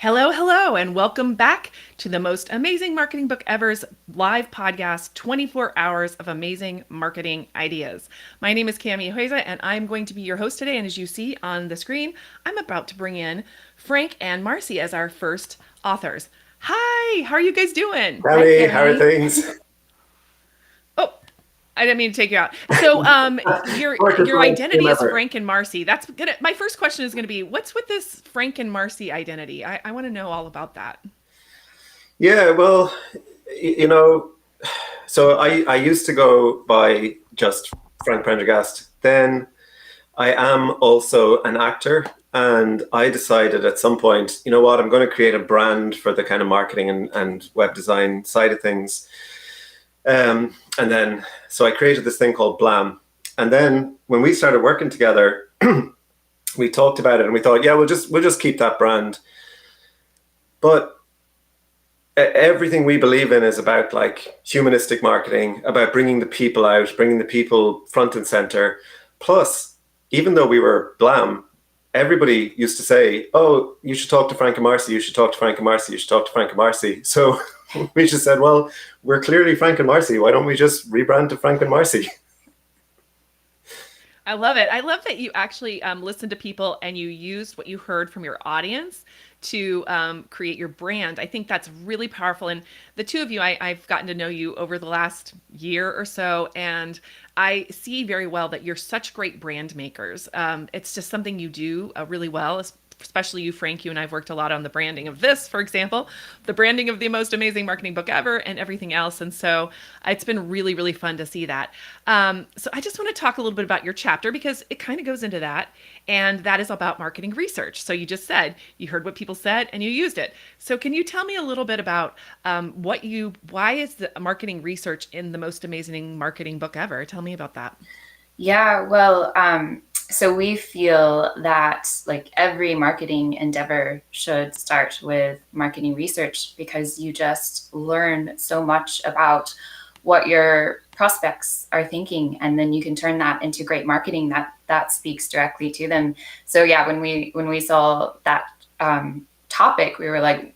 Hello, hello, and welcome back to the most amazing marketing book ever's live podcast, 24 hours of amazing marketing ideas. My name is Cami Hueza, and I'm going to be your host today. And as you see on the screen, I'm about to bring in Frank and Marcy as our first authors. Hi, how are you guys doing? Hi, Hey, how are Cami. things? Oh, I didn't mean to take you out. So, your Shortest your live stream identity is ever. Frank and Marcy. That's gonna. My first question is gonna be, what's with this Frank and Marcy identity? I want to know all about that. Yeah, well, you know, so I used to go by just Frank Prendergast. Then I am also an actor, and I decided at some point, you know what, I'm going to create a brand for the kind of marketing and web design side of things. And then, so I created this thing called Blam. And then when we started working together, we talked about it and we thought, yeah, we'll just keep that brand. But everything we believe in is about like humanistic marketing, about bringing the people out, bringing the people front and center. Plus, even though we were Blam, everybody used to say, "Oh, you should talk to Frank and Marcy. You should talk to Frank and Marcy. You should talk to Frank and Marcy." So we just said, "Well, we're clearly Frank and Marcy. Why don't we just rebrand to Frank and Marcy?" I love it. I love that you actually listened to people and you used what you heard from your audience to create your brand. I think that's really powerful. And the two of you, I've gotten to know you over the last year or so, and I see very well that you're such great brand makers. It's just something you do really well, especially you, Frank. You and I've worked a lot on the branding of this, for example, the branding of the most amazing marketing book ever, and everything else. And so it's been really, really fun to see that. So I just want to talk a little bit about your chapter because it kind of goes into that. And that is about marketing research. So you just said you heard what people said and you used it. So can you tell me a little bit about why is the marketing research in the most amazing marketing book ever? Tell me about that. Yeah, well, so we feel that like every marketing endeavor should start with marketing research because you just learn so much about what your prospects are thinking, and then you can turn that into great marketing that speaks directly to them. So yeah, when we saw that topic, we were like,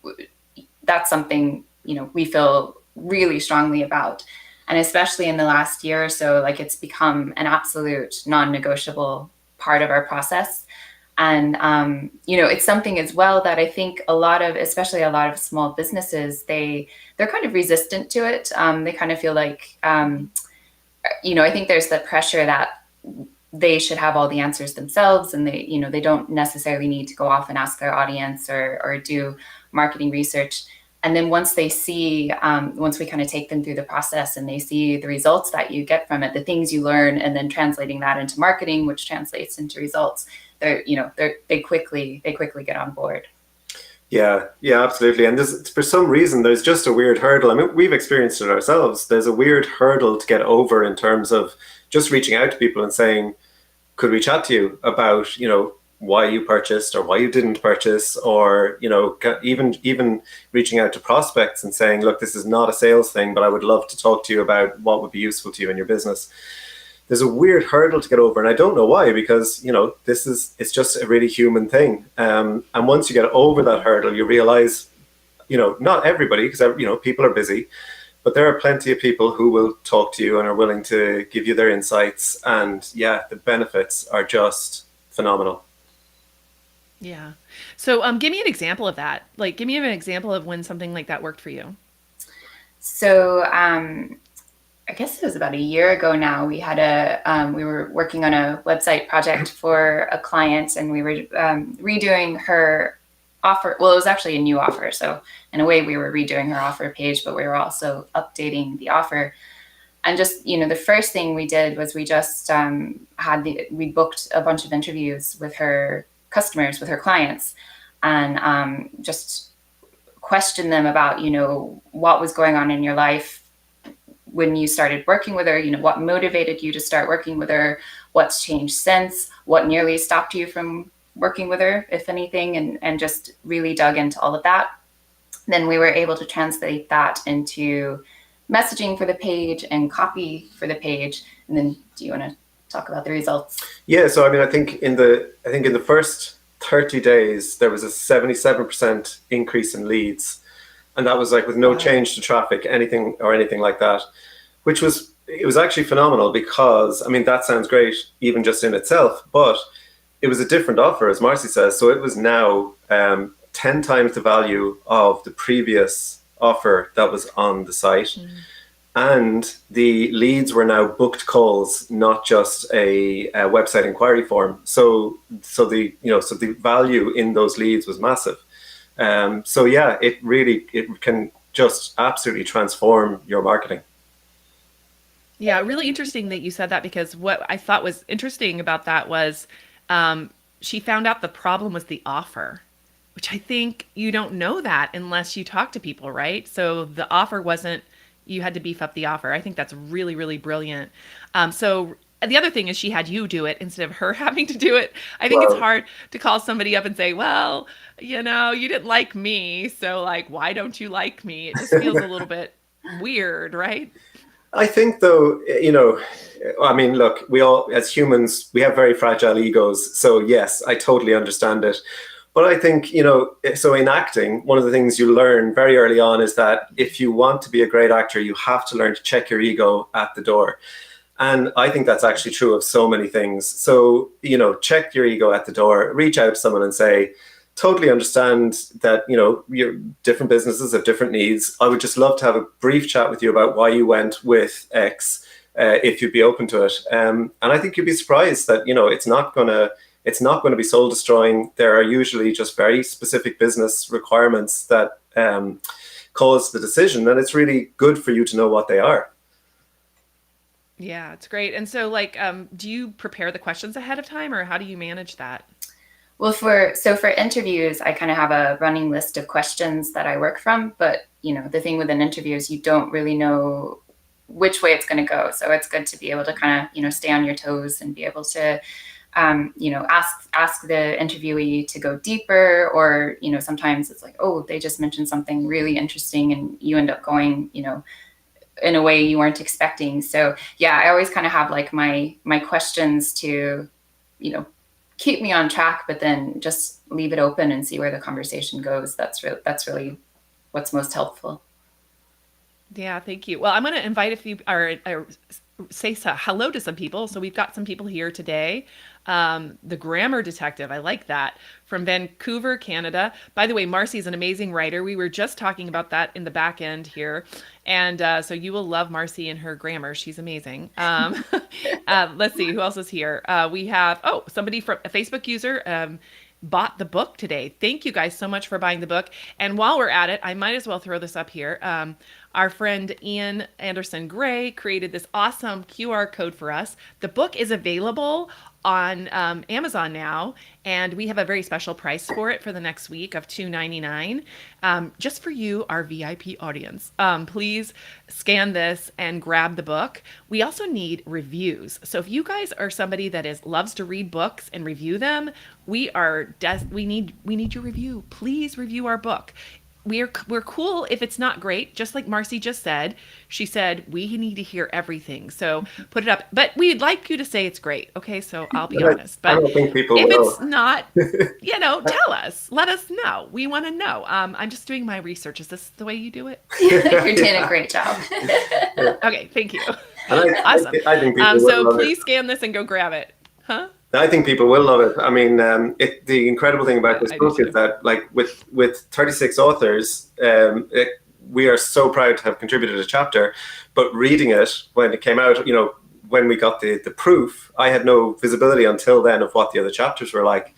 that's something we feel really strongly about. And especially in the last year or so, like it's become an absolute non-negotiable part of our process. And it's something as well that I think especially a lot of small businesses, they're kind of resistant to it. They kind of feel like I think there's the pressure that they should have all the answers themselves, and they don't necessarily need to go off and ask their audience or do marketing research. And then once we kind of take them through the process and they see the results that you get from it, the things you learn, and then translating that into marketing, which translates into results, they quickly get on board. Yeah, yeah, absolutely. And for some reason, there's just a weird hurdle. I mean, we've experienced it ourselves. There's a weird hurdle to get over in terms of just reaching out to people and saying, could we chat to you about, why you purchased or why you didn't purchase, or, even reaching out to prospects and saying, look, this is not a sales thing, but I would love to talk to you about what would be useful to you in your business. There's a weird hurdle to get over, and I don't know why, because it's just a really human thing. And once you get over that hurdle, you realize, not everybody, because people are busy, but there are plenty of people who will talk to you and are willing to give you their insights, and yeah, the benefits are just phenomenal. Yeah. So give me an example of that. Like, give me an example of when something like that worked for you. So I guess it was about a year ago now. We were working on a website project for a client, and we were redoing her offer. Well, it was actually a new offer. So in a way, we were redoing her offer page, but we were also updating the offer. And just, the first thing we did was we just we booked a bunch of interviews with her customers, with her clients, and just questioned them about, what was going on in your life when you started working with her, what motivated you to start working with her, what's changed since, what nearly stopped you from working with her, if anything, and just really dug into all of that. Then we were able to translate that into messaging for the page and copy for the page. And then do you want to talk about the results? Yeah, so I mean, I think in the first 30 days, there was a 77% increase in leads. And that was like with no Wow. change to traffic, anything like that, which was, it was actually phenomenal because, I mean, that sounds great even just in itself, but it was a different offer, as Marcy says. So it was now 10 times the value of the previous offer that was on the site. Mm. And the leads were now booked calls, not just a website inquiry form. So the value in those leads was massive. So yeah, it can just absolutely transform your marketing. Yeah, really interesting that you said that because what I thought was interesting about that was um, she found out the problem was the offer, which I think you don't know that unless you talk to people, right? So the offer wasn't, you had to beef up the offer. I think that's really, really brilliant. So the other thing is she had you do it instead of her having to do it. I think it's Well, hard to call somebody up and say, well, you didn't like me. So, like, why don't you like me? It just feels a little bit weird, right? I think though, I mean, look, we all, as humans, we have very fragile egos. So yes, I totally understand it. But I think, so in acting, one of the things you learn very early on is that if you want to be a great actor, you have to learn to check your ego at the door. And I think that's actually true of so many things. So, check your ego at the door, reach out to someone and say, totally understand that, your different businesses have different needs. I would just love to have a brief chat with you about why you went with X, if you'd be open to it. And I think you'd be surprised that, it's not going to be soul destroying. There are usually just very specific business requirements that cause the decision. And it's really good for you to know what they are. Yeah, it's great. And so, like, do you prepare the questions ahead of time, or how do you manage that? Well, for interviews, I kind of have a running list of questions that I work from. But the thing with an interview is you don't really know which way it's going to go. So it's good to be able to kind of stay on your toes and be able to ask the interviewee to go deeper, or sometimes it's like, oh, they just mentioned something really interesting, and you end up going in a way you weren't expecting. So yeah, I always kind of have like my questions to you know keep me on track, but then just leave it open and see where the conversation goes. That's really what's most helpful. Yeah, thank you. Well, I'm going to invite a few or say hello to some people. So we've got some people here today. The Grammar Detective, I like that, from Vancouver, Canada. By the way, Marcy's an amazing writer. We were just talking about that in the back end here. And so you will love Marcy and her grammar. She's amazing. Let's see, who else is here? We have, somebody from a Facebook user. Bought the book today. Thank you guys so much for buying the book. And while we're at it, I might as well throw this up here. Our friend Ian Anderson Gray created this awesome QR code for us. The book is available on Amazon now, and we have a very special price for it for the next week of $2.99, just for you, our VIP audience. Please scan this and grab the book. We also need reviews. So if you guys are somebody that loves to read books and review them, we need your review. Please review our book. We're cool if it's not great, just like Marcy just said. She said we need to hear everything, so put it up. But we'd like you to say it's great, okay? So I'll be honest. I But don't think people if will. it's not, tell us. Let us know. We want to know. I'm just doing my research. Is this the way you do it? You're doing a great job. Okay, thank you. And Awesome. I think people will So love it. please scan this and go grab it. Huh? I think people will love it. I mean, the incredible thing about Yeah, this I do book is too. that, like, with 36 authors, we are so proud to have contributed a chapter. But reading it when it came out, when we got the proof, I had no visibility until then of what the other chapters were like.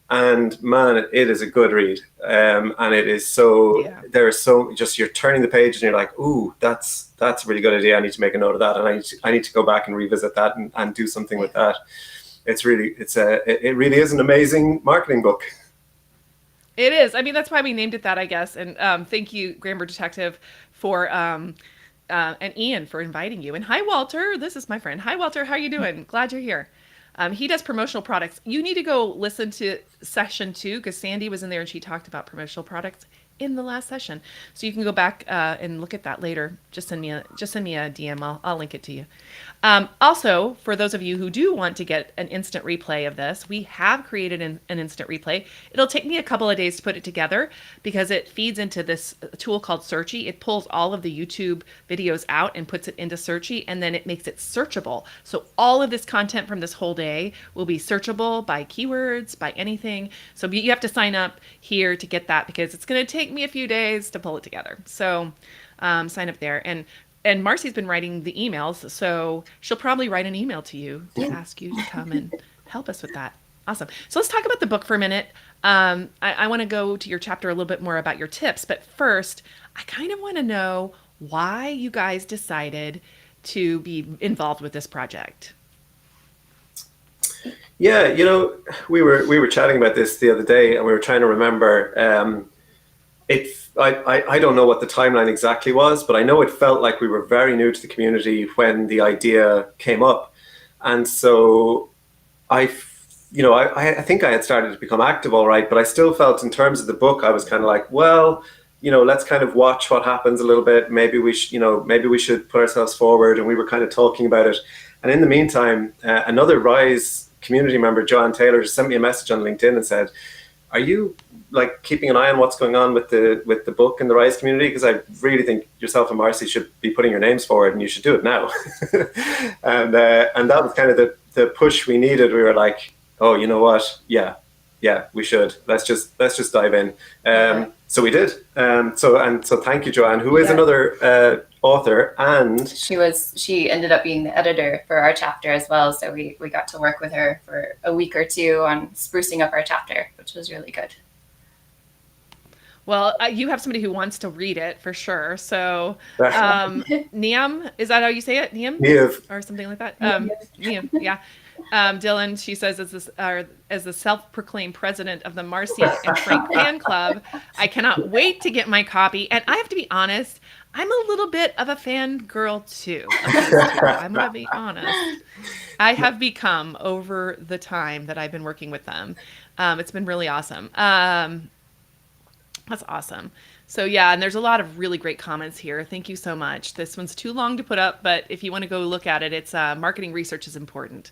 And man, it is a good read. And it is so, Yeah. there is so, just you're turning the page and you're like, ooh, that's a really good idea. I need to make a note of that, and I need to go back and revisit that and do something with that. It really is an amazing marketing book. It is. I mean, that's why we named it that, I guess. And thank you, Grammar Detective, for and Ian for inviting you. And hi, Walter. This is my friend. Hi, Walter. How are you doing? Glad you're here. He does promotional products. You need to go listen to session 2 because Sandy was in there and she talked about promotional products in the last session. So you can go back and look at that later. Just send me a DM. I'll link it to you. Also, for those of you who do want to get an instant replay of this, we have created an instant replay. It'll take me a couple of days to put it together because it feeds into this tool called Searchy. It pulls all of the YouTube videos out and puts it into Searchy, and then it makes it searchable. So all of this content from this whole day will be searchable by keywords, by anything. So you have to sign up here to get that because it's going to take me a few days to pull it together. So sign up there. And Marcy's been writing the emails, so she'll probably write an email to you to ask you to come and help us with that. Awesome. So let's talk about the book for a minute. I want to go to your chapter a little bit more about your tips, but first, I kind of want to know why you guys decided to be involved with this project. Yeah, we were chatting about this the other day, and we were trying to remember. I don't know what the timeline exactly was, but I know it felt like we were very new to the community when the idea came up, and so I think I had started to become active, all right, but I still felt in terms of the book, I was kind of like, well, let's kind of watch what happens a little bit. Maybe we should put ourselves forward, and we were kind of talking about it. And in the meantime, another Rise community member, Joanne Taylor, just sent me a message on LinkedIn and said, "Are you like keeping an eye on what's going on with the book in the Rise community? Because I really think yourself and Marcy should be putting your names forward, and you should do it now." and that was kind of the push we needed. We were like, "Oh, you know what? Yeah, we should. Let's just dive in." So we did. So thank you, Joanne, who is another author, and she ended up being the editor for our chapter as well. So we got to work with her for a week or two on sprucing up our chapter, which was really good. Well, you have somebody who wants to read it for sure. So, Niam, is that how you say it? Niam? Or something like that? Niam, yeah. Dylan, she says, as the self-proclaimed president of the Marcy and Frank fan club, I cannot wait to get my copy. And I have to be honest, I'm a little bit of a fangirl too. I'm going to be honest. I have become over the time that I've been working with them. It's been really awesome. That's awesome. So yeah, and there's a lot of really great comments here. Thank you so much. This one's too long to put up, but if you want to go look at it, it's marketing research is important.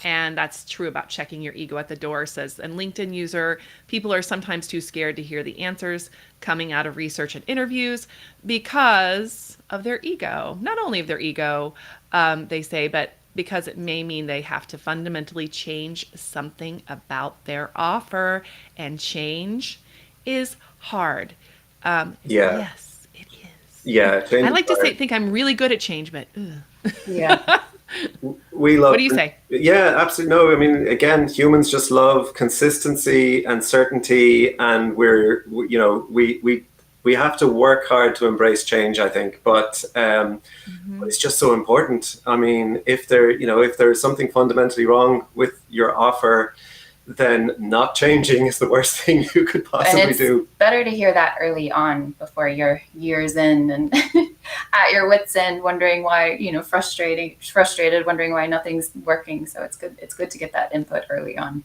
And that's true about checking your ego at the door, says a LinkedIn user. People are sometimes too scared to hear the answers coming out of research and interviews because of their ego. Not only of their ego, they say, but because it may mean they have to fundamentally change something about their offer, and change is hard. Yes, it is. Yeah, I like to think I'm really good at change, but yeah. We love. What do you say? Yeah, absolutely. No, I mean, again, humans just love consistency and certainty, and we have to work hard to embrace change, I think, but it's just so important. I mean, if there's something fundamentally wrong with your offer, then not changing is the worst thing you could possibly do. It's better to hear that early on before you're years in and at your wits' end, wondering why, frustrated, wondering why nothing's working. So it's good to get that input early on.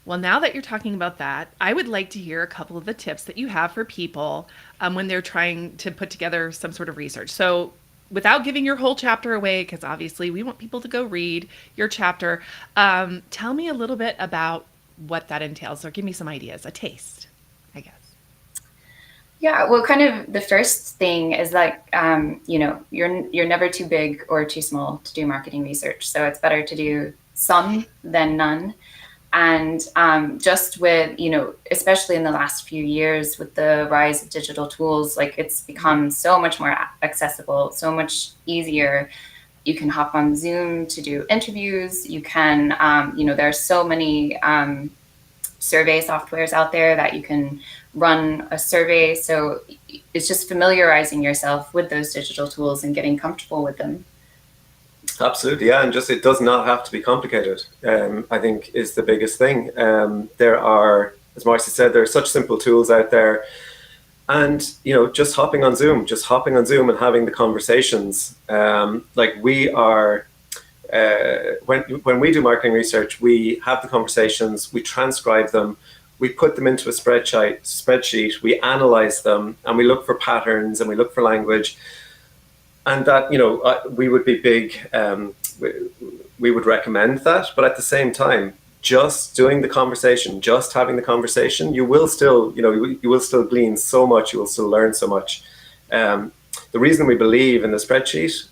Well, now that you're talking about that, I would like to hear a couple of the tips that you have for people when they're trying to put together some sort of research. So without giving your whole chapter away, because obviously we want people to go read your chapter, tell me a little bit about what that entails, or give me some ideas, a taste, I guess. Yeah, well, kind of the first thing is like, you're never too big or too small to do marketing research. So it's better to do some than none. And just with, especially in the last few years with the rise of digital tools, like it's become so much more accessible, so much easier. You can hop on Zoom to do interviews. You can, there are so many survey softwares out there that you can run a survey. So it's just familiarizing yourself with those digital tools and getting comfortable with them. Absolutely, yeah, and just it does not have to be complicated. I think is the biggest thing. There are, as Marcy said, there are such simple tools out there, and just hopping on Zoom and having the conversations. Like we are, when we do marketing research, we have the conversations, we transcribe them, we put them into a spreadsheet, we analyze them, and we look for patterns and we look for language. and that, we would be big. We would recommend that, but at the same time, just doing the conversation, just having the conversation, you will still, you will still glean so much. You will still learn so much. The reason we believe in the spreadsheet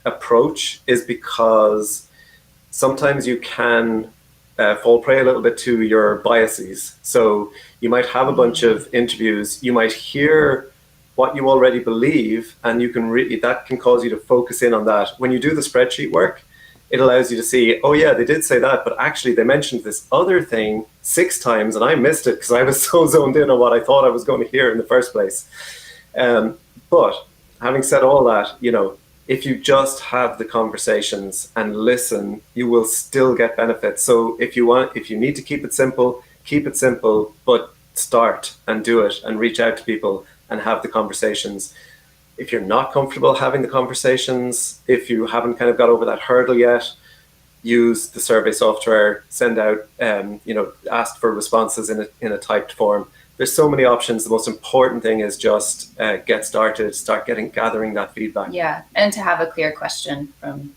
approach is because sometimes you can fall prey a little bit to your biases. So you might have a bunch of interviews, you might hear what you already believe, and you can that can cause you to focus in on that. When you do the spreadsheet work, it allows you to see, oh yeah, they did say that, but actually they mentioned this other thing 6 times and I missed it because I was so zoned in on what I thought I was going to hear in the first place. But having said all that, if you just have the conversations and listen, you will still get benefits. So if you need to keep it simple, but start and do it and reach out to people and have the conversations. If you're not comfortable having the conversations, if you haven't kind of got over that hurdle yet, use the survey software, send out, ask for responses in a typed form. There's so many options. The most important thing is just get started, start gathering that feedback. Yeah, and to have a clear question from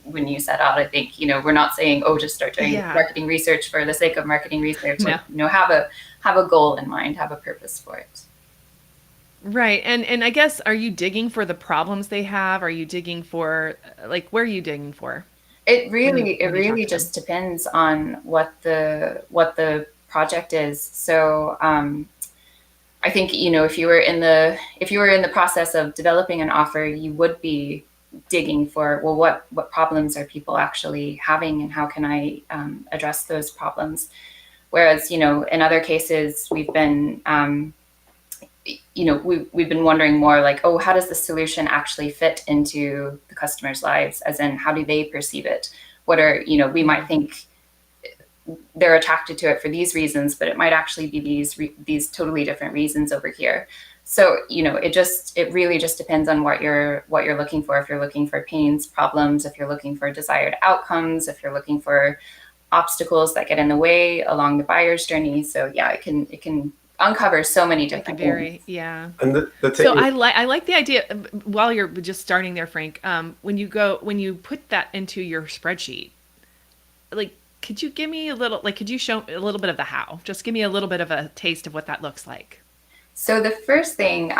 when you set out. I think, we're not saying, oh, just start doing marketing research for the sake of marketing research. No. Have a goal in mind, have a purpose for it. Right. And I guess, are you digging for the problems they have? Are you digging for, where are you digging for? It really just depends on what the project is. So I think, if you were in the process of developing an offer, you would be digging for, well, what problems are people actually having, and how can I address those problems? Whereas, in other cases, we've been we've been wondering more like, oh, how does the solution actually fit into the customer's lives? As in, how do they perceive it? What are, we might think they're attracted to it for these reasons, but it might actually be these totally different reasons over here. So, it really just depends on what you're looking for. If you're looking for pains, problems, if you're looking for desired outcomes, if you're looking for obstacles that get in the way along the buyer's journey. So yeah, it can uncover so many different things. Yeah. And the thing so I like the idea, while you're just starting there, Frank, when you put that into your spreadsheet, could you give me could you show a little bit of the how? Just give me a little bit of a taste of what that looks like. So the first thing,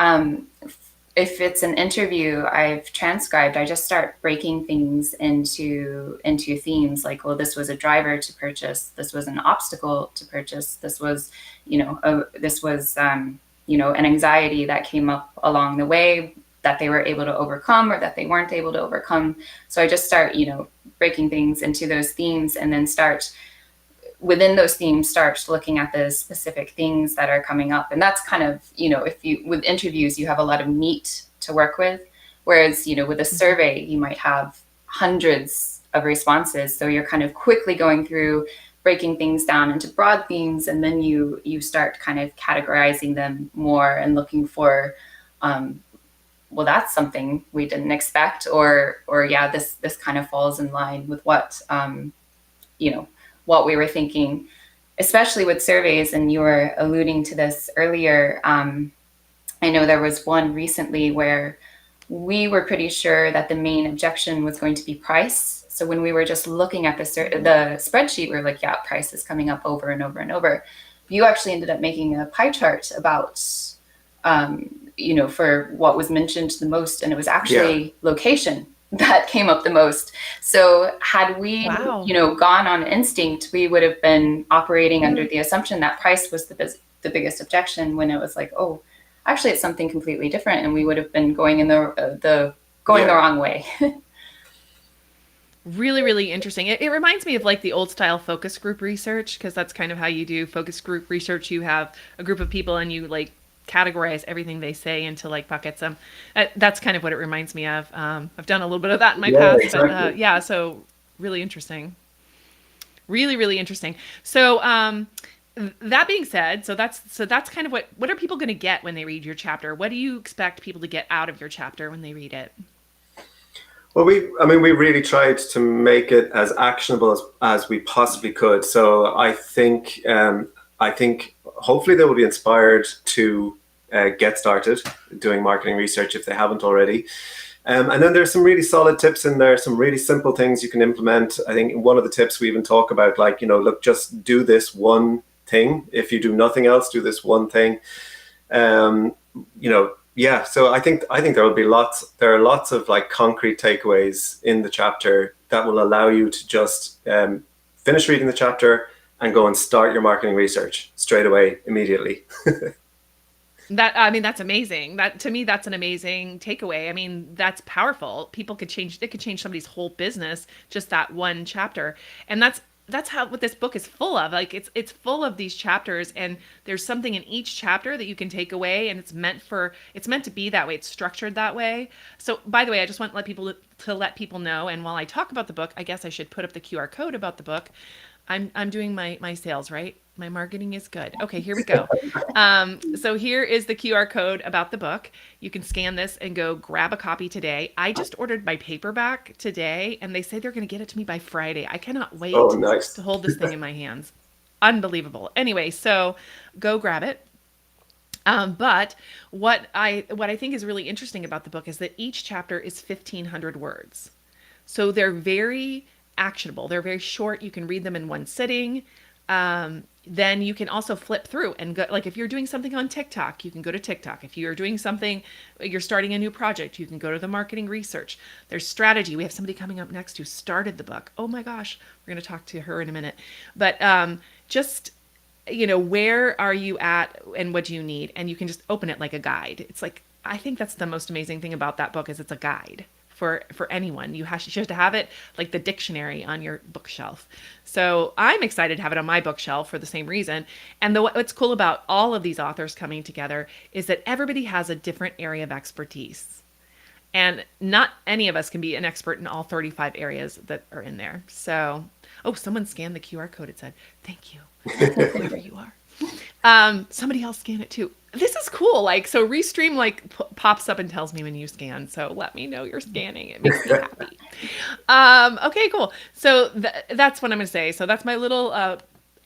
if it's an interview I've transcribed, I just start breaking things into themes, like, well, this was a driver to purchase, this was an obstacle to purchase, this was, an anxiety that came up along the way that they were able to overcome or that they weren't able to overcome. So I just start, breaking things into those themes, and then within those themes, start looking at the specific things that are coming up. And that's kind of, with interviews, you have a lot of meat to work with. Whereas, with a survey, you might have hundreds of responses. So you're kind of quickly going through, breaking things down into broad themes. And then you start kind of categorizing them more and looking for, well, that's something we didn't expect, or yeah, this kind of falls in line with what, what we were thinking, especially with surveys. And you were alluding to this earlier. I know there was one recently where we were pretty sure that the main objection was going to be price. So when we were just looking at the spreadsheet, we were like, yeah, price is coming up over and over and over. You actually ended up making a pie chart about, for what was mentioned the most, and it was actually location that came up the most. So had we, gone on instinct, we would have been operating under the assumption that price was the biggest objection, when it was like, oh, actually it's something completely different, and we would have been going in the wrong way. Really, really interesting. It reminds me of the old style focus group research, because that's kind of how you do focus group research. You have a group of people and you categorize everything they say into buckets. That's kind of what it reminds me of. I've done a little bit of that in my past, exactly. But so really interesting. Really, really interesting. So that being said, so that's kind of what are people going to get when they read your chapter? What do you expect people to get out of your chapter when they read it? Well, we really tried to make it as actionable as we possibly could. So I think hopefully they will be inspired to get started doing marketing research if they haven't already. And then there's some really solid tips in there, some really simple things you can implement. I think one of the tips we even talk about, like, look, just do this one thing. If you do nothing else, do this one thing. Yeah. So I think there are lots of like concrete takeaways in the chapter that will allow you to just finish reading the chapter and go and start your marketing research straight away, immediately. That's amazing. That, to me, that's an amazing takeaway. I mean, that's powerful. It could change somebody's whole business, just that one chapter. And that's how what this book is full of. Like it's full of these chapters, and there's something in each chapter that you can take away, and it's meant to be that way. It's structured that way. So, by the way, I just want to let people know, and while I talk about the book, I guess I should put up the QR code about the book. I'm doing my sales, right? My marketing is good. Okay, here we go. So here is the QR code about the book. You can scan this and go grab a copy today. I just ordered my paperback today, and they say they're going to get it to me by Friday. I cannot wait Nice. to hold this thing in my hands. Unbelievable. Anyway, so go grab it. But what I think is really interesting about the book is that each chapter is 1,500 words. So they're very actionable. They're very short. You can read them in one sitting. Then you can also flip through and go, like if you're doing something on TikTok, you can go to TikTok. If you're doing something, you're starting a new project, you can go to the marketing research. There's strategy. We have somebody coming up next who started the book. Oh my gosh, we're going to talk to her in a minute. But just, where are you at and what do you need? And you can just open it like a guide. It's like, I think that's the most amazing thing about that book is it's a guide. For anyone, you have to have it like the dictionary on your bookshelf. So I'm excited to have it on my bookshelf for the same reason. And what's cool about all of these authors coming together is that everybody has a different area of expertise. And not any of us can be an expert in all 35 areas that are in there. So, someone scanned the QR code. It said, thank you, whoever you are. Somebody else scan it too. This is cool. Like, so Restream pops up and tells me when you scan. So let me know you're scanning. It makes me happy. Okay, cool. So that's what I'm going to say. So that's my little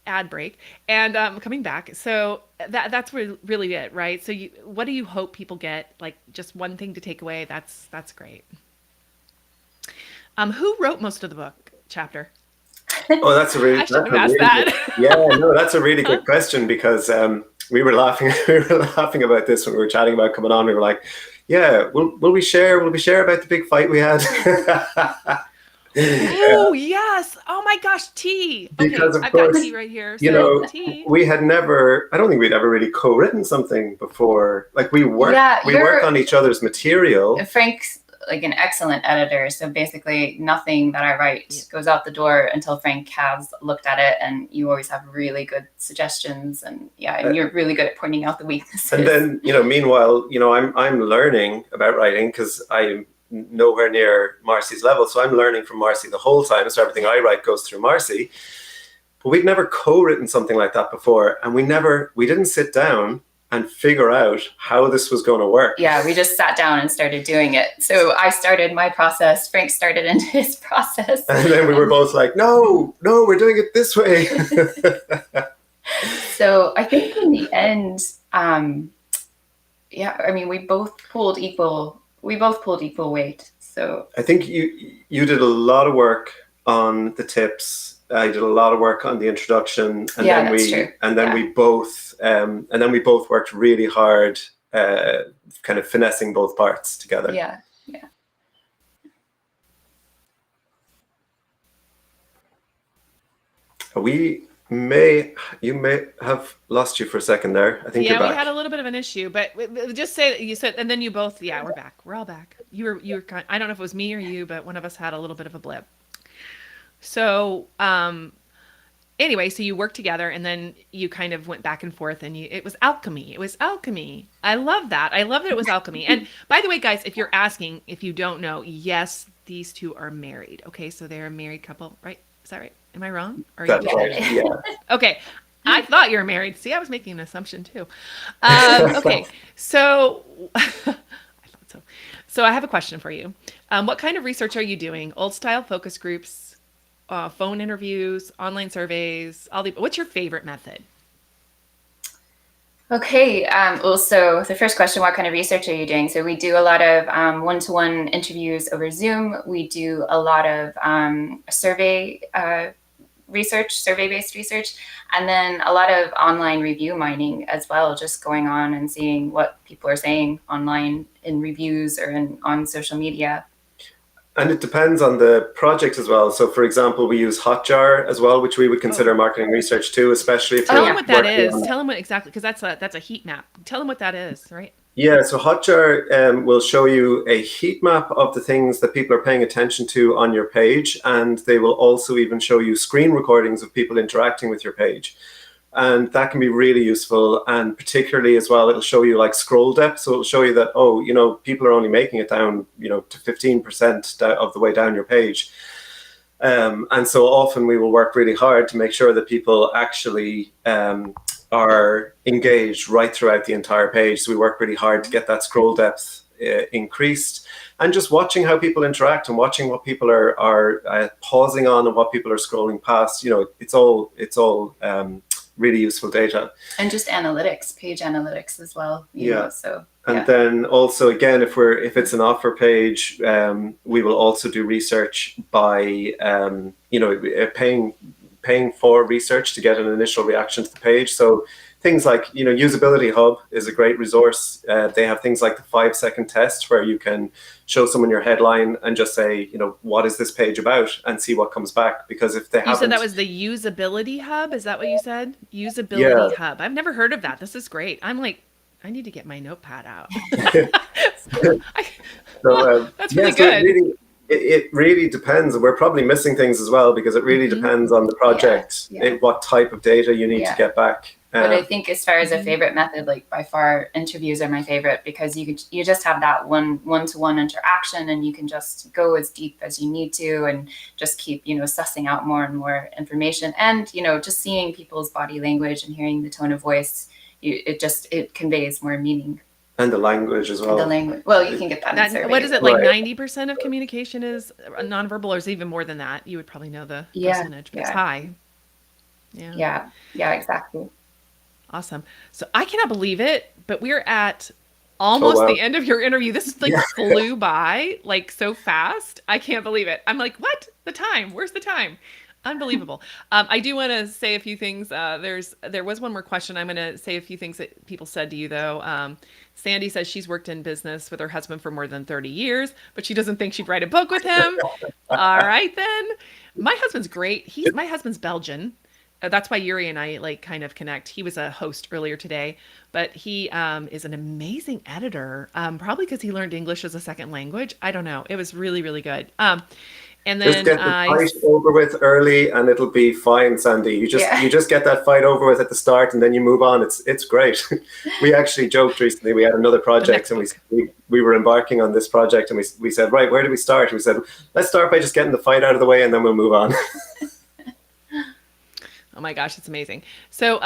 ad break. And coming back. So that's really it, right? So what do you hope people get? Like just one thing to take away. That's great. Who wrote most of the book chapter? Oh, that's a really. I should have asked that. Yeah, no, that's a really good question because we were laughing. We were laughing about this when we were chatting about coming on. We were like, "Yeah, will we share? Will we share about the big fight we had?" Oh yes! Oh my gosh, tea. Okay, because of I've course, got tea right here. So tea. We had never. I don't think we'd ever really co-written something before. Like we work on each other's material. Frank's like an excellent editor, so basically nothing that I write goes out the door until Frank has looked at it, and you always have really good suggestions, and you're really good at pointing out the weaknesses. And then meanwhile, I'm learning about writing because I'm nowhere near Marcy's level, so I'm learning from Marcy the whole time. So everything I write goes through Marcy. But we'd never co-written something like that before, and we didn't sit down and figure out how this was going to work. Yeah, we just sat down and started doing it. So I started my process, Frank started into his process. And then we were both like, no, we're doing it this way. So I think in the end, we both pulled equal weight. So I think you did a lot of work on the tips. I did a lot of work on the introduction, and we both worked really hard, kind of finessing both parts together. Yeah. You may have lost you for a second there. I think you're back. We had a little bit of an issue, but just say that you said, and then you both, we're back. We're all back. You were kind. I don't know if it was me or you, but one of us had a little bit of a blip. So, anyway, so you worked together and then you kind of went back and forth and it was alchemy. It was alchemy. I love that. I love that it was alchemy. And by the way, guys, if you're asking, if you don't know, yes, these two are married. Okay. So they're a married couple, right? Is that right? Am I wrong? That's right. Yeah. Okay. I thought you were married. See, I was making an assumption too. Okay. So I thought so. So I have a question for you. What kind of research are you doing? Old style focus groups, phone interviews, online surveys, what's your favorite method? Okay. Well, so the first question, what kind of research are you doing? So we do a lot of one-to-one interviews over Zoom. We do a lot of survey-based research, and then a lot of online review mining as well, just going on and seeing what people are saying online in reviews or on social media. And it depends on the project as well. So, for example, we use Hotjar as well, which we would consider marketing research too, especially if Tell you're them what that working is. on. Tell them what exactly, because that's a heat map. Tell them what that is, right? Yeah, so Hotjar will show you a heat map of the things that people are paying attention to on your page, and they will also even show you screen recordings of people interacting with your page. And that can be really useful, and particularly as well, it'll show you like scroll depth. So it'll show you that, oh, people are only making it down, to 15% of the way down your page. And so often we will work really hard to make sure that people actually are engaged right throughout the entire page. So we work really hard to get that scroll depth increased, and just watching how people interact and watching what people are pausing on and what people are scrolling past. It's all really useful data. And just analytics, page analytics as well. So. And then also, again, if it's an offer page, we will also do research by paying for research to get an initial reaction to the page. So things like, Usability Hub is a great resource. They have things like the 5-second test where you can show someone your headline and just say, what is this page about, and see what comes back. Because if they haven't... You said that was the Usability Hub? Is that what you said? Usability Hub. I've never heard of that. This is great. I'm like, I need to get my notepad out. That's really good. It really depends. We're probably missing things as well, because it really depends on the project, what type of data you need to get back. But I think as far as a favorite method, like by far interviews are my favorite, because you just have that one-to-one interaction, and you can just go as deep as you need to, and just keep, sussing out more and more information, and, just seeing people's body language and hearing the tone of voice, it conveys more meaning. And the language as well. The language. Well, you can get that in surveys. What is it, like 90% of communication is nonverbal, or is it even more than that? You would probably know the percentage, but it's high. Yeah, exactly. Awesome. So I cannot believe it, but we're at almost the end of your interview. This flew by like so fast. I can't believe it. I'm like, what? The time? Where's the time? Unbelievable. I do want to say a few things. There was one more question. I'm going to say a few things that people said to you, though. Sandy says she's worked in business with her husband for more than 30 years, but she doesn't think she'd write a book with him. All right, then. My husband's great. My husband's Belgian. That's why Yuri and I kind of connect. He was a host earlier today, but he is an amazing editor. Probably because he learned English as a second language. I don't know. It was really, really good. And then just get the fight over with early, and it'll be fine, Sandy. You just get that fight over with at the start, and then you move on. It's great. We actually joked recently. We had another project, and we were embarking on this project, and we said, right, where do we start? We said, let's start by just getting the fight out of the way, and then we'll move on. Oh my gosh, it's amazing. So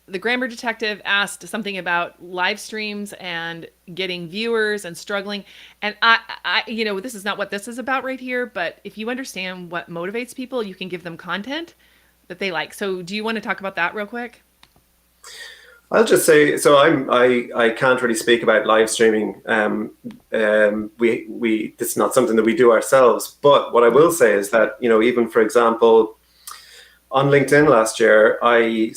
the Grammar Detective asked something about live streams and getting viewers and struggling. And I this is not what this is about right here, but if you understand what motivates people, you can give them content that they like. So do you want to talk about that real quick? I'll just say, so I can't really speak about live streaming. This is not something that we do ourselves. But what I will say is that, even for example, on LinkedIn last year, I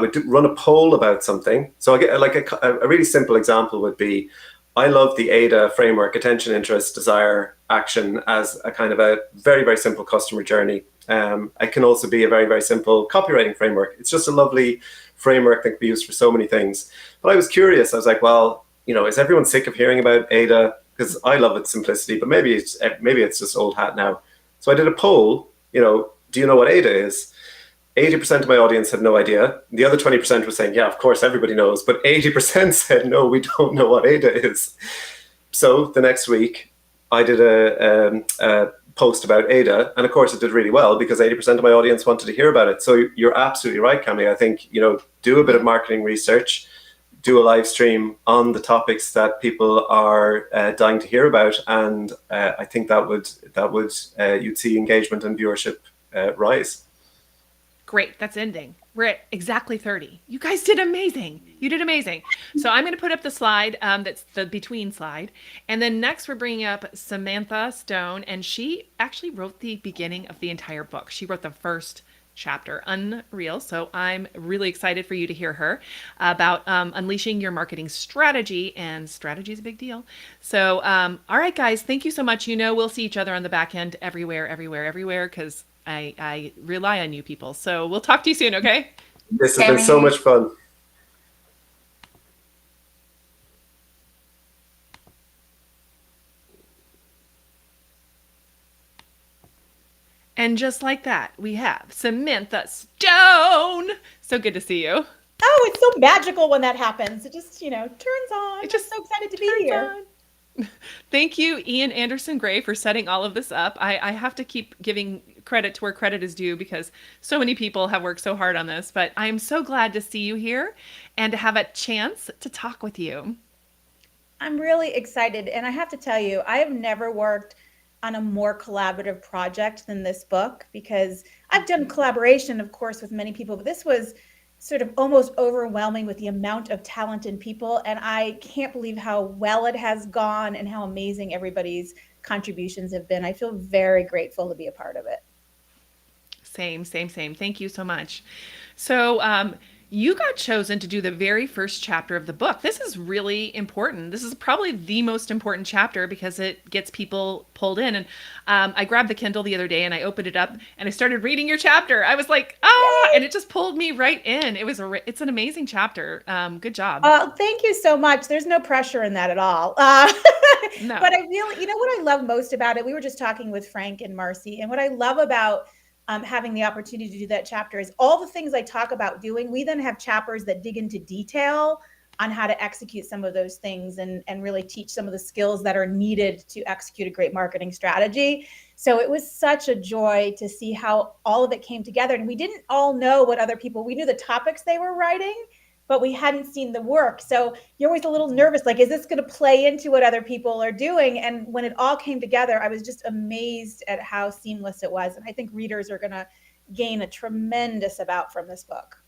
would run a poll about something. So I get a really simple example would be, I love the ADA framework, attention, interest, desire, action, as a kind of a very, very simple customer journey. It can also be a very, very simple copywriting framework. It's just a lovely framework that can be used for so many things. But I was curious. I was like, well, is everyone sick of hearing about ADA? Because I love its simplicity, but maybe it's just old hat now. So I did a poll, do you know what ADA is? 80% of my audience had no idea. The other 20% was saying, yeah, of course, everybody knows. But 80% said, no, we don't know what ADA is. So the next week, I did a post about ADA. And of course, it did really well because 80% of my audience wanted to hear about it. So you're absolutely right, Camille. I think, do a bit of marketing research, do a live stream on the topics that people are dying to hear about. And I think that would you'd see engagement and viewership rise. Great. That's ending. We're at exactly 30. You guys did amazing. You did amazing. So I'm going to put up the slide, that's the between slide. And then next we're bringing up Samantha Stone, and she actually wrote the beginning of the entire book. She wrote the first chapter, Unreal. So I'm really excited for you to hear her about unleashing your marketing strategy, and strategy is a big deal. So, all right, guys, thank you so much. We'll see each other on the back end everywhere, everywhere, everywhere, because I rely on you people. So we'll talk to you soon, okay? This has been so much fun. And just like that, we have Samantha Stone. So good to see you. Oh, it's so magical when that happens. It just, turns on. It just I'm so excited to be here. On. Thank you, Ian Anderson Gray, for setting all of this up. I have to keep giving credit to where credit is due because so many people have worked so hard on this. But I'm so glad to see you here and to have a chance to talk with you. I'm really excited. And I have to tell you, I have never worked on a more collaborative project than this book, because I've done collaboration, of course, with many people, but this was sort of almost overwhelming with the amount of talented people. And I can't believe how well it has gone and how amazing everybody's contributions have been. I feel very grateful to be a part of it. Same. Thank you so much. So, you got chosen to do the very first chapter of the book. This is really important. This is probably the most important chapter because it gets people pulled in. And I grabbed the Kindle the other day and I opened it up and I started reading your chapter. I was like, and it just pulled me right in. It's an amazing chapter. Good job. Thank you so much. There's no pressure in that at all. No. But I really, what I love most about it, we were just talking with Frank and Marcy, and what I love about having the opportunity to do that chapter is all the things I talk about doing. We then have chapters that dig into detail on how to execute some of those things and really teach some of the skills that are needed to execute a great marketing strategy. So it was such a joy to see how all of it came together. And we didn't all know what other people, we knew the topics they were writing, but we hadn't seen the work. So you're always a little nervous, like, is this going to play into what other people are doing? And when it all came together, I was just amazed at how seamless it was. And I think readers are going to gain a tremendous amount from this book.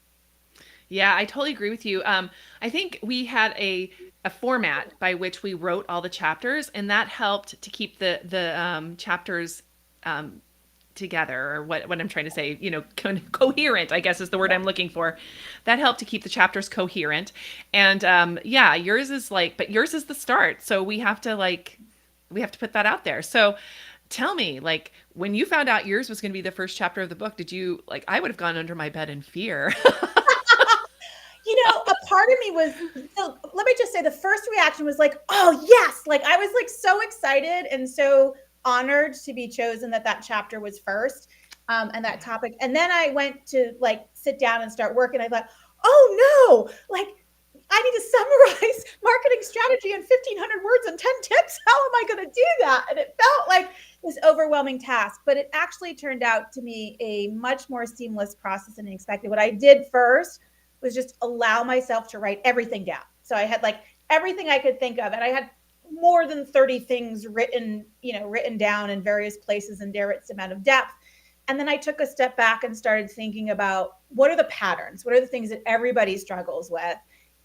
Yeah, I totally agree with you. I think we had a format by which we wrote all the chapters, and that helped to keep the chapters together, or what I'm trying to say, coherent, I guess is the word I'm looking for. That helped to keep the chapters coherent. And yours is the start. So we have to put that out there. So tell me, when you found out yours was going to be the first chapter of the book, did you I would have gone under my bed in fear. A part of me was, so let me just say, the first reaction was like, oh yes. I was so excited and so honored to be chosen that chapter was first, and that topic. And then I went to sit down and start working. I thought, oh no, I need to summarize marketing strategy in 1,500 words and 10 tips. How am I going to do that? And it felt like this overwhelming task, but it actually turned out to be a much more seamless process than expected. What I did first was just allow myself to write everything down. So I had everything I could think of, and I had more than 30 things written down in various places in various amount of depth. And then I took a step back and started thinking about, what are the patterns? What are the things that everybody struggles with?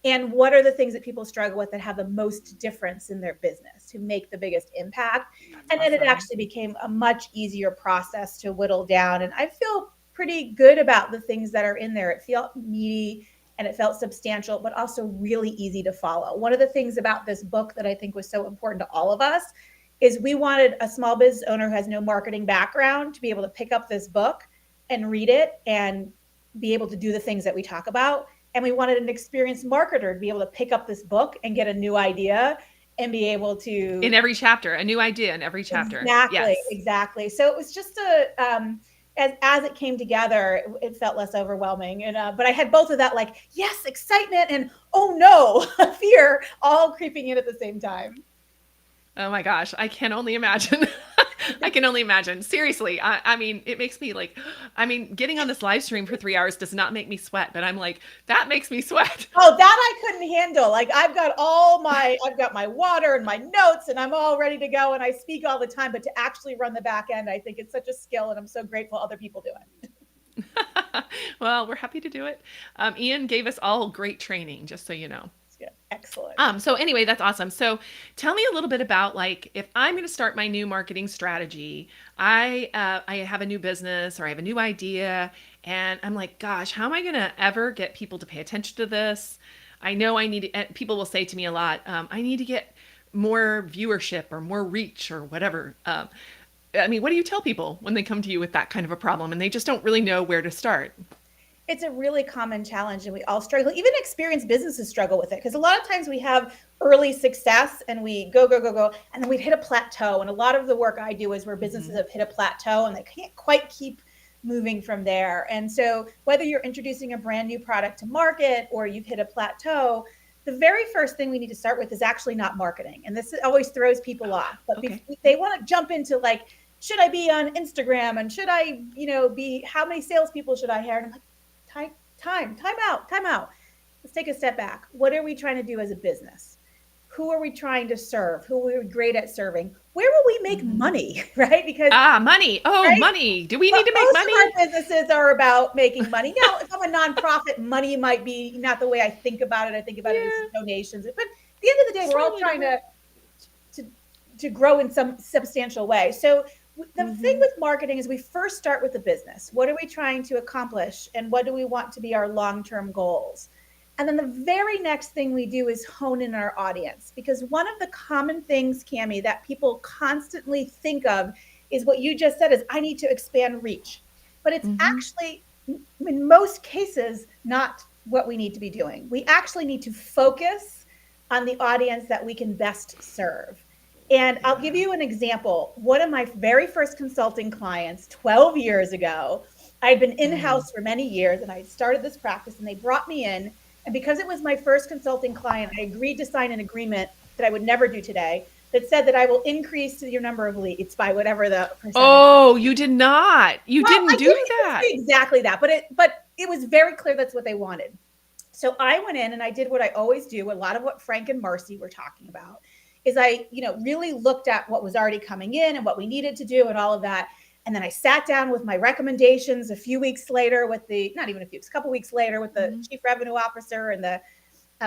And what are the things that people struggle with that have the most difference in their business to make the biggest impact? And then it actually became a much easier process to whittle down. And I feel pretty good about the things that are in there. It felt meaty and it felt substantial, but also really easy to follow. One of the things about this book that I think was so important to all of us is we wanted a small business owner who has no marketing background to be able to pick up this book and read it and be able to do the things that we talk about. And we wanted an experienced marketer to be able to pick up this book and get a new idea and be able to... In every chapter, a new idea in every chapter. Exactly. So it was just as it came together, it felt less overwhelming. And but I had both of that, yes, excitement and oh no, fear, all creeping in at the same time. Oh my gosh, I can only imagine. I can only imagine. Seriously, I mean, it makes me getting on this live stream for 3 hours does not make me sweat, but I'm that makes me sweat. Oh, that I couldn't handle. I've got my water and my notes and I'm all ready to go and I speak all the time, but to actually run the back end, I think it's such a skill and I'm so grateful other people do it. Well, we're happy to do it. Ian gave us all great training, just so you know. Yeah, excellent. So anyway, that's awesome. So tell me a little bit about, like, if I'm going to start my new marketing strategy, I have a new business or I have a new idea, and I'm like, gosh, how am I going to ever get people to pay attention to this? I know I need. People will say to me a lot, I need to get more viewership or more reach or whatever. I mean, what do you tell people when they come to you with that kind of a problem and they just don't really know where to start? It's a really common challenge, and we all struggle. Even experienced businesses struggle with it, because a lot of times we have early success and we go, go, go, go, and then we'd hit a plateau. And a lot of the work I do is where businesses have hit a plateau and they can't quite keep moving from there. And so whether you're introducing a brand new product to market or you've hit a plateau, the very first thing we need to start with is actually not marketing. And this always throws people off. But Okay. they want to jump into, like, should I be on Instagram, and should I, be, how many salespeople should I hire? And I'm like, time out. Let's take a step back. What are we trying to do as a business? Who are we trying to serve? Who are we great at serving? Where will we make money, right? Because Money. Oh, right? Money. Do we need to make Most money? of our businesses are about making money. Now, if I'm a nonprofit, money might be not the way I think about it. I think about it as donations. But at the end of the day, we're all trying to grow in some substantial way. So the thing with marketing is we first start with the business. What are we trying to accomplish? And what do we want to be our long-term goals? And then the very next thing we do is hone in our audience. Because one of the common things, Cami, that people constantly think of is what you just said, is I need to expand reach. But it's actually, in most cases, not what we need to be doing. We actually need to focus on the audience that we can best serve. And I'll give you an example. One of my very first consulting clients 12 years ago, I had been in-house for many years, and I started this practice, and they brought me in. And because it was my first consulting client, I agreed to sign an agreement that I would never do today that said that I will increase your number of leads by whatever the percentage. Oh, you did not. You didn't do that. Say exactly that, but it was very clear that's what they wanted. So I went in and I did what I always do, a lot of what Frank and Marcy were talking about, is I, really looked at what was already coming in and what we needed to do and all of that. And then I sat down with my recommendations a few weeks later with a couple weeks later with the chief revenue officer and the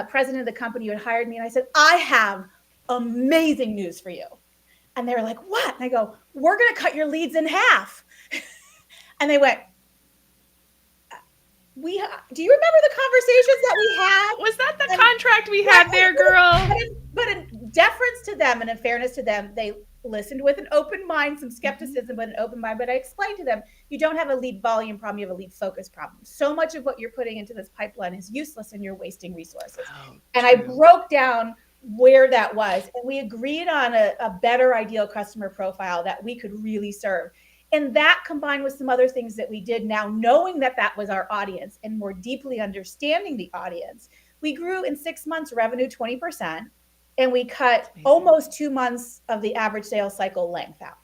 president of the company who had hired me. And I said, I have amazing news for you. And they were like, what? And I go, we're going to cut your leads in half. And they went, do you remember the conversations that we had? Was that the contract we had there, girl? But in deference to them and in fairness to them, they listened with an open mind, some skepticism, but an open mind. But I explained to them, you don't have a lead volume problem, you have a lead focus problem. So much of what you're putting into this pipeline is useless and you're wasting resources. And I broke down where that was. And we agreed on a better ideal customer profile that we could really serve. And that, combined with some other things that we did, now knowing that that was our audience and more deeply understanding the audience, we grew in 6 months revenue 20%, and we cut almost 2 months of the average sales cycle length out.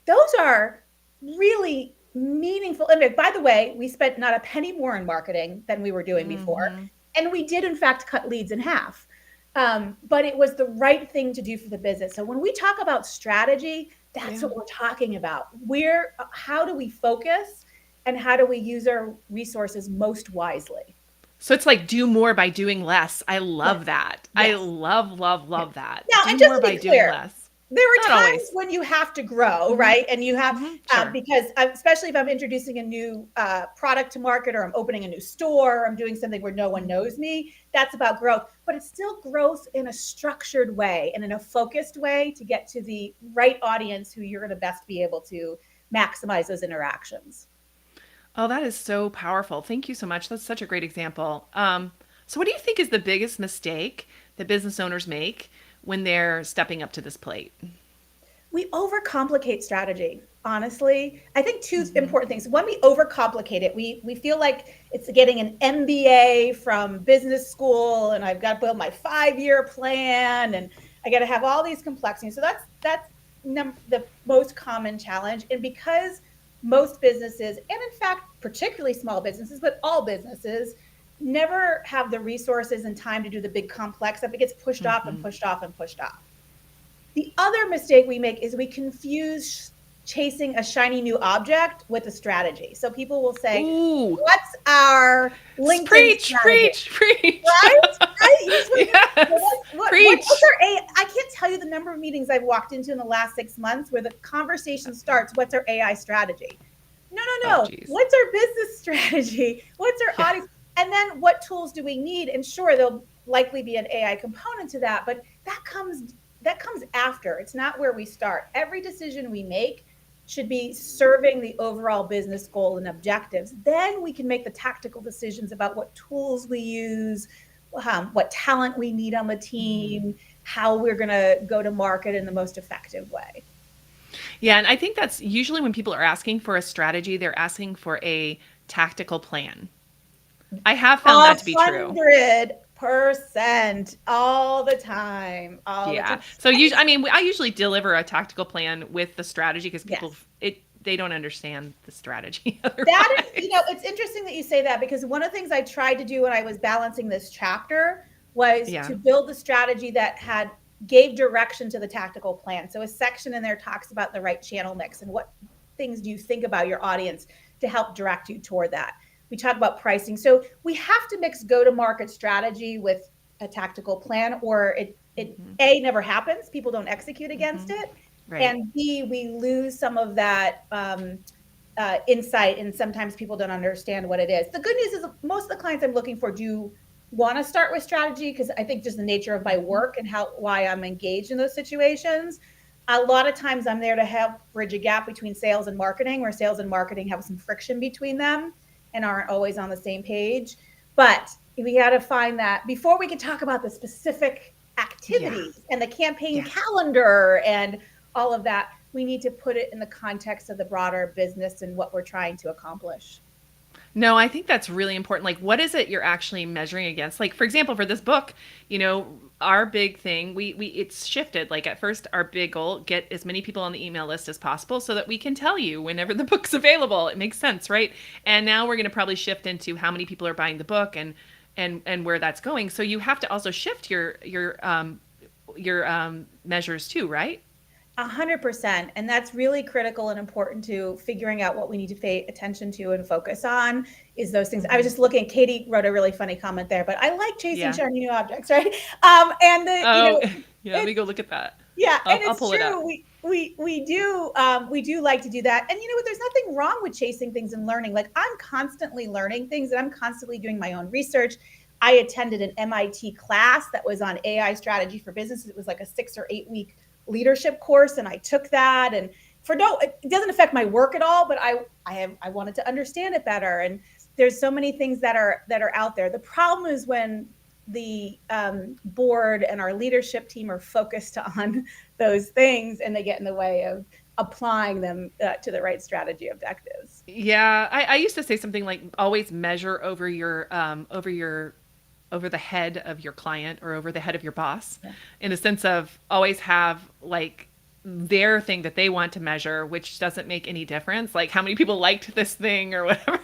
Those are really meaningful. And by the way, we spent not a penny more in marketing than we were doing before. And we did, in fact, cut leads in half. But it was the right thing to do for the business. So when we talk about strategy, that's what we're talking about. How do we focus and how do we use our resources most wisely? So it's like do more by doing less. I love that. Yes. I love that. Now, do and just more to be by clear, doing less. There are Not times always. when you have to grow, right? And you have, Sure. because especially if I'm introducing a new product to market, or I'm opening a new store, or I'm doing something where no one knows me, that's about growth. But it's still growth in a structured way and in a focused way to get to the right audience who you're going to best be able to maximize those interactions. Oh, that is so powerful. Thank you so much. That's such a great example. So what do you think is the biggest mistake that business owners make when they're stepping up to this plate? We overcomplicate strategy. Honestly, I think two important things. One, we overcomplicate it. We feel like it's getting an MBA from business school, and I've got to build my 5-year plan, and I got to have all these complexities. So that's the most common challenge. And because most businesses, and in fact, particularly small businesses, but all businesses, never have the resources and time to do the big complex stuff, it gets pushed off and pushed off and pushed off. The other mistake we make is we confuse chasing a shiny new object with a strategy. So people will say, Ooh, what's our LinkedIn preach, strategy? preach, preach. Right? Usually, Yes, what's preach. our AI? I can't tell you the number of meetings I've walked into in the last 6 months where the conversation starts, what's our AI strategy? No, no, Oh, no. geez. What's our business strategy? What's our Yeah. audience? And then what tools do we need? And sure, there'll likely be an AI component to that, but that comes after. It's not where we start. Every decision we make should be serving the overall business goal and objectives. Then we can make the tactical decisions about what tools we use, what talent we need on the team, how we're going to go to market in the most effective way. Yeah, and I think that's usually when people are asking for a strategy, they're asking for a tactical plan. I have found that to be true. 100% all the time, all the Yeah. time. So And usually, I mean, I usually deliver a tactical plan with the strategy because people yes, they don't understand the strategy that is, otherwise. it's interesting that you say that because one of the things I tried to do when I was balancing this chapter was Yeah. to build the strategy that gave direction to the tactical plan. So a section in there talks about the right channel mix and what things do you think about your audience to help direct you toward that. We talk about pricing. So we have to mix go-to-market strategy with a tactical plan, or it A, never happens. People don't execute against it. Right. And B, we lose some of that insight, and sometimes people don't understand what it is. The good news is most of the clients I'm looking for do want to start with strategy because I think just the nature of my work and why I'm engaged in those situations. A lot of times I'm there to help bridge a gap between sales and marketing, where sales and marketing have some friction between them and aren't always on the same page. But we got to find that before we can talk about the specific Yeah. activities and the campaign Yeah. calendar and all of that, we need to put it in the context of the broader business and what we're trying to accomplish. No, I think that's really important. Like, what is it you're actually measuring against? Like, for example, for this book, our big thing, we it's shifted. Like at first, our big goal, get as many people on the email list as possible so that we can tell you whenever the book's available. It makes sense, right? And now we're going to probably shift into how many people are buying the book and where that's going. So you have to also shift your measures too, right? 100%. And that's really critical and important to figuring out what we need to pay attention to and focus on is those things. I was just looking, Katie wrote a really funny comment there, but I like chasing Yeah. shiny new objects, right? And Oh, yeah. Let me it's, go look at that. yeah, and I'll it's pull it up. true. We do like to do that. And you know what? There's nothing wrong with chasing things and learning. Like I'm constantly learning things and I'm constantly doing my own research. I attended an MIT class that was on AI strategy for businesses. It was like a 6 or 8 week leadership course, and I took that. And it doesn't affect my work at all, but I wanted to understand it better. And there's so many things that are out there. The problem is when the board and our leadership team are focused on those things and they get in the way of applying them to the right strategy objectives. Yeah, I used to say something like always measure over the head of your client or over the head of your boss, Yeah. in the sense of always have like their thing that they want to measure, which doesn't make any difference, like how many people liked this thing or whatever.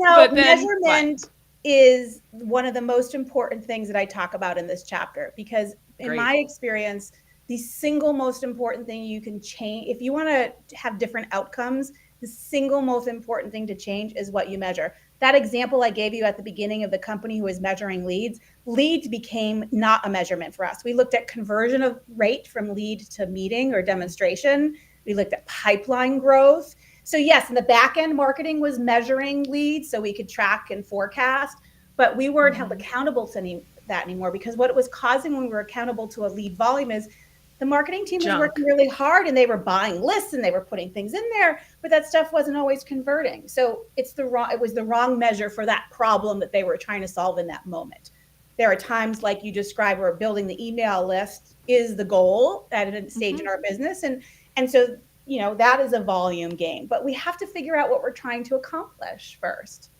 But then what? Measurement is one of the most important things that I talk about in this chapter because in my Great. experience, the single most important thing you can change if you want to have different outcomes, the single most important thing to change is what you measure. That example I gave you at the beginning of the company who was measuring leads became not a measurement for us. We looked at conversion of rate from lead to meeting or demonstration. We looked at pipeline growth. So yes, in the back end, marketing was measuring leads so we could track and forecast, but we weren't held accountable to that anymore because what it was causing when we were accountable to a lead volume is the marketing team was Junk. working really hard and they were buying lists and they were putting things in there, but that stuff wasn't always converting. So it was the wrong measure for that problem that they were trying to solve in that moment. There are times like you described where building the email list is the goal at a stage in our business. And so, that is a volume game, but we have to figure out what we're trying to accomplish first.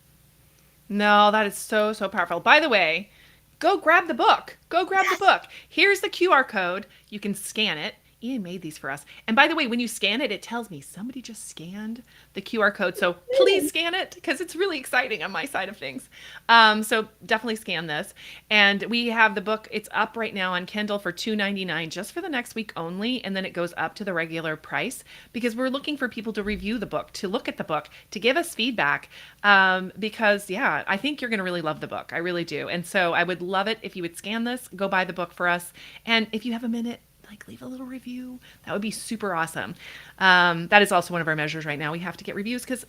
No, that is so, so powerful. By the way, go grab the book. Go grab the Yes. book. Here's the QR code. You can scan it. Ian made these for us. And by the way, when you scan it, it tells me somebody just scanned the QR code. So please scan it because it's really exciting on my side of things. So definitely scan this. And we have the book. It's up right now on Kindle for $2.99 just for the next week only. And then it goes up to the regular price because we're looking for people to review the book, to look at the book, to give us feedback. Because, yeah, I think you're going to really love the book. I really do. And so I would love it if you would scan this, go buy the book for us. And if you have a minute, like leave a little review. That would be super awesome. That is also one of our measures right now. We have to get reviews because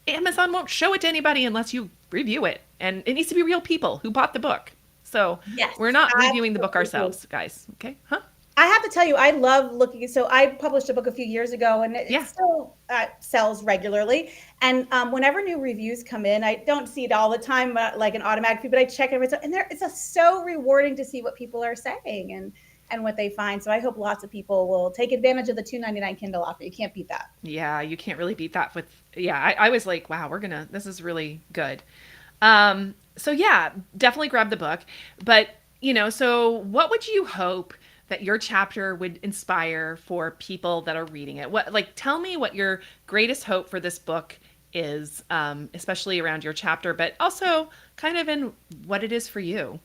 Amazon won't show it to anybody unless you review it. And it needs to be real people who bought the book. So Yes, we're not reviewing the book absolutely. ourselves, guys. Okay? Huh? I have to tell you, I love looking. So I published a book a few years ago, and it Yeah. still sells regularly. And whenever new reviews come in, I don't see it all the time, like an automatic feed, but I check it. And it's so rewarding to see what people are saying and what they find. So I hope lots of people will take advantage of the $2.99 Kindle offer. You can't beat that. Yeah, you can't really beat that with, yeah, I was like, wow, this is really good. So yeah, definitely grab the book. But, so what would you hope that your chapter would inspire for people that are reading it? Tell me what your greatest hope for this book is, especially around your chapter, but also kind of in what it is for you.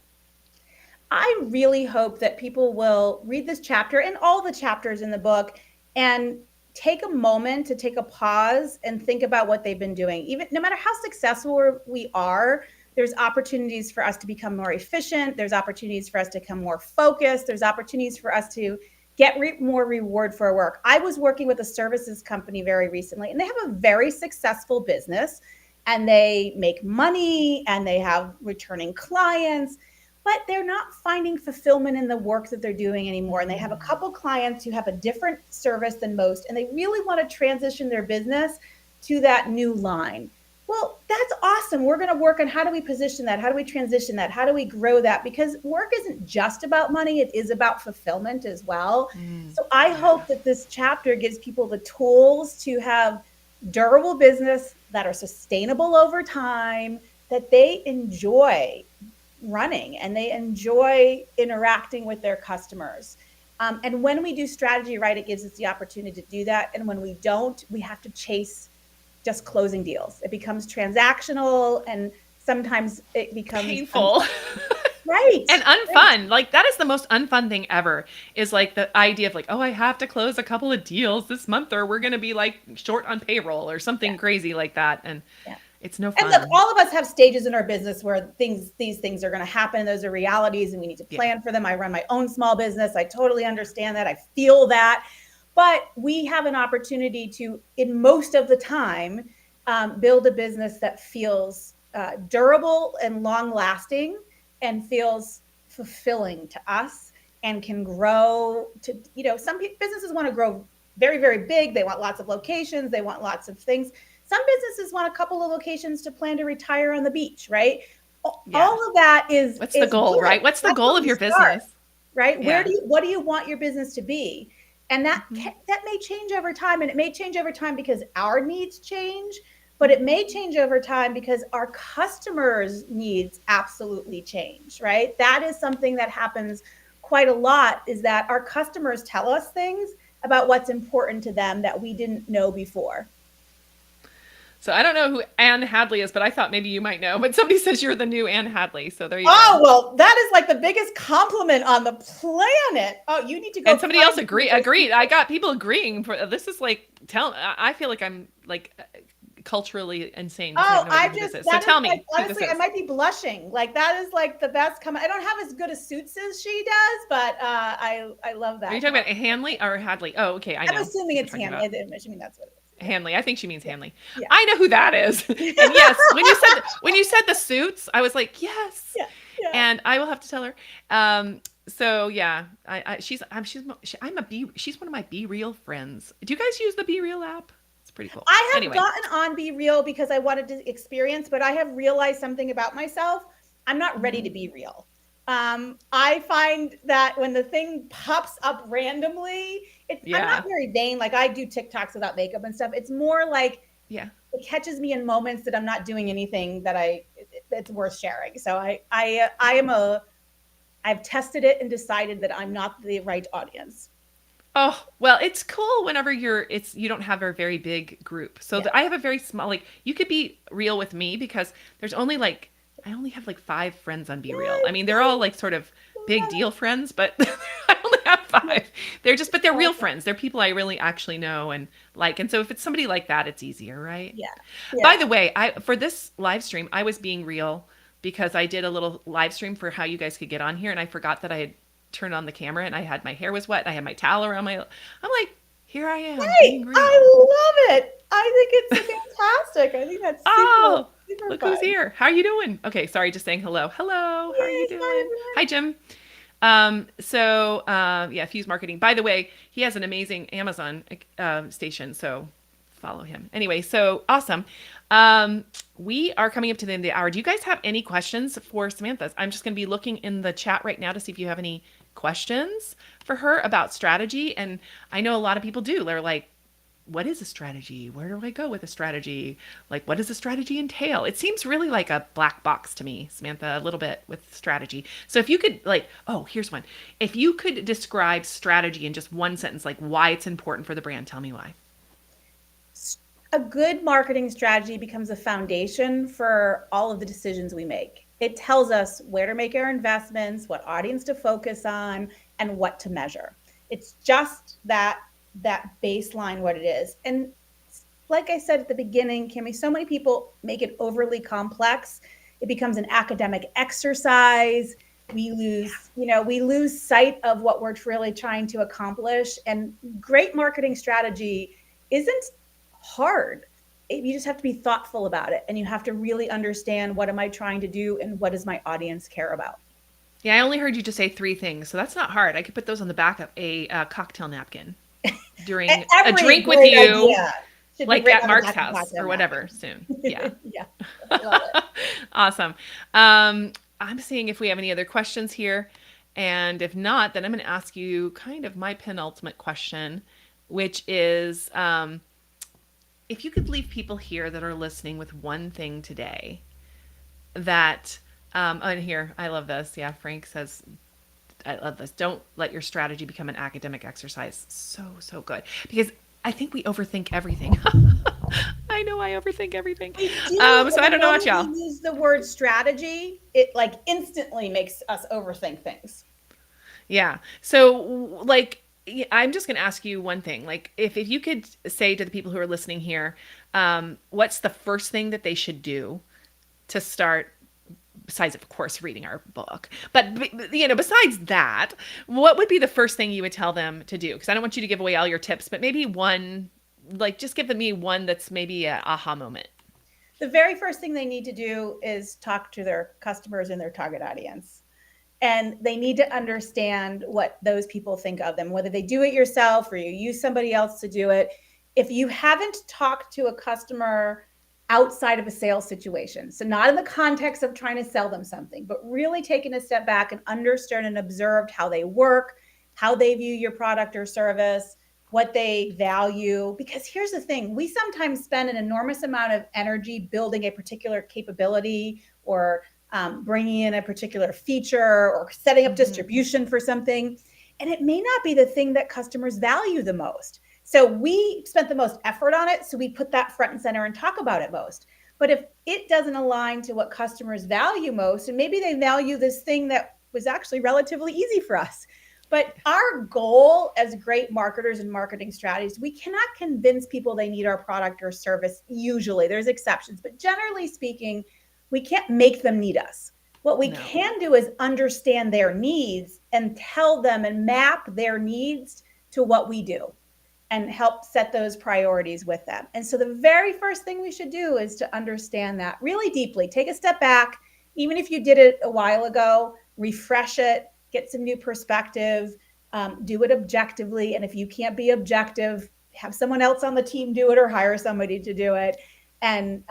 I really hope that people will read this chapter and all the chapters in the book and take a moment to take a pause and think about what they've been doing. Even no matter how successful we are, there's opportunities for us to become more efficient. There's opportunities for us to become more focused. There's opportunities for us to get more reward for our work. I was working with a services company very recently, and they have a very successful business, and they make money, and they have returning clients, but they're not finding fulfillment in the work that they're doing anymore. And they have a couple clients who have a different service than most, and they really want to transition their business to that new line. Well, that's awesome. We're going to work on how do we position that? How do we transition that? How do we grow that? Because work isn't just about money. It is about fulfillment as well. So I hope that this chapter gives people the tools to have durable business that are sustainable over time, that they enjoy running and they enjoy interacting with their customers. And when we do strategy right, it gives us the opportunity to do that. And when we don't, we have to chase just closing deals. It becomes transactional, and sometimes it becomes painful. Right. And unfun. Like that is the most unfun thing ever, is like the idea of like, oh, I have to close a couple of deals this month or we're going to be like short on payroll or something crazy like that. And it's no fun. And look, all of us have stages in our business where these things are going to happen. Those are realities and we need to plan for them. I run my own small business. I totally understand that. I feel that. But we have an opportunity to, in most of the time, build a business that feels durable and long lasting and feels fulfilling to us and can grow to, some businesses want to grow very, very big. They want lots of locations. They want lots of things. Some businesses want a couple of locations to plan to retire on the beach, right? Yeah. All of that is what's the goal, good. right? What's the goal of your business? Right? Yeah. What do you want your business to be? And that may change over time, and it may change over time because our needs change, but it may change over time because our customers' needs absolutely change, right? That is something that happens quite a lot, is that our customers tell us things about what's important to them that we didn't know before. So I don't know who Anne Hadley is, but I thought maybe you might know. But somebody says you're the new Anne Hadley, so there you go. Oh, well, that is like the biggest compliment on the planet. Oh, you need to go. And somebody else agreed. I got people agreeing. This is like, I feel like I'm like culturally insane. Oh, So tell me. Like, honestly, I might be blushing. Like that is like the best comment. I don't have as good a suits as she does, but I love that. Are you talking about Hanley or Hadley? Oh, okay. I'm assuming it's Hanley. I'm assuming that's what it is. Hanley. I think she means Hanley. Yeah. I know who that is. And yes, when you said the suits, I was like, yes. Yeah. And I will have to tell her. So yeah, she's one of my Be Real friends. Do you guys use the Be Real app? It's pretty cool. I have gotten on Be Real because I wanted to experience, but I have realized something about myself. I'm not ready to be real. I find that when the thing pops up randomly, I'm not very vain. Like I do TikToks without makeup and stuff. It's more like it catches me in moments that I'm not doing anything that it's worth sharing. So I've tested it and decided that I'm not the right audience. Oh, well, it's cool whenever you don't have a very big group. So Yeah. I have a very small, like, you could be real with me because there's only like, I only have like 5 friends on Be Real. I mean, they're all like sort of big deal friends, but I only have Yeah. 5. But they're real Awesome. friends. They're people I really actually know and like. And so if it's somebody like that, it's easier, right? Yeah. By Yeah. the way, for this live stream, I was being real because I did a little live stream for how you guys could get on here, and I forgot that I had turned on the camera, and I had my hair was wet, and I had my towel around my. I'm like, here I am Hey, being real. I love it. I think it's fantastic. I think that's super, Oh, super look fun. who's here. How are you doing? Okay, sorry, just saying hello. Hello, how are you Yay, hi, doing? everyone. Hi, Jim. Yeah, Fuse Marketing. By the way, he has an amazing Amazon station, so follow him. Anyway, so awesome. We are coming up to the end of the hour. Do you guys have any questions for Samantha? I'm just going to be looking in the chat right now to see if you have any questions for her about strategy. And I know a lot of people do. They're like, what is a strategy? Where do I go with a strategy? Like, what does a strategy entail? It seems really like a black box to me, Samantha, a little bit with strategy. So if you could, like, oh, here's one. If you could describe strategy in just one sentence, like why it's important for the brand, tell me why. A good marketing strategy becomes a foundation for all of the decisions we make. It tells us where to make our investments, what audience to focus on, and what to measure. It's just that baseline what it is. And like I said at the beginning, Kimmy, so many people make it overly complex. It becomes an academic exercise. We lose sight of what we're really trying to accomplish. And great marketing strategy isn't hard. You just have to be thoughtful about it, and you have to really understand, what am I trying to do and what does my audience care about? Yeah, I only heard you just say 3 things, so that's not hard. I could put those on the back of a cocktail napkin during a Every drink with great you, idea should be like written at on the Mark's back of a house cocktail or napkin. whatever soon. Yeah. Yeah, I love it. Awesome. I'm seeing if we have any other questions here. And if not, then I'm going to ask you kind of my penultimate question, which is if you could leave people here that are listening with one thing today that, and here, I love this. Yeah, Frank says, I love this. Don't let your strategy become an academic exercise. So, so good. Because I think we overthink everything. I know I overthink everything. We do, So and I the don't know about moment we y'all. use the word strategy, it like instantly makes us overthink things. Yeah. So like I'm just going to ask you one thing. Like if you could say to the people who are listening here, what's the first thing that they should do to start besides of course reading our book. But besides that, what would be the first thing you would tell them to do? Because I don't want you to give away all your tips, but maybe one, like just give me one that's maybe an aha moment. The very first thing they need to do is talk to their customers and their target audience. And they need to understand what those people think of them, whether they do it yourself or you use somebody else to do it. If you haven't talked to a customer outside of a sales situation, so not in the context of trying to sell them something, but really taking a step back and understood and observed how they work, how they view your product or service, what they value. Because here's the thing, we sometimes spend an enormous amount of energy building a particular capability or bringing in a particular feature or setting up distribution for something. And it may not be the thing that customers value the most. So we spent the most effort on it. So we put that front and center and talk about it most. But if it doesn't align to what customers value most, and maybe they value this thing that was actually relatively easy for us. But our goal as great marketers and marketing strategies, we cannot convince people they need our product or service. Usually there's exceptions, but generally speaking, we can't make them need us. What we can do is understand their needs and tell them and map their needs to what we do and help set those priorities with them. And so the very first thing we should do is to understand that really deeply. Take a step back, even if you did it a while ago, refresh it, get some new perspective, do it objectively. And if you can't be objective, have someone else on the team do it or hire somebody to do it. And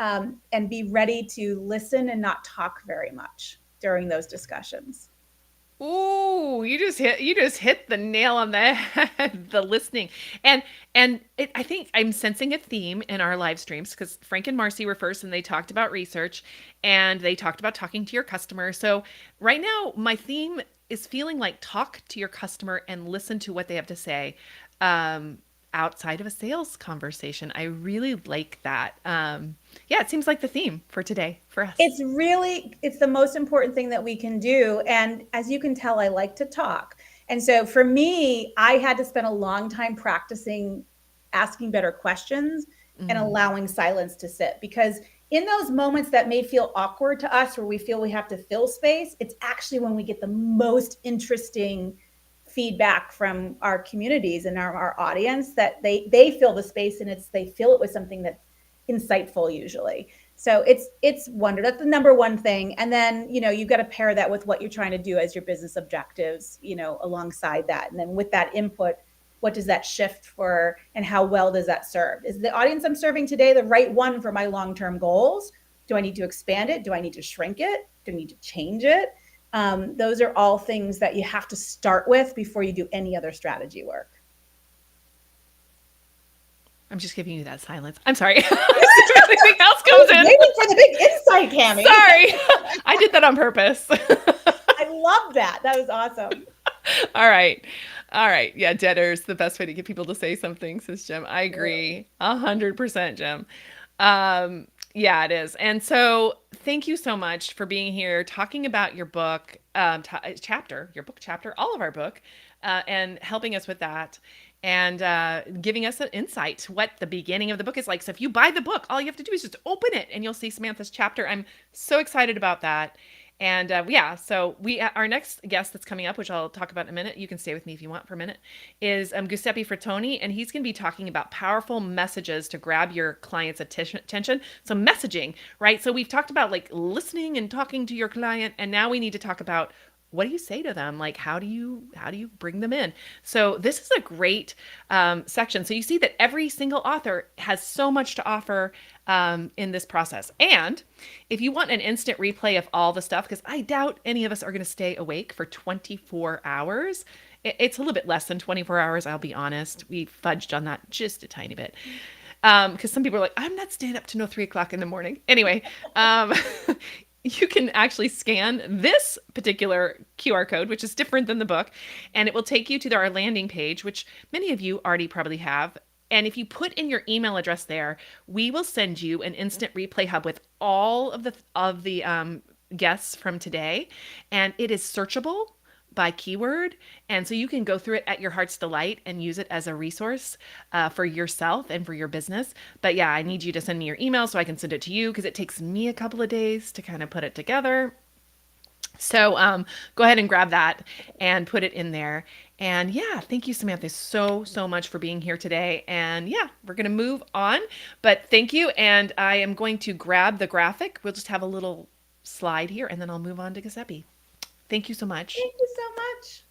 be ready to listen and not talk very much during those discussions. Ooh, you just hit the nail on the head, the listening. I think I'm sensing a theme in our live streams because Frank and Marcy were first and they talked about research and they talked about talking to your customer. So right now my theme is feeling like talk to your customer and listen to what they have to say outside of a sales conversation. I really like that. Yeah, it seems like the theme for today for us. It's the most important thing that we can do. And as you can tell, I like to talk. And so for me, I had to spend a long time practicing asking better questions and allowing silence to sit, because in those moments that may feel awkward to us, where we feel we have to fill space, it's actually when we get the most interesting feedback from our communities and our audience, that they fill the space, and they fill it with something that's insightful usually. So it's wonder. That's the number one thing. And then, you've got to pair that with what you're trying to do as your business objectives, alongside that. And then with that input, what does that shift for, and how well does that serve? Is the audience I'm serving today the right one for my long-term goals? Do I need to expand it? Do I need to shrink it? Do I need to change it? Those are all things that you have to start with before you do any other strategy work. I'm just giving you that silence. I'm sorry. Anything else comes in. Waiting for the big insight, Cammie. Sorry. I did that on purpose. I love that. That was awesome. All right. Yeah, dead air is the best way to get people to say something, says Jim. I your 100%, Jim. Yeah, it is. And so thank you so much for being here, talking about your book chapter, all of our book, and helping us with that, and giving us an insight to what the beginning of the book is like. So if you buy the book, all you have to do is just open it and you'll see Samantha's chapter. I'm so excited about that. And so our next guest that's coming up, which I'll talk about in a minute, you can stay with me if you want for a minute, is Giuseppe Frattoni, and he's going to be talking about powerful messages to grab your client's attention. So messaging, right? So we've talked about like listening and talking to your client, and now we need to talk about, what do you say to them? Like, how do you bring them in? So this is a great section. So you see that every single author has so much to offer in this process. And if you want an instant replay of all the stuff, because I doubt any of us are going to stay awake for 24 hours. It's a little bit less than 24 hours, I'll be honest. We fudged on that just a tiny bit. Because some people are like, I'm not staying up to 3:00 in the morning. Anyway, you can actually scan this particular QR code, which is different than the book, and it will take you to our landing page, which many of you already probably have. And if you put in your email address there, we will send you an instant replay hub with all of the guests from today, and it is searchable by keyword, and so you can go through it at your heart's delight and use it as a resource for yourself and for your business. But yeah, I need you to send me your email so I can send it to you, because it takes me a couple of days to kind of put it together. So go ahead and grab that and put it in there. And yeah, thank you, Samantha, so much for being here today. And yeah, we're going to move on, but thank you. And I am going to grab the graphic. We'll just have a little slide here, and then I'll move on to Giuseppe. Thank you so much. Thank you so much.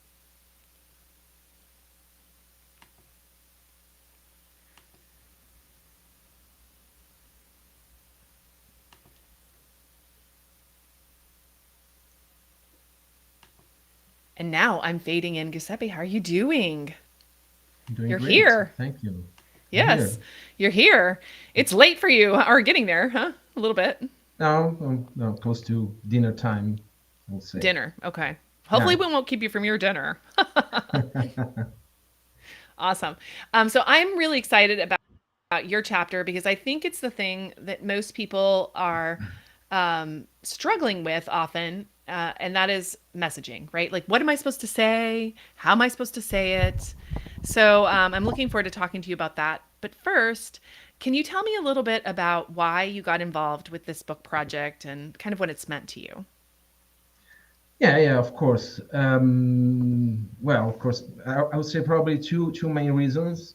And now I'm fading in. Giuseppe, how are you doing? You're great. Here. Thank you. Yes, you're here. It's late for you, or getting there, huh? A little bit. No, close to dinner time, I'll say. Dinner, okay. Hopefully we won't keep you from your dinner. Awesome. So I'm really excited about your chapter, because I think it's the thing that most people are struggling with often, and that is messaging, right? Like, what am I supposed to say? How am I supposed to say it? So I'm looking forward to talking to you about that. But first, can you tell me a little bit about why you got involved with this book project and kind of what it's meant to you? Yeah, of course. Well, of course, I would say probably two main reasons.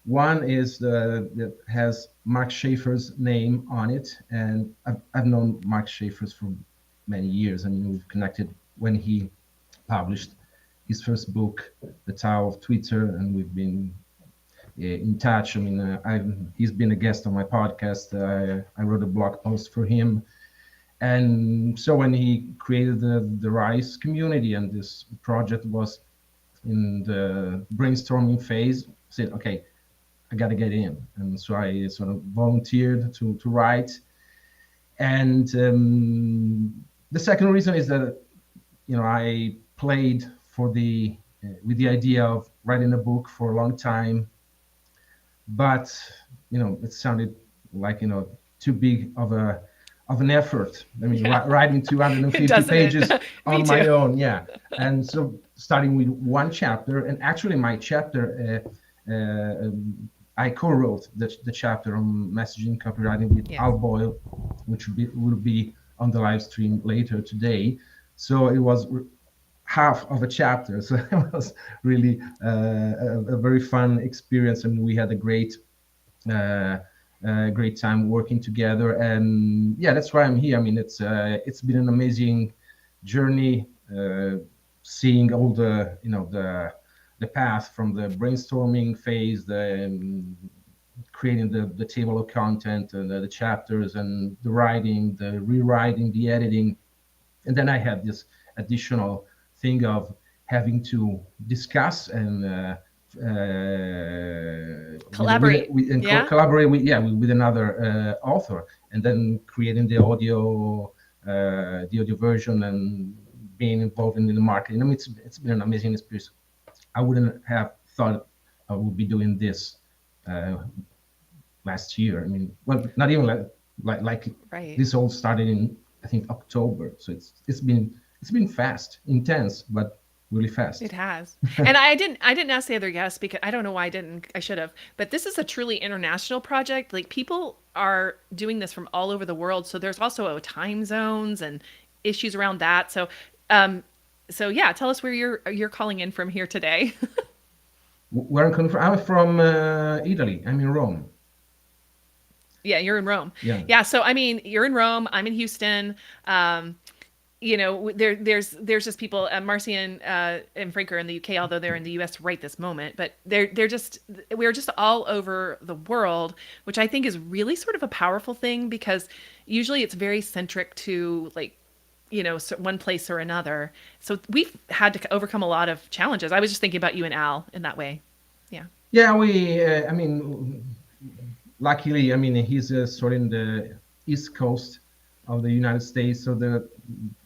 One is that has Mark Schaefer's name on it, and I've known Mark Schaefer for many years. I mean, we've connected when he published his first book, The Tao of Twitter, and we've been in touch. I mean, he's been a guest on my podcast. I wrote a blog post for him. And so when he created the Rise community, and this project was in the brainstorming phase, I said, okay, I got to get in. And so I sort of volunteered to write. And the second reason is that, I played for with the idea of writing a book for a long time, but it sounded like too big of an effort. I mean, Yeah. writing 250 Doesn't it? pages Me on too. my own, yeah. And so starting with one chapter, and actually my chapter, I co-wrote the chapter on messaging copywriting with Yes. Al Boyle, which will be on the live stream later today. So it was half of a chapter. So it was really a very fun experience. I mean, we had a great time working together, and yeah, that's why I'm here. I mean, it's been an amazing journey, seeing all the path from the brainstorming phase, the creating the table of content and the chapters, and the writing, the rewriting, the editing, and then I had this additional thing of having to discuss and Collaborate. Yeah. collaborate with another author, and then creating the audio version and being involved in the marketing. I mean, it's been an amazing experience. I wouldn't have thought I would be doing this last year. I mean, well, not even like Right. this all started in, I think, October. So it's been fast, intense, but really fast. It has. And I didn't ask the other guests because I don't know why I didn't. I should have. But this is a truly international project. Like, people are doing this from all over the world. So there's also time zones and issues around that. So yeah, tell us where you're calling in from here today. Where I'm coming from? I'm from Italy. I'm in Rome. Yeah, you're in Rome. Yeah. Yeah. So I mean, you're in Rome. I'm in Houston. There's just people. Marcy and Frank are in the UK, although they're in the US right this moment. But we're just all over the world, which I think is really sort of a powerful thing, because usually it's very centric to, like, one place or another. So we've had to overcome a lot of challenges. I was just thinking about you and Al in that way. Yeah. Yeah, I mean, luckily, I mean, he's sort of in the East Coast of the United States, so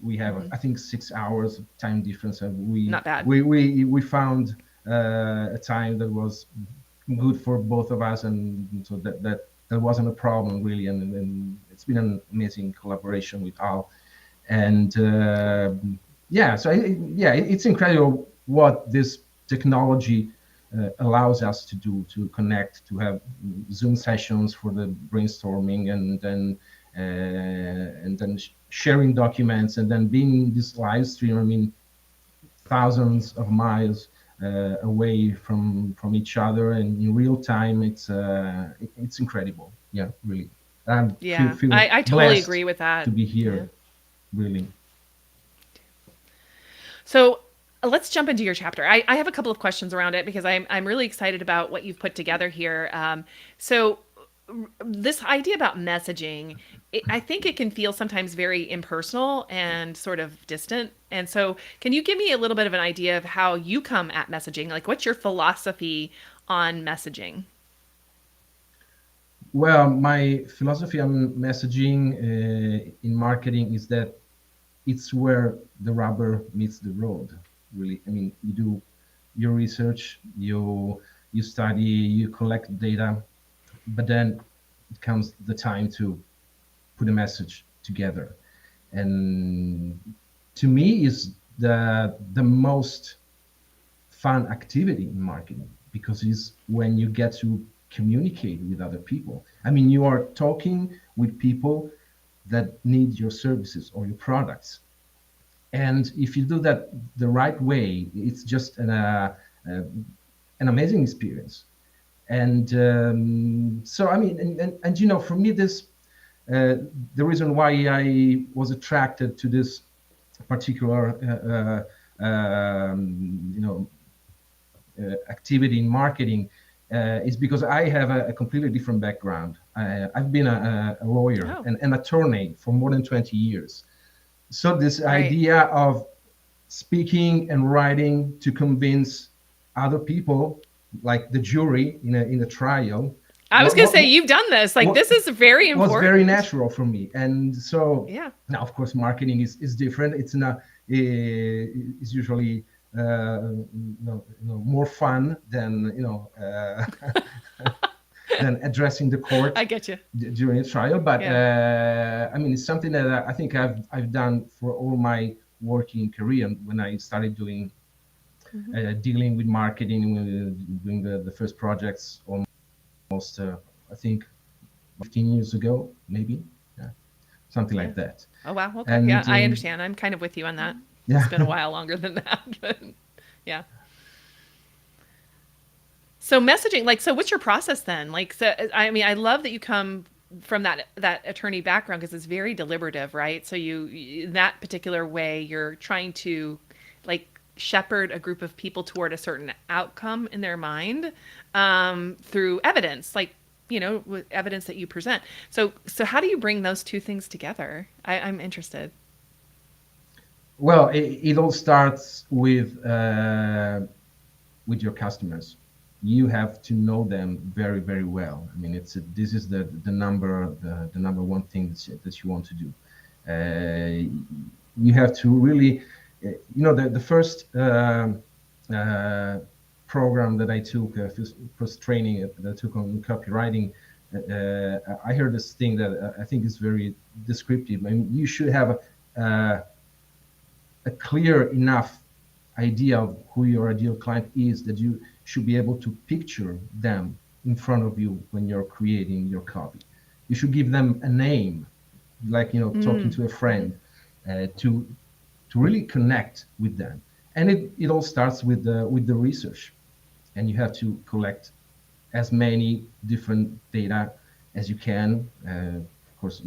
we have, I think, 6 hours of time difference, and Not bad. We found a time that was good for both of us, and so that wasn't a problem really, and it's been an amazing collaboration with Al, and yeah, so it's incredible what this technology allows us to do, to connect, to have Zoom sessions for the brainstorming, and then sharing documents, and then being in this live stream. I mean, thousands of miles away from each other, and in real time. It's incredible. Yeah, really. Feel I totally blessed agree with that. to be here. Yeah. Really. So let's jump into your chapter. I have a couple of questions around it, because I'm really excited about what you've put together here. So this idea about messaging, I think it can feel sometimes very impersonal and sort of distant. And so can you give me a little bit of an idea of how you come at messaging? Like, what's your philosophy on messaging? Well, my philosophy on messaging in marketing is that it's where the rubber meets the road. Really, I mean, you do your research, you study, you collect data, but then it comes the time to put a message together. And to me, is the most fun activity in marketing, because it's when you get to communicate with other people. I mean, you are talking with people that need your services or your products. And if you do that the right way, it's just an amazing experience. And so, I mean, and for me, this the reason why I was attracted to this particular activity in marketing is because I have a completely different background. I've been a lawyer and an attorney for more than 20 years. So this idea of speaking and writing to convince other people, like the jury in a trial. I was going to say, you've done this. Like, this is very important. It was very natural for me. And so yeah. Now, of course, marketing is different. is usually more fun than than addressing the court I get you. during a trial. But Yeah. I mean, it's something that I think I've done for all my working career. When I started doing dealing with marketing, doing the first projects almost I think 15 years ago, maybe, yeah, something Yeah. like that. Oh wow. Okay. Yeah, And I understand. I'm kind of with you on that. It's yeah, been a while longer than that, but yeah. So messaging, like, so what's your process then? Like, so I mean, I love that you come from that attorney background because it's very deliberative, right? So in that particular way, you're trying to like shepherd a group of people toward a certain outcome in their mind through evidence, like with evidence that you present. So how do you bring those two things together? I'm interested. well, it all starts with your customers. You have to know them very, very well. I mean, this is the number one thing that you want to do. You have to really, the first uh, program that I took, first training that I took on copywriting. I heard this thing that I think is very descriptive. I mean, you should have a clear enough idea of who your ideal client is that you should be able to picture them in front of you when you're creating your copy. You should give them a name, like talking Mm. to a friend, to really connect with them. And it all starts with the research, and you have to collect as many different data as you can. Of course,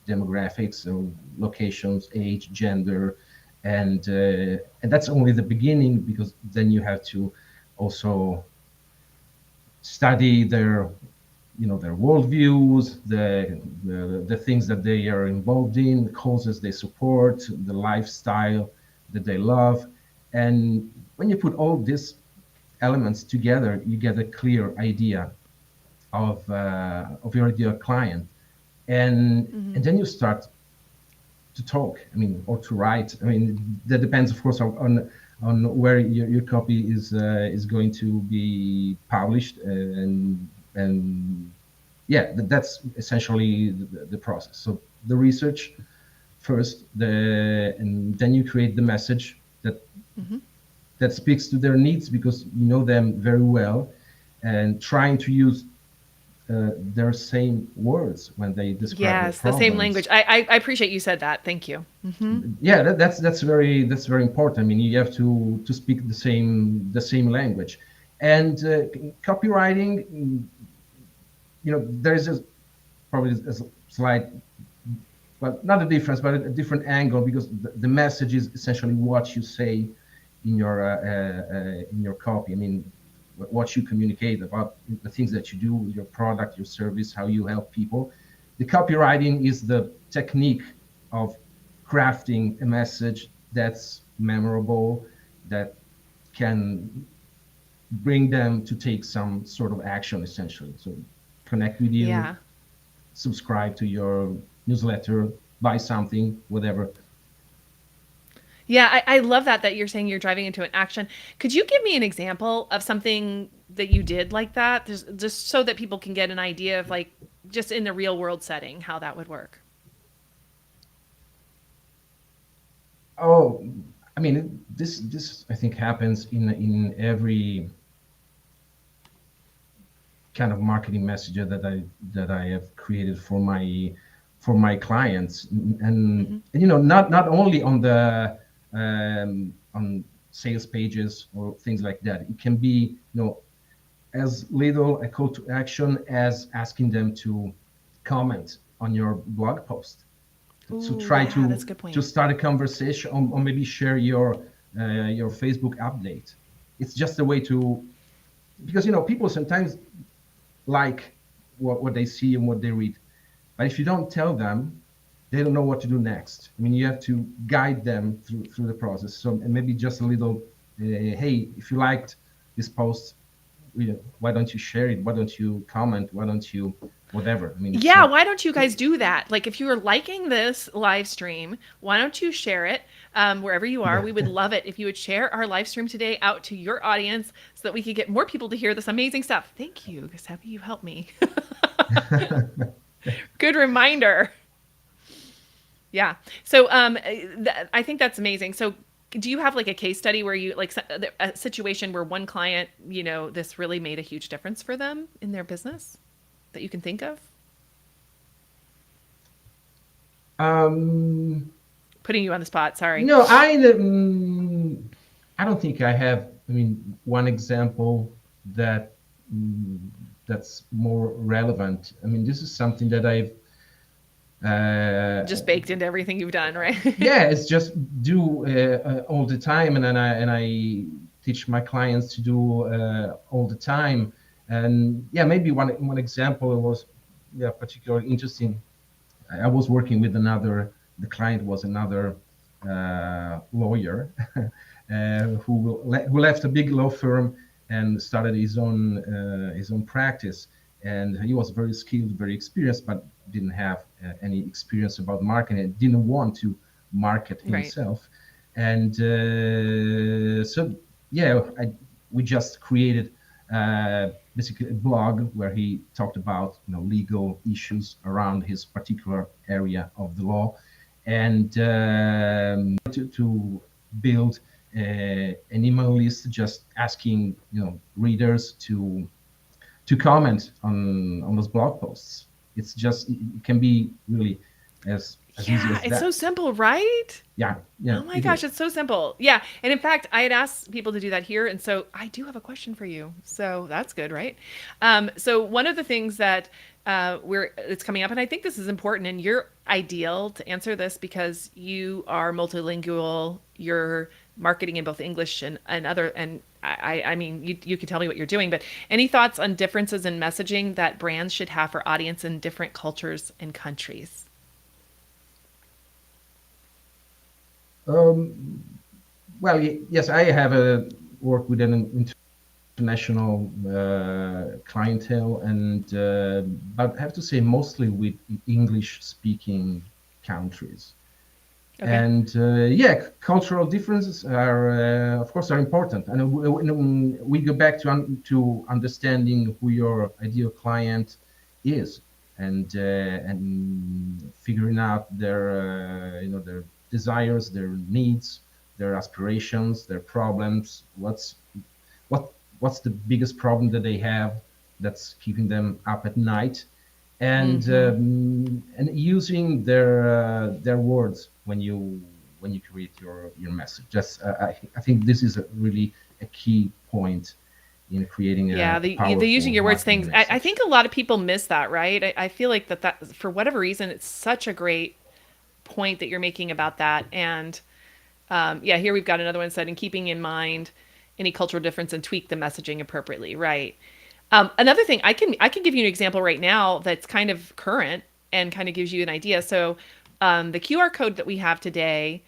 demographics, so locations, age, gender, and that's only the beginning, because then you have to also study their worldviews, the things that they are involved in, the causes they support, the lifestyle that they love. And when you put all these elements together, you get a clear idea of your ideal client, and then you start to talk. I mean, or to write. I mean, that depends, of course, on where your copy is going to be published, and yeah, that's essentially the process. So the research first, and then you create the message that speaks to their needs, because you know them very well, and trying to use their same words when they describe their Yes, the same problems. language. I appreciate you said that. Thank you. Yeah, that's very important. I mean, you have to speak the same language, and copywriting. There's probably a slight, well, not a difference, but a different angle, because the message is essentially what you say in your copy. I mean, what you communicate about the things that you do, your product, your service, how you help people. The copywriting is the technique of crafting a message that's memorable, that can bring them to take some sort of action, essentially. So connect with you, Yeah. subscribe to your newsletter, buy something, whatever. Yeah, I love that you're saying you're driving into an action. Could you give me an example of something that you did like that? Just so that people can get an idea of like just in the real world setting how that would work. Oh, I mean, this I think happens in every kind of marketing message that I have created for my clients, and not only on sales pages or things like that. It can be as little a call to action as asking them to comment on your blog post, to Ooh, try yeah, that's to a good to point. start a conversation, or maybe share your Facebook update. It's just a way to, because people sometimes like what they see and what they read, but if you don't tell them, they don't know what to do next. I mean, you have to guide them through the process. So, and maybe just a little, hey, if you liked this post, why don't you share it? Why don't you comment? Why don't you whatever? I mean, it's Yeah, not. why don't you guys do that? Like, if you are liking this live stream, why don't you share it wherever you are? Yeah. We would love it if you would share our live stream today out to your audience so that we could get more people to hear this amazing stuff. Thank you, Giuseppe. You helped me. Good reminder. Yeah. So I think that's amazing. So do you have like a case study where you like a situation where one client, this really made a huge difference for them in their business that you can think of? Um, Putting you on the spot. Sorry. no, I don't think I have. I mean, one example that mm, that's more relevant. I mean, this is something that I've Just baked into everything you've done, right? yeah, it's just do all the time, and then I teach my clients to do all the time. And yeah, maybe one example was particularly interesting. I was working with another. The client was another lawyer who left a big law firm and started his own practice. And he was very skilled, very experienced, but didn't have any experience about marketing. Didn't want to market Right. himself. And so yeah, we just created basically a blog where he talked about legal issues around his particular area of the law, and to build an email list, just asking readers to comment on those blog posts. It's just it can be really as easy Yeah, as it's that. so simple, right? Yeah, Oh my gosh, it's so simple. Yeah. And in fact, I had asked people to do that here. And so I do have a question for you. So that's good, right? So one of the things that it's coming up, and I think this is important, and you're ideal to answer this because you are multilingual, you're marketing in both English and other, and I mean, you can tell me what you're doing, but any thoughts on differences in messaging that brands should have for audience in different cultures and countries? Well, yes, I have work with an international clientele, and but I have to say mostly with English-speaking countries. Okay. And yeah, cultural differences are, of course, are important. And we go back to understanding who your ideal client is, and figuring out their their desires, their needs, their aspirations, their problems. What's the biggest problem that they have that's keeping them up at night, and using their words when you create your message. Just I think this is really a key point in creating Yeah, a the using powerful your words marketing things. I message. think a lot of people miss that, right? I feel like that for whatever reason, it's such a great point that you're making about that. And yeah, here we've got another one said, in keeping in mind any cultural difference and tweak the messaging appropriately, right? Another thing, I can give you an example right now that's kind of current and kind of gives you an idea. So the QR code that we have today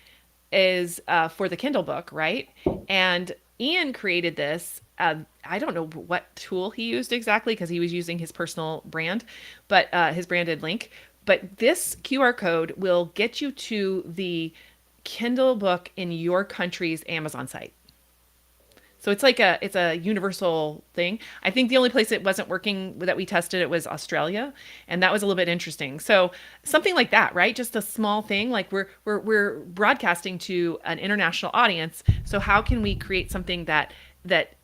is for the Kindle book, right? And Ian created this. I don't know what tool he used exactly because he was using his personal brand, but his branded link. But this QR code will get you to the Kindle book in your country's Amazon site. So it's a universal thing. I think the only place it wasn't working that we tested it was Australia, and that was a little bit interesting. So something like that, right? Just a small thing. Like we're broadcasting to an international audience. So how can we create something that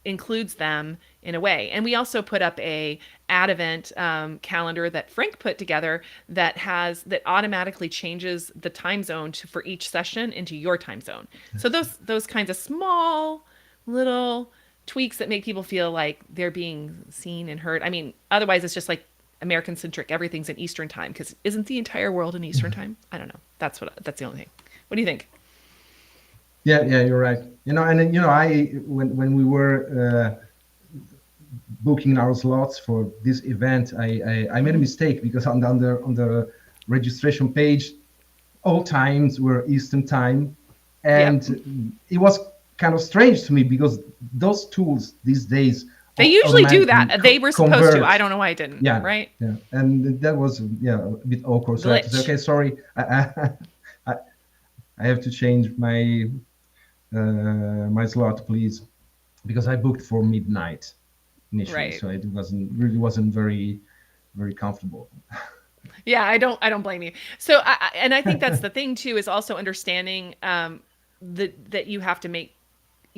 includes them in a way? And we also put up a ad event calendar that Frank put together that automatically changes the time zone for each session into your time zone. So those kinds of small little tweaks that make people feel like they're being seen and heard. I mean, otherwise it's just like American centric. Everything's in Eastern time because isn't the entire world in Eastern time? I don't know. That's the only thing. What do you think? Yeah, you're right. And then, I when we were booking our slots for this event, I made a mistake because on the registration page, all times were Eastern time, Yep. and it was kind of strange to me because those tools these days They usually do automatically that. They were supposed to. I convert. don't know why I didn't. Yeah, Right? yeah, and that was a bit awkward. So I have to say, Glitch. okay, sorry, I, I have to change my slot, please, because I booked for midnight initially, Right. so it wasn't very comfortable. Yeah, I don't blame you. So and I think that's the thing too, is also understanding that you have to make,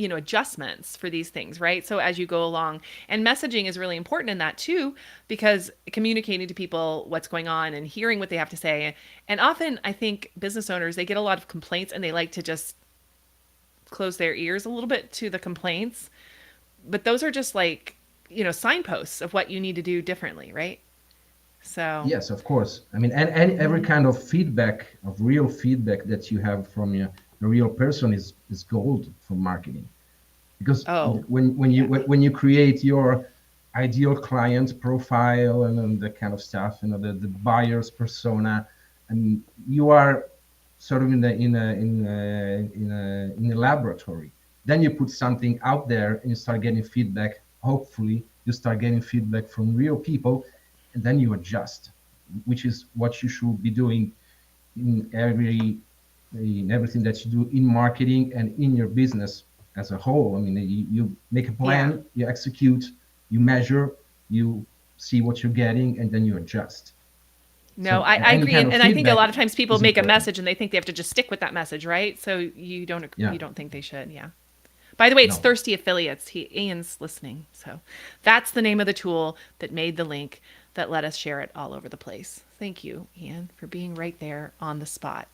adjustments for these things, right? So as you go along, and messaging is really important in that too, because communicating to people what's going on and hearing what they have to say. And often I think business owners, they get a lot of complaints and they like to just close their ears a little bit to the complaints, but those are just like, signposts of what you need to do differently, right? So, Yes, of course. I mean, and every kind of feedback, of real feedback that you have from a real person is gold for marketing. Because oh, yeah. when you create your ideal client profile and that kind of stuff, the buyer's persona, and you are sort of in a laboratory. Then you put something out there and you start getting feedback. Hopefully, you start getting feedback from real people, and then you adjust, which is what you should be doing in everything that you do in marketing and in your business as a whole. I mean, you make a Yeah. plan, you execute, you measure, you see what you're getting, and then you adjust. No, So I any agree, kind and, of and I think a feedback lot of times people is make a important. message and they think they have to just stick with that message, right? So Yeah, you don't think they should, yeah. By the way, it's no. Thirsty Affiliates. Ian's listening, so that's the name of the tool that made the link that let us share it all over the place. Thank you, Ian, for being right there on the spot.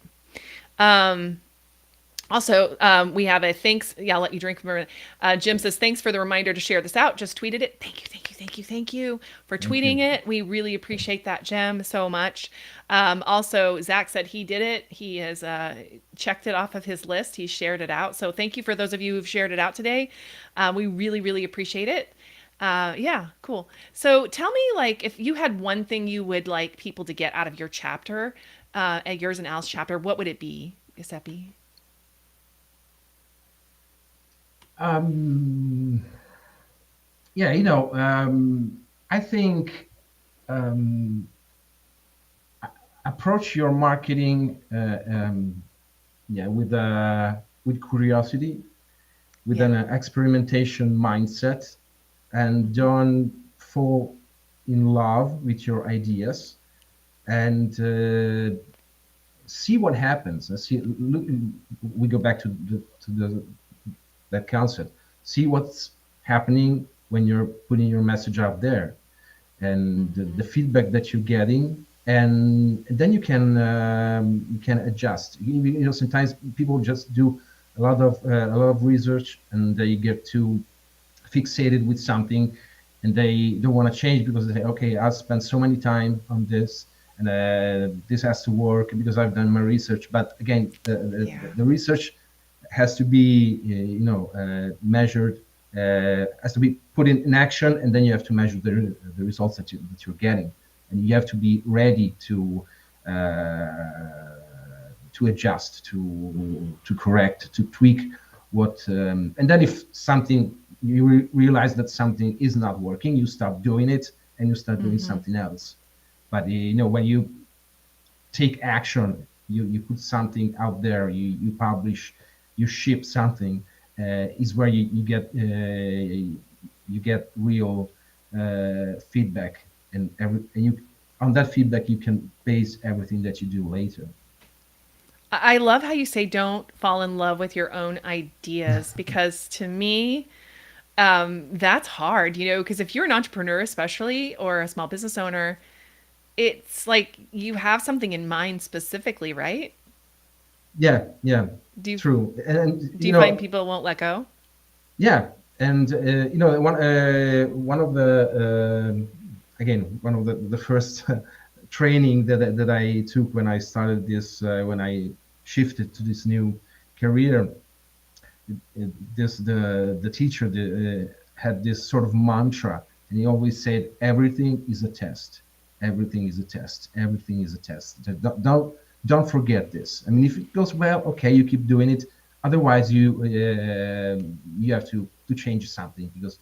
Um, Also, we have a thanks. Yeah, I'll let you drink for a minute. Jim says, thanks for the reminder to share this out. Just tweeted it. Thank you, thank you, thank you, thank you for Thank tweeting you. it. We really appreciate that, Jim, so much. Also, Zach said he did it. He has checked it off of his list. He shared it out. So thank you for those of you who've shared it out today. We really, really appreciate it. Yeah, cool. So tell me, like, if you had one thing you would like people to get out of your chapter, at yours and Al's chapter, what would it be, Giuseppe? Um, yeah, I think um, approach your marketing, yeah, with curiosity, with Yeah. an experimentation mindset, and don't fall in love with your ideas, and see what happens. And see, look, we go back to the that concept. See what's happening when you're putting your message out there, and the Mm-hmm. feedback that you're getting, and then you can adjust. Sometimes people just do a lot of research, and they get too fixated with something, and they don't want to change because they say, okay, I've spent so many time on this, and this has to work because I've done my research. But again, Yeah. the research has to be measured, has to be put in action, and then you have to measure the results that you're getting, and you have to be ready to adjust, to correct, to tweak what, and then if something you realize that something is not working, you stop doing it and you start doing Mm-hmm. something else. But when you take action, you put something out there, you publish, you ship something, is where you get real feedback, and you on that feedback you can base everything that you do later. I love how you say don't fall in love with your own ideas, because to me, that's hard, because if you're an entrepreneur, especially, or a small business owner, it's like you have something in mind specifically, right? Yeah, yeah, Do you true. And do you find people won't let go? yeah, and one of the again, one of the first training that I took when I started this, when I shifted to this new career, this the teacher had this sort of mantra, and he always said, everything is a test, everything is a test, everything is a test. Don't forget this. I mean, if it goes well, okay, you keep doing it. Otherwise, you have to change something, because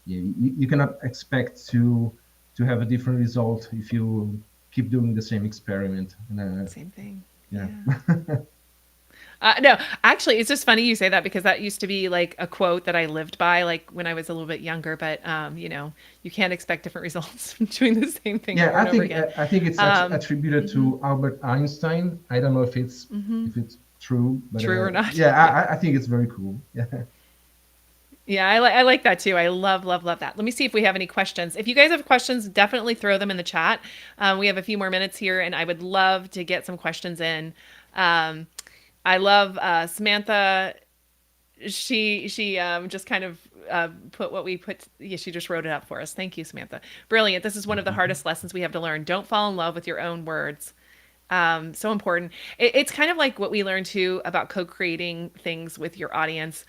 Yeah, you cannot expect to have a different result if you keep doing the same experiment. And Same thing. yeah, Yeah. No, actually, it's just funny you say that because that used to be like a quote that I lived by, like when I was a little bit younger. But you can't expect different results from doing the same thing yeah. over and over again. I think it's Um, attributed mhm, to Albert Einstein. I don't know mhm. if it's true, but True or not? yeah, Yeah. I think it's very cool. Yeah. Yeah, I like that too. I love that. Let me see if we have any questions. If you guys have questions, definitely throw them in the chat. We have a few more minutes here, and I would love to get some questions in. Um, I love Samantha. She just kind of put what we put. Yeah, she just wrote it up for us. Thank you, Samantha. Brilliant. This is one of the hardest lessons we have to learn. Don't fall in love with your own words. So important. It's kind of like what we learned too about co-creating things with your audience.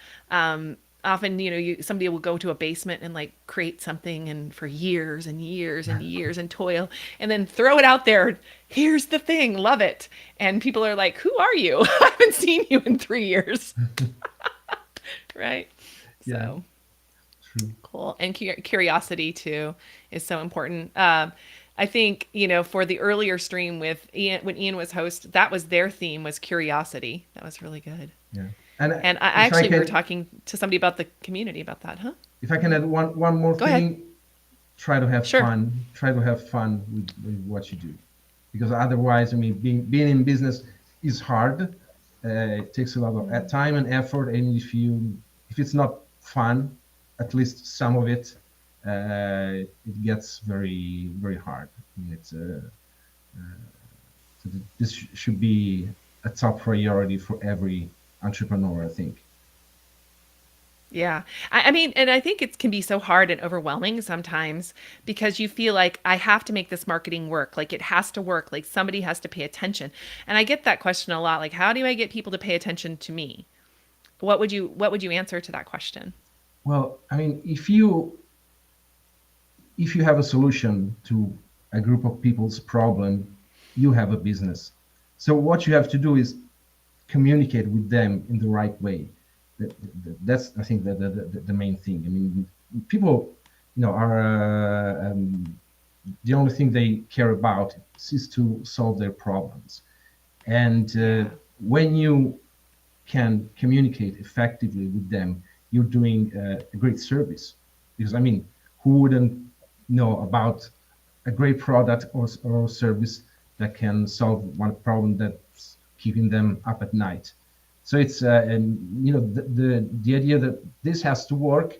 Often, somebody will go to a basement and like create something and for years and years and years and toil and then throw it out there. Here's the thing, love it. And people are like, who are you? I haven't seen you in 3 years. Right? Yeah, So true. cool. And curiosity too is so important. I think, for the earlier stream with Ian, when Ian was host, that was their theme was curiosity. That was really good. Yeah, and And I if I actually, we were can talking to somebody about the community about that, huh? add one more Go ahead. thing, try to have Sure. fun. Try to have fun with what you do, because otherwise, I mean, being in business is hard. It takes a lot of time and effort, and if it's not fun, at least some of it, it gets very very hard. I mean, so this should be a top priority for every entrepreneur, I think. Yeah. I mean, and I think it can be so hard and overwhelming sometimes because you feel like I have to make this marketing work. Like it has to work. Like somebody has to pay attention. And I get that question a lot. Like, how do I get people to pay attention to me? What would you answer to that question? Well, I mean, if you have a solution to a group of people's problem, you have a business. So what you have to do is communicate with them in the right way. That's I think the main thing. I mean, people, are the only thing they care about is to solve their problems. And Yeah. when you can communicate effectively with them, you're doing a great service. Because I mean, who wouldn't know about a great product or service that can solve one problem that's keeping them up at night? So it's and the idea that this has to work.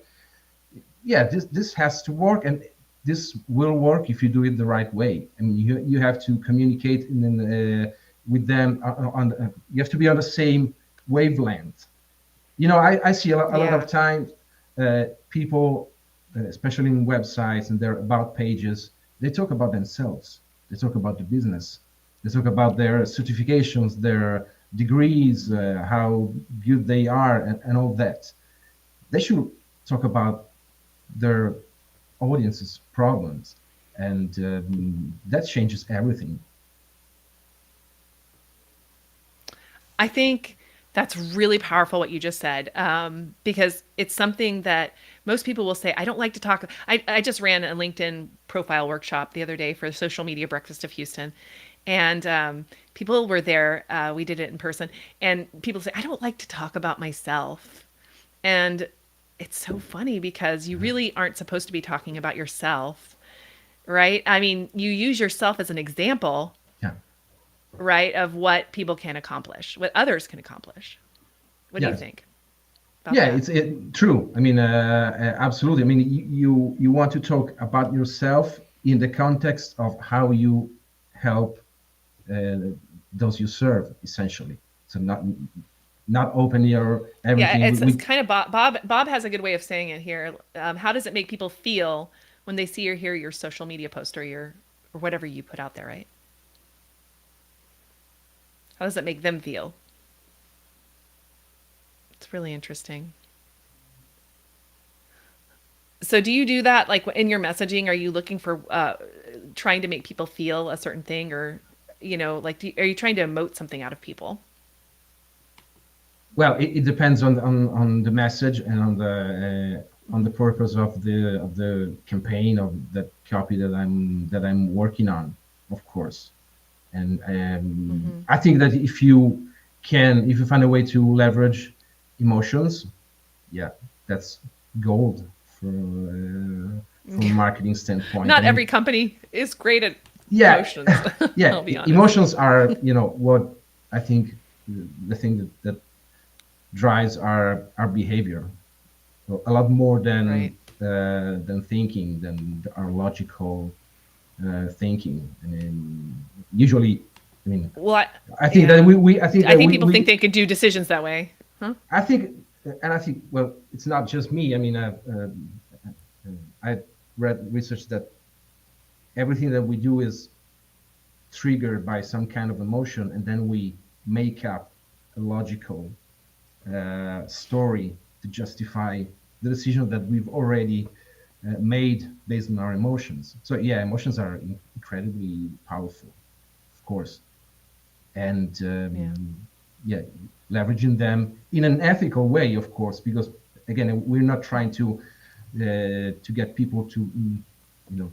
Yeah, this has to work, and this will work if you do it the right way. I mean, you have to communicate with them you have to be on the same wavelength. I see a lot Yeah. of times people, especially in websites and their about pages, they talk about themselves. They talk about the business. They talk about their certifications, their degrees, how good they are, and all that. They should talk about their audience's problems, and that changes everything. I think that's really powerful what you just said, because it's something that most people will say, I don't like to talk. I just ran a LinkedIn profile workshop the other day for the Social Media Breakfast of Houston. And people were there. We did it in person. And people say, I don't like to talk about myself. And it's so funny because you really aren't supposed to be talking about yourself, right? I mean, you use yourself as an example, Yeah, right, of what people can accomplish, what others can accomplish. What do you yeah, think about yeah. that? True. I mean, absolutely. I mean, you want to talk about yourself in the context of how you help uh, those you serve, essentially. So not open your Yeah, everything it's with kind of Bob has a good way of saying it here. How does it make people feel when they see or hear your social media post or your or whatever you put out there, right? How does it make them feel? It's really interesting. So do you do that like in your messaging? Are you looking for trying to make people feel a certain thing, or like are you trying to emote something out of people? well, it depends on the message and on the on the purpose of the campaign, of that copy that I'm working on, of course. And I think that if you find a way to leverage emotions, yeah, that's gold from a marketing standpoint. I Not mean, every company is great at yeah, emotions. yeah, I'll be honest. emotions are, what I think the thing that drives our behavior a lot more Right. than thinking, than our logical thinking. And usually, I mean, Well, I think that yeah. I think I that think we, people think we they can do decisions that way. Huh? I think, and I think, well, it's not just me. I mean, I read research that everything that we do is triggered by some kind of emotion, and then we make up a logical story to justify the decision that we've already made based on our emotions. So yeah, emotions are incredibly powerful, of course, and Yeah. yeah, leveraging them in an ethical way, of course, because again, we're not trying to get people to you know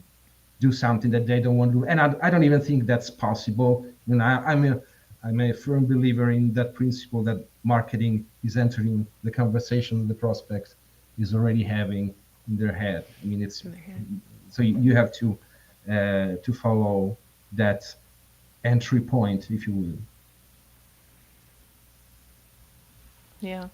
do something that they don't want to do, and I don't even think that's possible. I mean, I'm a firm believer in that principle that marketing is entering the conversation the prospect is already having in their head. I mean, it's In their head. so you have to follow that entry point, if you will. Yeah.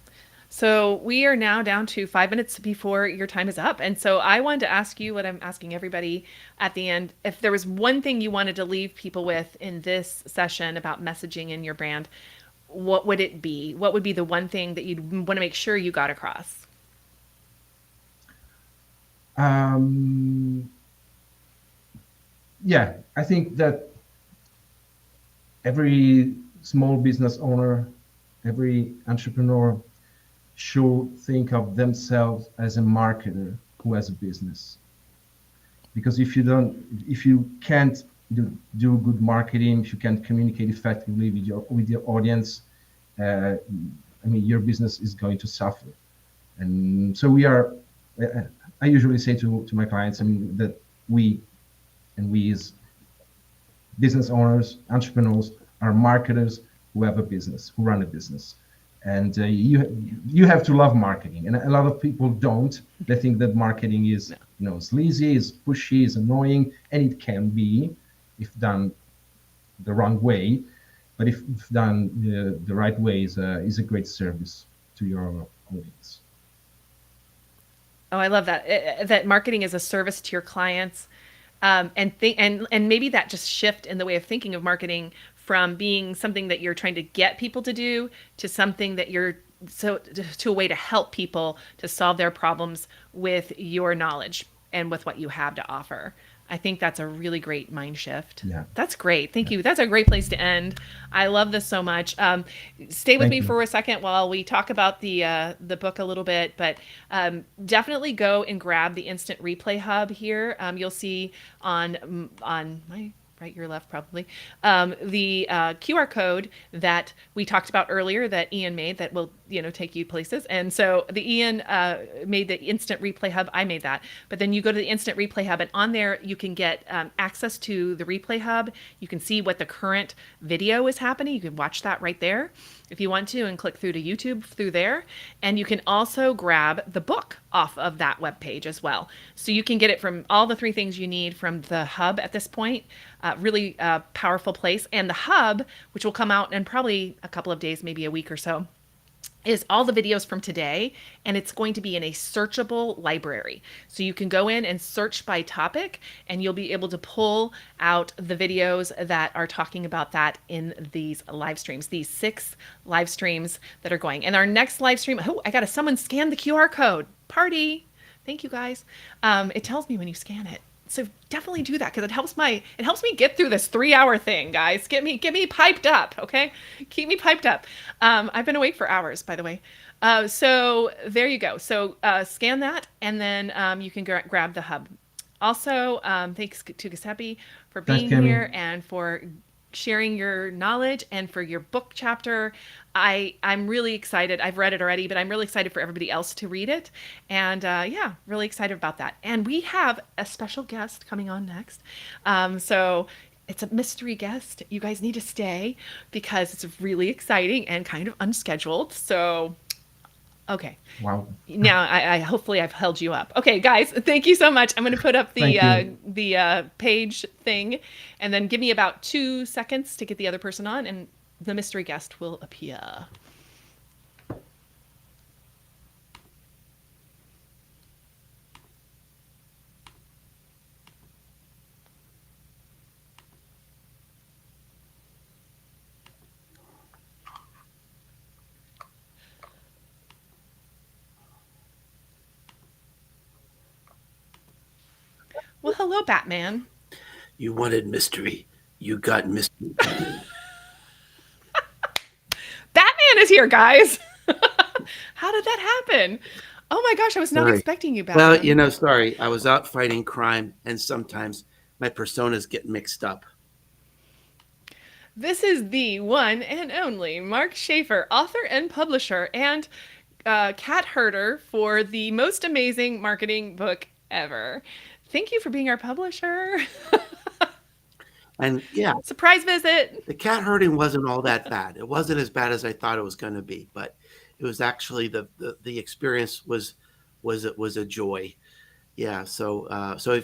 So we are now down to 5 minutes before your time is up. And so I wanted to ask you what I'm asking everybody at the end. If there was one thing you wanted to leave people with in this session about messaging in your brand, what would it be? What would be the one thing that you'd want to make sure you got across? Um, yeah, I think that every small business owner, every entrepreneur should think of themselves as a marketer who has a business. Because if you can't do good marketing, if you can't communicate effectively with your audience, uh, I mean, your business is going to suffer. And so I usually say to my clients, I mean, that we as business owners, entrepreneurs, are marketers who have a business, who run a business. And you have to love marketing, and a lot of people don't. They think that marketing is No. sleazy, is pushy, is annoying, and it can be if done the wrong way. But if done the right way, is a great service to your audience. Oh, I love that. That marketing is a service to your clients, and maybe that just shift in the way of thinking of marketing from being something that you're trying to get people to do to something that you're to a way to help people to solve their problems with your knowledge and with what you have to offer. I think that's a really great mind shift. Yeah. That's great. Thank Yeah. you. That's a great place to end. I love this so much. Stay with Thank me you. for a second while we talk about the book a little bit, but definitely go and grab the Instant Replay Hub here. You'll see on my right, your left, probably. The QR code that we talked about earlier that Ian made that will, take you places. And so the Ian made the Instant Replay Hub. I made that. But then you go to the Instant Replay Hub, and on there you can get access to the Replay Hub. You can see what the current video is happening. You can watch that right there if you want to, and click through to YouTube through there. And you can also grab the book off of that webpage as well. So you can get it from all the three things you need from the hub at this point. Really powerful place. And the hub, which will come out in probably a couple of days, maybe a week or so, is all the videos from today, and it's going to be in a searchable library. So you can go in and search by topic, and you'll be able to pull out the videos that are talking about that in these live streams, these 6 live streams that are going. And our next live stream, someone scan the QR code. Party. Thank you, guys. It tells me when you scan it. So definitely do that because it helps me get through this 3-hour thing, guys. Get me piped up, okay? Keep me piped up. I've been awake for hours, by the way. So there you go. So scan that, and then you can grab the hub. Also, thanks to Giuseppe for Thanks, being Cami. here and for sharing your knowledge and for your book chapter. I'm really excited. I've read it already, but I'm really excited for everybody else to read it. And yeah, really excited about that. And we have a special guest coming on next. So it's a mystery guest. You guys need to stay because it's really exciting and kind of unscheduled. So, okay. Wow. Now, I hopefully I've held you up. Okay, guys, thank you so much. I'm going to put up Thank you. the page thing, and then give me about 2 seconds to get the other person on, and the mystery guest will appear. Well, hello, Batman. You wanted mystery. You got mystery. Batman is here, guys. How did that happen? Oh my gosh, I was not Sorry. expecting you, Batman. Well, sorry. I was out fighting crime, and sometimes my personas get mixed up. This is the one and only Mark Schaefer, author and publisher, and cat herder for the most amazing marketing book ever. Thank you for being our publisher. And yeah, Surprise visit. the cat herding wasn't all that bad. It wasn't as bad as I thought it was going to be, but it was actually the experience was a joy. Yeah. So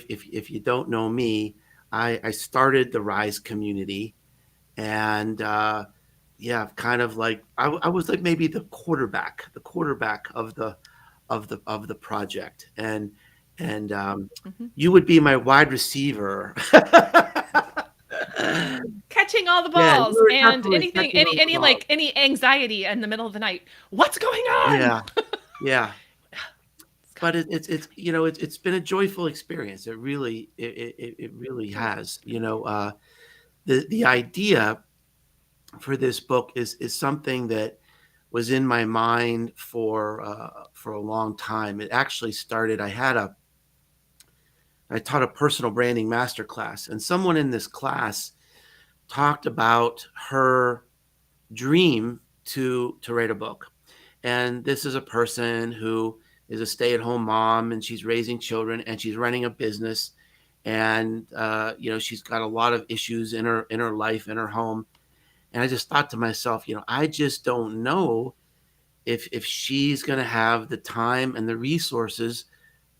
if you don't know me, I started the Rise community, and yeah, kind of like I was like maybe the quarterback of the project, and Mhm. you would be my wide receiver. Catching all the Yeah, you balls were and definitely anything, catching all the any balls. like any anxiety in the middle of the night. What's going on? Yeah, yeah. But it's it's been a joyful experience. It really has. The idea for this book is something that was in my mind for a long time. It actually started. I taught a personal branding masterclass, and someone in this class talked about her dream to write a book. And this is a person who is a stay-at-home mom, and she's raising children, and she's running a business, and she's got a lot of issues in her life, in her home. And I just thought to myself, I just don't know if she's going to have the time and the resources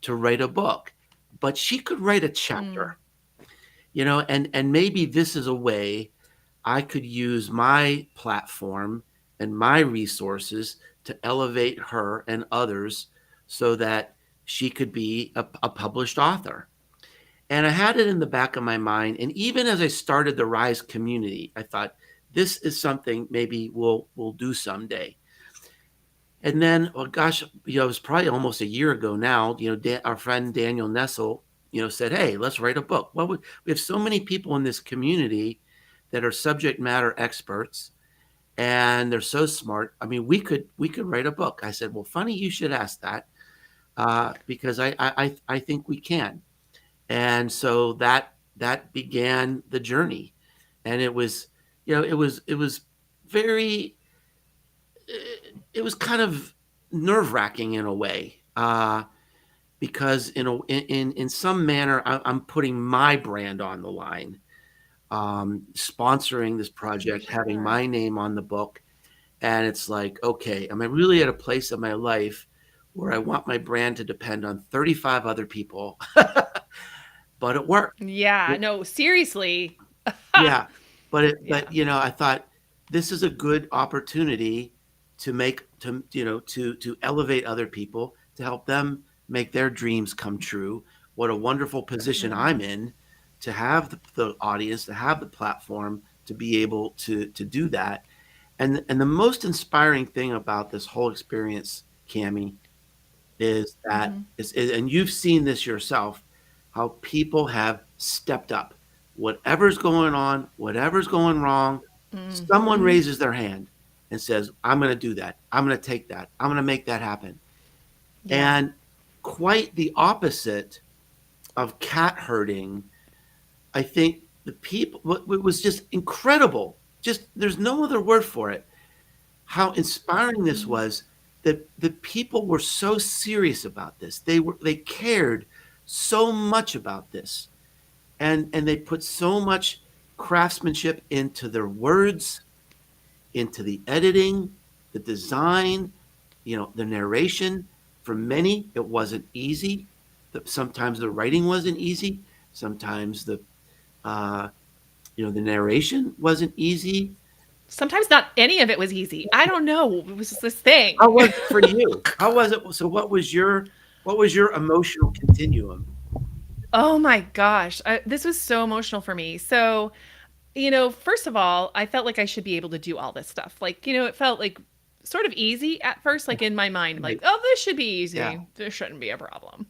to write a book, but she could write a Mm, chapter, and maybe this is a way I could use my platform and my resources to elevate her and others so that she could be a published author. And I had it in the back of my mind. And even as I started the Rise community, I thought this is something maybe we'll do someday. And then, oh gosh, it was probably almost a year ago now. Our friend Daniel Nessel, said, "Hey, let's write a book." Well, we have so many people in this community that are subject matter experts, and they're so smart. I mean, we could write a book. I said, "Well, funny you should ask that, because I think we can." And so that began the journey, and it was, it was very it was kind of nerve wracking in a way, because in some manner I'm putting my brand on the line, sponsoring this project, having sure. my name on the book, and it's like, okay, am I really at a place in my life where I want my brand to depend on 35 other people? But it worked. Yeah, no, seriously. Yeah, but Yeah. I thought this is a good opportunity to make to elevate other people, to help them make their dreams come true. What a wonderful position Mhm. I'm in to have the audience, to have the platform, to be able to do that. And the most inspiring thing about this whole experience, Cami, is that Mhm. and you've seen this yourself, how people have stepped up. Whatever's going on, whatever's going wrong, someone Mhm. raises their hand and says, "I'm going to do that. I'm going to take that. I'm going to make that happen." Yeah. And quite the opposite of cat herding, I think the people, it was just incredible. Just there's no other word for it. How inspiring this was, that the people were so serious about this. They cared so much about this, and they put so much craftsmanship into their words, into the editing, the design, the narration. For many, it wasn't easy. Sometimes the writing wasn't easy. Sometimes uh, the narration wasn't easy. Sometimes not any of it was easy. I don't know. It was just this thing. How was it for you? How was it? So what was your emotional continuum? Oh my gosh. This was so emotional for me. So, first of all, I felt like I should be able to do all this stuff. Like, it felt like sort of easy at first, like in my mind, like, Right. oh, this should be Yeah. easy. This shouldn't be a problem.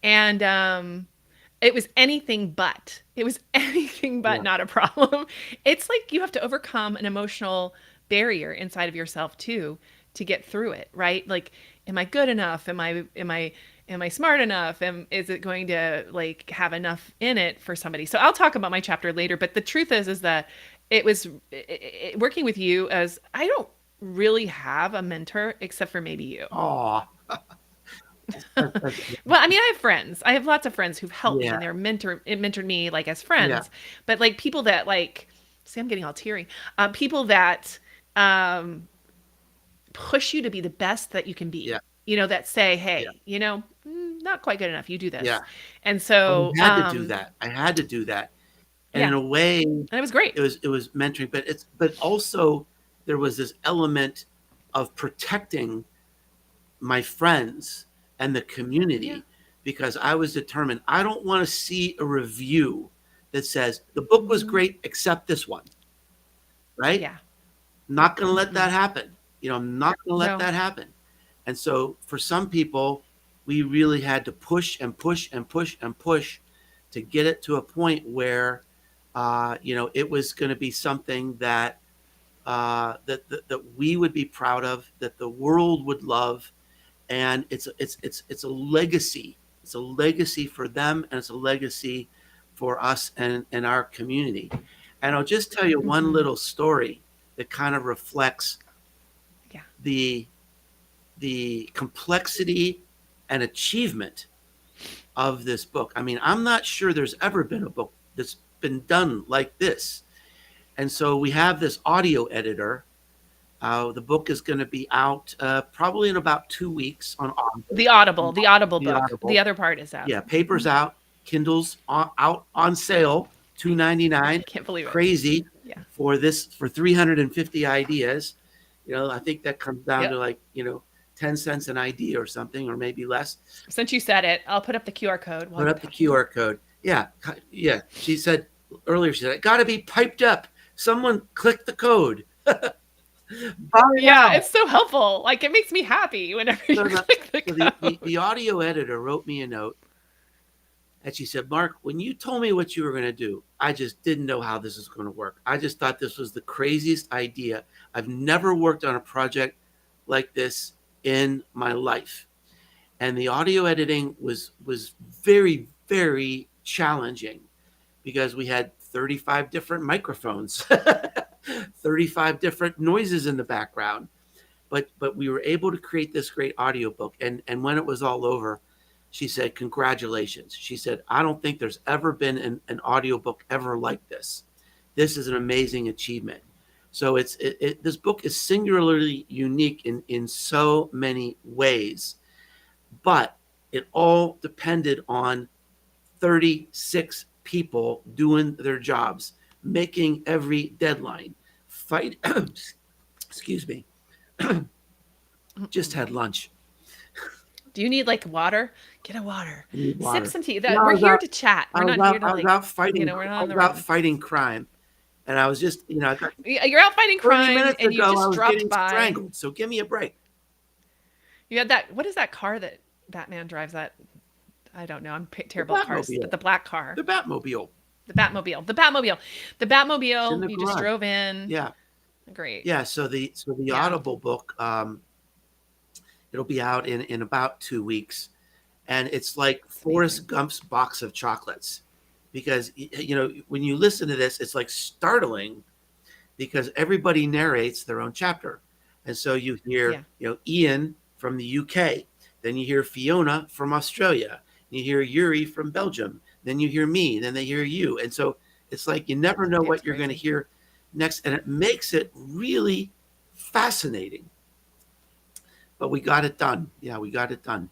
And it was anything but. It was anything but Yeah. not a problem. It's like you have to overcome an emotional barrier inside of yourself too to get through it, right? Like, am I good enough? Am I smart enough? Is it going to like have enough in it for somebody? So I'll talk about my chapter later, but the truth is that it was working with you, as I don't really have a mentor except for maybe you. Oh. Well, I mean, I have friends. I have lots of friends who've helped me Yeah. and mentored me like as Yeah. friends. But like people that like, see, I'm getting all teary. People that um, push you to be the best that you can be. Yeah. That say, Yeah. hey, not quite good enough. You do this. Yeah. And I so, had to do that. I had to do that. And in yeah, a way, and it was great. it was mentoring, but also there was this element of protecting my friends and the community, Yeah. because I was determined. I don't want to see a review that says the book was Mhm. great except this one, right? Yeah. Not going to let Mm-mm. that happen. I'm not going to let No. that happen. And so for some people, we really had to push and push and push and push to get it to a point where, it was going to be something that, that we would be proud of, that the world would love, and it's a legacy. It's a legacy for them, and it's a legacy for us and our community. And I'll just tell you one Mhm. little story that kind of reflects Yeah. the complexity and achievement of this book. I mean, I'm not sure there's ever been a book that's been done like this. And so we have this audio editor. The book is going to be out probably in about 2 weeks on The Audible the book. Audible. The other part is out. Yeah, paper's out, Kindle's out on sale, $2.99. I can't believe it. Crazy Yeah. for 350 ideas. I think that comes down Yep. to like 10 cents an idea or something, or maybe less. Since you said it, I'll put up the QR code. Put up the QR code. Yeah, yeah. She said earlier, it got to be piped up. Someone click the code. Yeah, it's so helpful. Like, it makes me happy whenever you click the code. The audio editor wrote me a note, and she said, Mark, when you told me what you were going to do, I just didn't know how this was going to work. I just thought this was the craziest idea. I've never worked on a project like this in my life. And the audio editing was very, very challenging, because we had 35 different microphones, 35 different noises in the background. But we were able to create this great audiobook. And when it was all over, she said, congratulations. She said, I don't think there's ever been an audiobook ever like this. This is an amazing achievement. So this book is singularly unique in so many ways, but it all depended on 36 people doing their jobs, making every deadline, fight. Excuse me. Just had lunch. Do you need like water? Get a water. I need water. Sip some tea. No, We're here to chat. We're not here to I was like. out fighting. We're not I on was the out road. fighting crime, and I was just, I got You're out fighting 30 crime, minutes and you ago, I just was dropped getting by. strangled. So give me a break. You had that. What is that car that Batman drives? That I don't know. I'm terrible at cars. Batmobile. But the black car. The Batmobile. The Batmobile. The Batmobile. The It's in Batmobile. the You just garage. drove in. Yeah, Great. yeah. So the Yeah. Audible book, it'll be out in about 2 weeks, and it's like Forrest Gump's box of chocolates. because when you listen to this, it's like startling because everybody narrates their own chapter. And so you hear, Ian from the UK, then you hear Fiona from Australia, you hear Yuri from Belgium, then you hear me, then they hear you. And so it's like you never know what you're going to hear next. And it makes it really fascinating. But we got it done. Yeah, we got it done.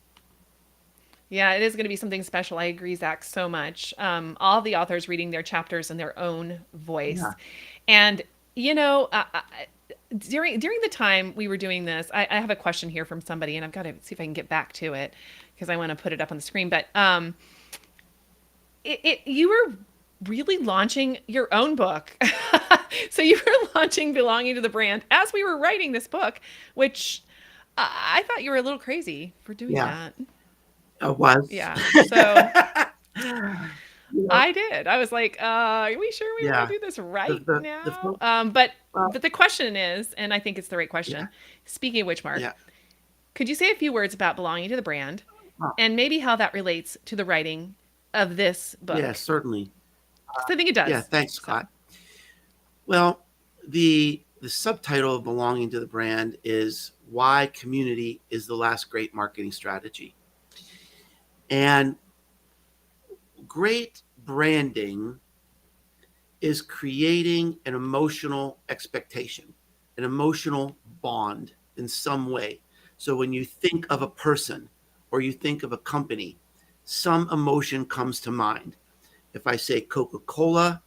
Yeah, it is going to be something special. I agree, Zach, so much. All the authors reading their chapters in their own voice. Yeah. And, during the time we were doing this, I have a question here from somebody, and I've got to see if I can get back to it because I want to put it up on the screen. But you were really launching your own book. So you were launching Belonging to the Brand as we were writing this book, which I thought you were a little crazy for doing that. I was. Yeah. So I did. I was like, are we sure we want to do this right now? But the question is, and I think it's the right question. Speaking of which, Mark, could you say a few words about belonging to the brand and maybe how that relates to the writing of this book? Yeah, certainly. I think it does. Yeah, thanks, Scott. Well, the subtitle of Belonging to the Brand is Why Community is the Last Great Marketing Strategy. And great branding is creating an emotional expectation, an emotional bond in some way. So when you think of a person or you think of a company, some emotion comes to mind. If I say Coca-Cola,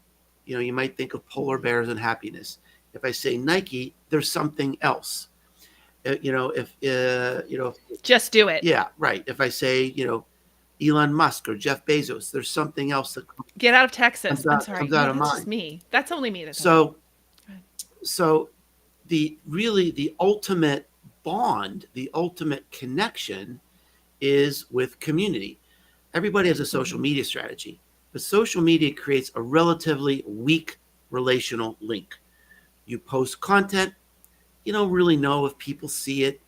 you might think of polar bears and happiness. If I say Nike, there's something else. Just do it. Yeah, right. If I say, Elon Musk or Jeff Bezos, there's something else that get out of Texas. I'm sorry. Comes out of that's mind. Just me. That's only me. So the ultimate bond, the ultimate connection is with community. Everybody has a social media strategy, but social media creates a relatively weak relational link. You post content, you don't really know if people see it,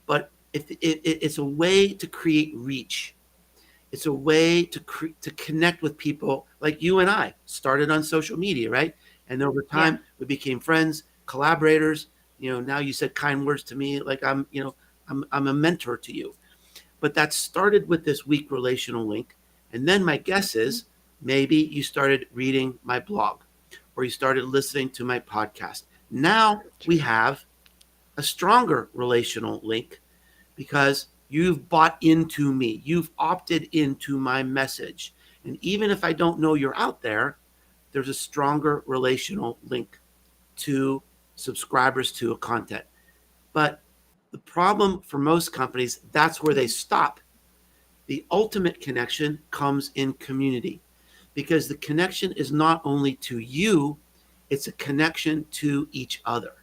but it's a way to create reach. It's a way to connect with people like you and I started on social media, right? And over time, we became friends, collaborators. Now you said kind words to me, like I'm a mentor to you. But that started with this weak relational link. And then my guess is maybe you started reading my blog or you started listening to my podcast. Now we have a stronger relational link because you've bought into me. You've opted into my message. And even if I don't know you're out there, there's a stronger relational link to subscribers to a content. But the problem for most companies, that's where they stop. The ultimate connection comes in community because the connection is not only to you, it's a connection to each other.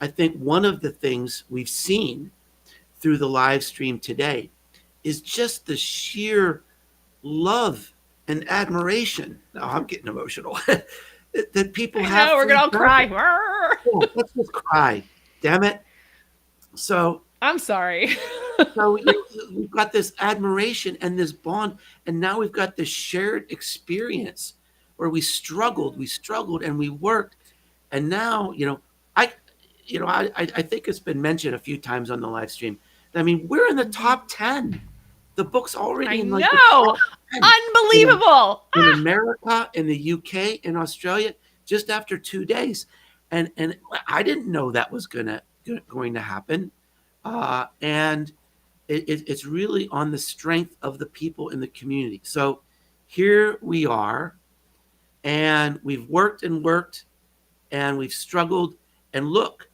I think one of the things we've seen through the live stream today is just the sheer love and admiration. Now I'm getting emotional that people have. We're gonna all cry. Oh, let's just cry. Damn it. So I'm sorry. So we've got this admiration and this bond, and now we've got this shared experience where we struggled and we worked, and now I think it's been mentioned a few times on the live stream. I mean, we're in the top 10. The book's already in like the top 10. Unbelievable. In America, in the UK, in Australia, just after 2 days, and I didn't know that was going to happen, and it's really on the strength of the people in the community. So here we are, and we've worked and worked, and we've struggled, and look,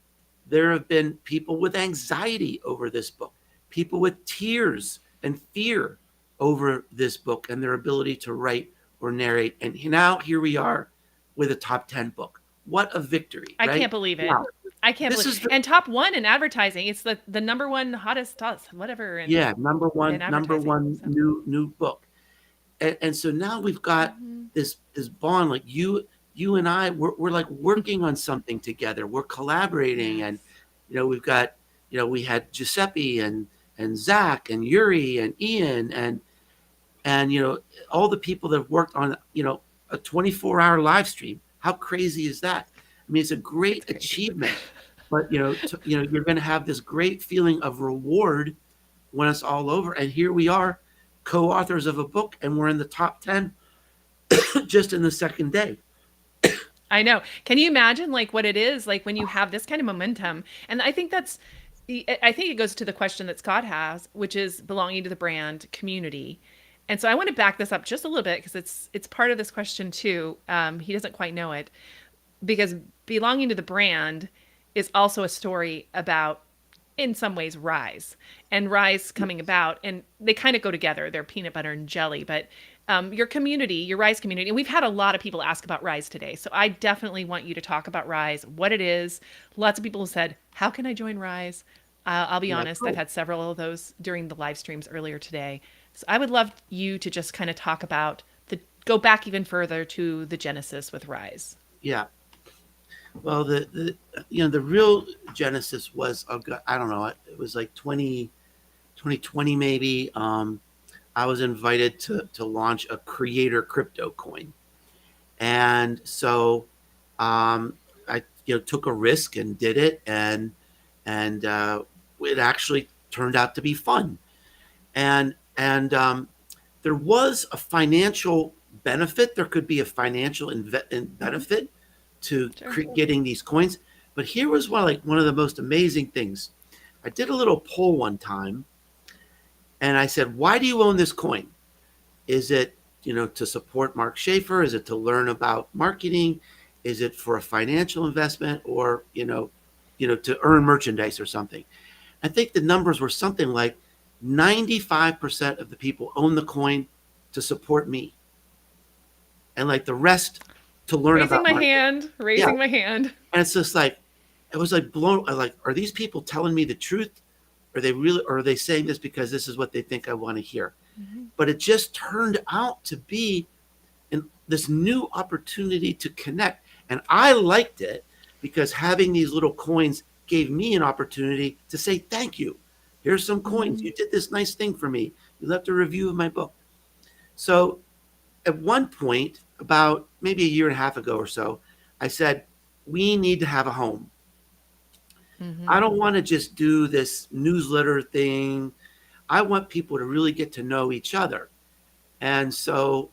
there have been people with anxiety over this book, people with tears and fear over this book and their ability to write or narrate. And now here we are with a top 10 book. What a victory. I right? can't believe it. Wow. I can't believe it. And top 1 in advertising. It's the number 1 hottest whatever. Number one new book. And so now we've got this bond, like you and I, we're like working on something together. We're collaborating, and we've got we had Giuseppe and Zach and Yuri and Ian and all the people that have worked on a 24-hour live stream. How crazy is that? I mean, it's a great achievement, but you're going to have this great feeling of reward when it's all over. And here we are, co-authors of a book, and we're in the top 10 just in the second day. I know. Can you imagine like what it is like when you have this kind of momentum? And I think it goes to the question that Scott has, which is belonging to the brand community. And so I want to back this up just a little bit because it's part of this question too. He doesn't quite know it because belonging to the brand is also a story about, in some ways, Rise and Rise coming about, and they kind of go together. They're peanut butter and jelly, but your community, your Rise community, and we've had a lot of people ask about Rise today. So I definitely want you to talk about Rise, what it is. Lots of people have said, "How can I join Rise?" I'll be honest, cool. I've had several of those during the live streams earlier today. So I would love you to just kind of talk about go back even further to the genesis with Rise. Yeah. Well, the real genesis was, I don't know, it was like 2020 maybe. I was invited to launch a creator crypto coin, and so I took a risk and did it, and it actually turned out to be fun, and there was a financial benefit. There could be a financial benefit to getting these coins. But here was one of the most amazing things. I did a little poll one time, and I said, "Why do you own this coin? Is it to support Mark Schaefer? Is it to learn about marketing? Is it for a financial investment, or to earn merchandise or something?" I think the numbers were something like 95% of the people own the coin to support me, and like the rest to learn about marketing. Raising my hand. And it's just like, it was like blown. Like, are these people telling me the truth? Are they really, or are they saying this because this is what they think I want to hear? Mm-hmm. But it just turned out to be this new opportunity to connect. And I liked it because having these little coins gave me an opportunity to say, thank you. Here's some coins. Mm-hmm. You did this nice thing for me. You left a review of my book. So at one point, about maybe a year and a half ago or so, I said, we need to have a home. Mm-hmm. I don't want to just do this newsletter thing. I want people to really get to know each other. And so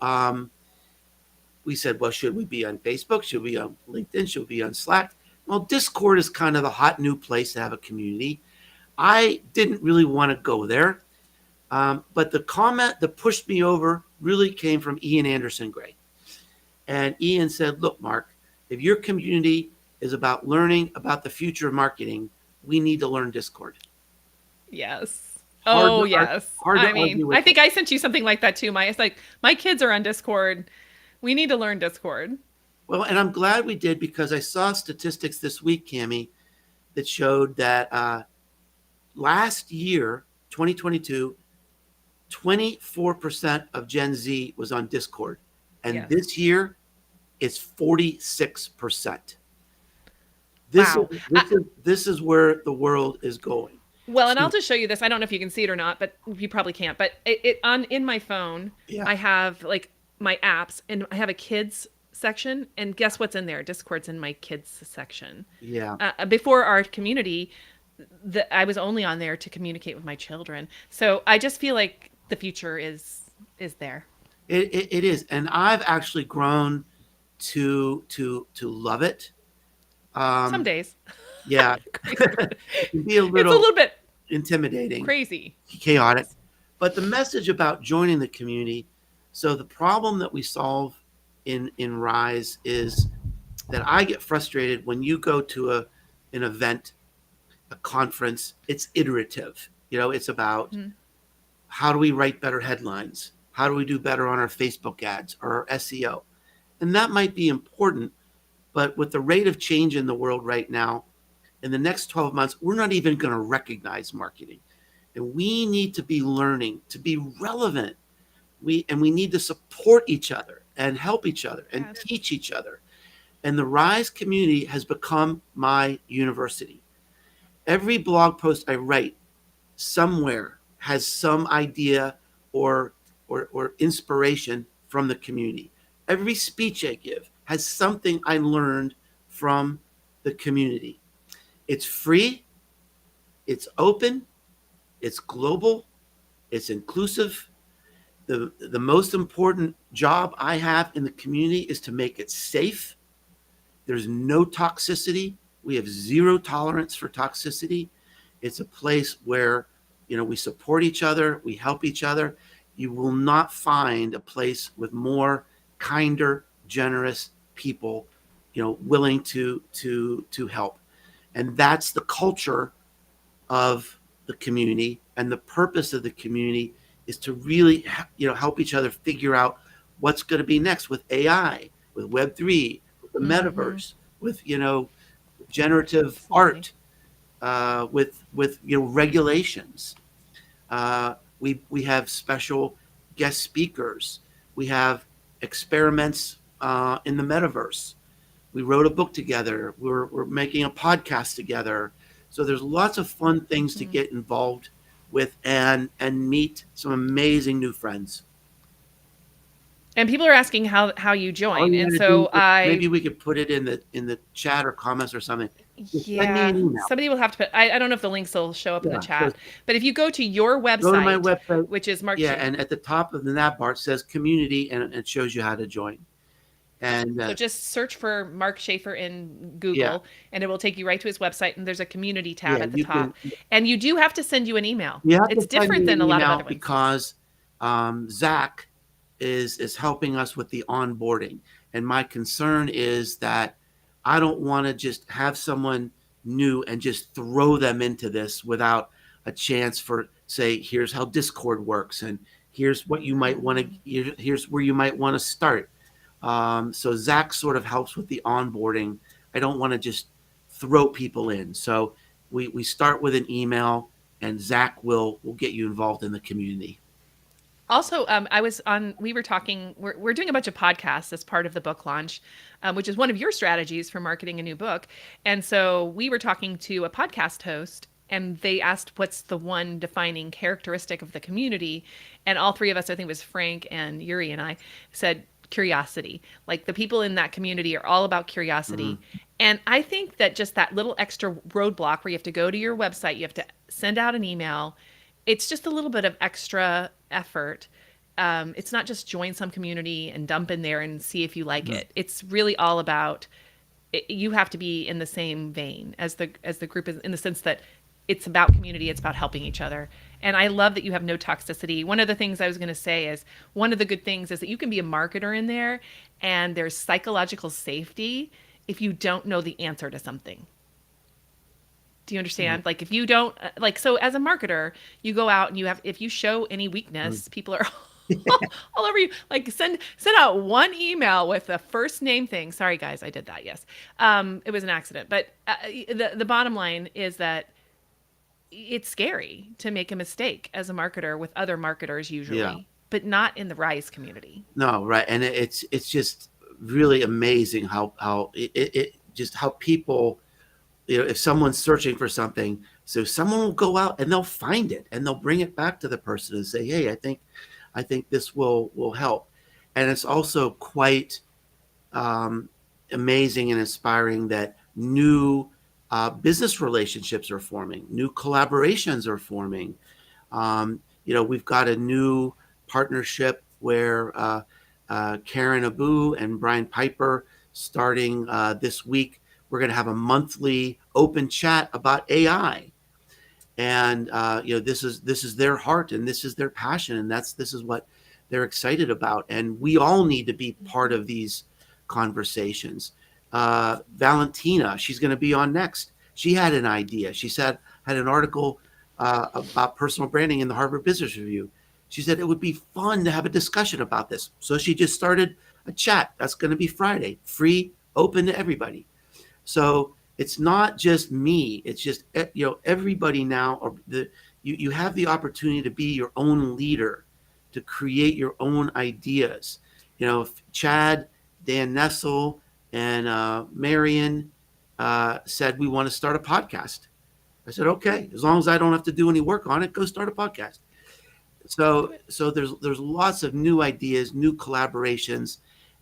we said, well, should we be on Facebook? Should we be on LinkedIn? Should we be on Slack? Well, Discord is kind of the hot new place to have a community. I didn't really want to go there. But the comment that pushed me over really came from Ian Anderson Gray. And Ian said, look, Mark, if your community is about learning about the future of marketing, we need to learn Discord. Yes. Yes. I mean, I think I sent you something like that too. It's like, my kids are on Discord. We need to learn Discord. Well, and I'm glad we did, because I saw statistics this week, Cammie, that showed that last year, 2022, 24% of Gen Z was on Discord. And this year, it's 46%. This is where the world is going. Well, and I'll just show you this. I don't know if you can see it or not, but you probably can't. But in my phone, I have like my apps, and I have a kids section. And guess what's in there? Discord's in my kids section. Yeah. Before our community, I was only on there to communicate with my children. So I just feel like the future is there. It is, and I've actually grown to love it. Some days. Yeah. It can be it's a little bit intimidating, crazy, chaotic. But the message about joining the community, so the problem that we solve in Rise is that I get frustrated when you go to an event, a conference. It's iterative. It's about how do we write better headlines? How do we do better on our Facebook ads or our SEO? And that might be important, but with the rate of change in the world right now, in the next 12 months, we're not even going to recognize marketing. And we need to be learning to be relevant. We need to support each other and help each other and teach each other. And the Rise community has become my university. Every blog post I write somewhere has some idea or inspiration from the community. Every speech I give has something I learned from the community. It's free, it's open, it's global, it's inclusive. The most important job I have in the community is to make it safe. There's no toxicity. We have zero tolerance for toxicity. It's a place where, we support each other, we help each other. You will not find a place with more kinder, generous people, willing to help. And that's the culture of the community, and the purpose of the community is to really help each other figure out what's going to be next with AI, with Web3, with the metaverse, with generative art, with regulations. We have special guest speakers. We have experiments in the metaverse. We wrote a book together. We're making a podcast together. So there's lots of fun things to get involved with and meet some amazing new friends. And people are asking how you join, and so maybe we could put it in the chat or comments or something. Yeah, somebody will have to put. I don't know if the links will show up in the chat, but if you go to your website, go to my website, which is Mark. Yeah, and at the top of the nav bar it says community, and it shows you how to join. And so just search for Mark Schaefer in Google, and it will take you right to his website. And there's a community tab at the top. And you do have to send you an email. It's different than a lot of other ones. Because Zach is helping us with the onboarding. And my concern is that I don't want to just have someone new and just throw them into this without a chance for, say, here's how Discord works, and here's what you might want to, here's where you might want to start. So Zach sort of helps with the onboarding. I don't want to just throw people in. So we start with an email, and Zach will get you involved in the community. Also, we were talking, we're doing a bunch of podcasts as part of the book launch, which is one of your strategies for marketing a new book. And so we were talking to a podcast host, and they asked, what's the one defining characteristic of the community? And all three of us, I think it was Frank and Yuri and I, said curiosity. Like, the people in that community are all about curiosity. And I think that just that little extra roadblock where you have to go to your website, you have to send out an email, it's just a little bit of extra effort. It's not just join some community and dump in there and see if you like it. It's really all about you have to be in the same vein as the group, in the sense that it's about community, it's about helping each other. And I love that you have no toxicity. One of the things I was going to say is, one of the good things is that you can be a marketer in there, and there's psychological safety if you don't know the answer to something. Do you understand? Like, if you don't, so as a marketer, you go out and if you show any weakness, people are all over you. Like, send out one email with a first name thing. Sorry guys, I did that. Yes. It was an accident. But the bottom line is that it's scary to make a mistake as a marketer with other marketers usually, but not in the Rise community. No, right. And it's just really amazing how people, if someone's searching for something, so someone will go out and they'll find it and they'll bring it back to the person and say, hey, I think this will help. And it's also quite amazing and inspiring that new business relationships are forming, new collaborations are forming. We've got a new partnership where Karen Abu and Brian Piper, starting this week, we're going to have a monthly open chat about AI. And this is their heart, and this is their passion, and this is what they're excited about. And we all need to be part of these conversations. Valentina, she's going to be on next. She had an idea. She had an article about personal branding in the Harvard Business Review. She said it would be fun to have a discussion about this. So she just started a chat. That's going to be Friday, free, open to everybody. So it's not just me. It's just, everybody now, you have the opportunity to be your own leader, to create your own ideas. Chad, Dan Nessel, and Marion said, we want to start a podcast. I said, okay, as long as I don't have to do any work on it, go start a podcast. So there's lots of new ideas, new collaborations,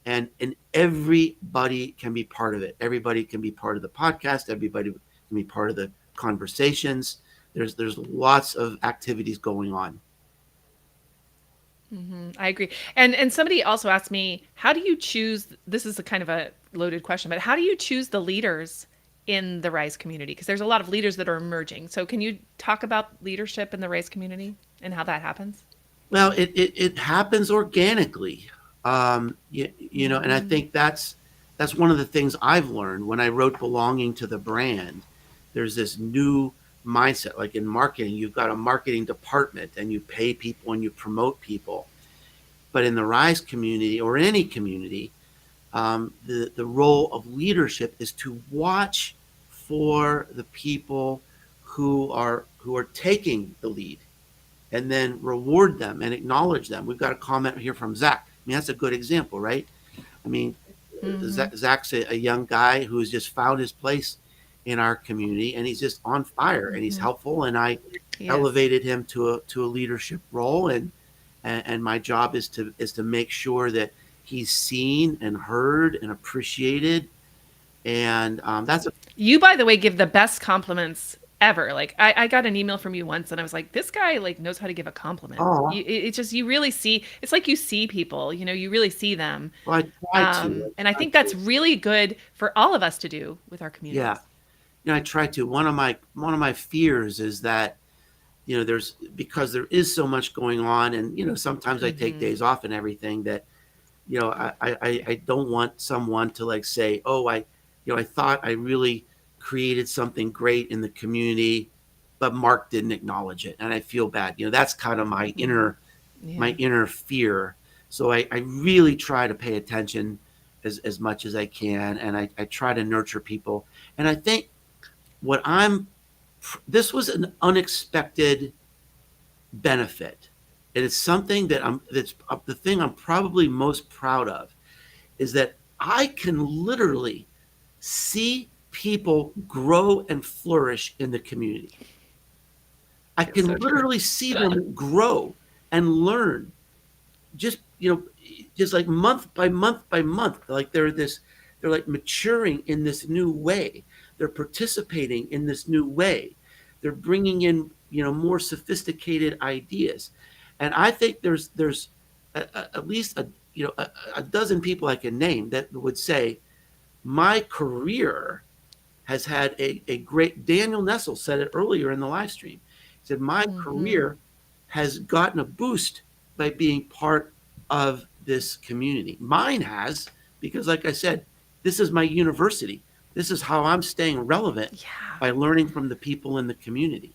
and everybody can be part of it. Everybody can be part of the podcast. Everybody can be part of the conversations. There's lots of activities going on. I agree. And somebody also asked me, how do you choose? This is a kind of a loaded question, but how do you choose the leaders in the Rise community? Because there's a lot of leaders that are emerging. So can you talk about leadership in the Rise community and how that happens? Well, it happens organically, and I think that's one of the things I've learned when I wrote Belonging to the Brand. There's this new mindset, like in marketing, you've got a marketing department and you pay people and you promote people. But in the Rise community or any community, the role of leadership is to watch for the people who are taking the lead, and then reward them and acknowledge them. We've got a comment here from Zach. I mean, that's a good example, right? I mean, Zach's a young guy who has just found his place in our community, and he's just on fire, and he's helpful. And I elevated him to a leadership role, and my job is to make sure that he's seen and heard and appreciated. And that's You, by the way, give the best compliments ever. Like I got an email from you once and I was like, this guy like knows how to give a compliment. It's just, you really see, it's like you see people, you really see them. well, I try to. And I think that's really good for all of us to do with our communities. Yeah. I try to. One of my fears is that, because there is so much going on, and sometimes I take days off and everything, that I don't want someone to like say, oh, I thought I really created something great in the community, but Mark didn't acknowledge it, and I feel bad. That's kind of my inner fear. So I really try to pay attention as much as I can, and I try to nurture people. And I think this was an unexpected benefit. And it's something that's the thing I'm probably most proud of, is that I can literally see people grow and flourish in the community. I can literally see them grow and learn, just like month by month by month. Like they're like maturing in this new way. They're participating in this new way. They're bringing in more sophisticated ideas. And I think there's at least a dozen people I can name that would say my career has had a great. Daniel Nessel said it earlier in the live stream. He said my career has gotten a boost by being part of this community. Mine has, because like I said, this is my university. This is how I'm staying relevant, by learning from the people in the community.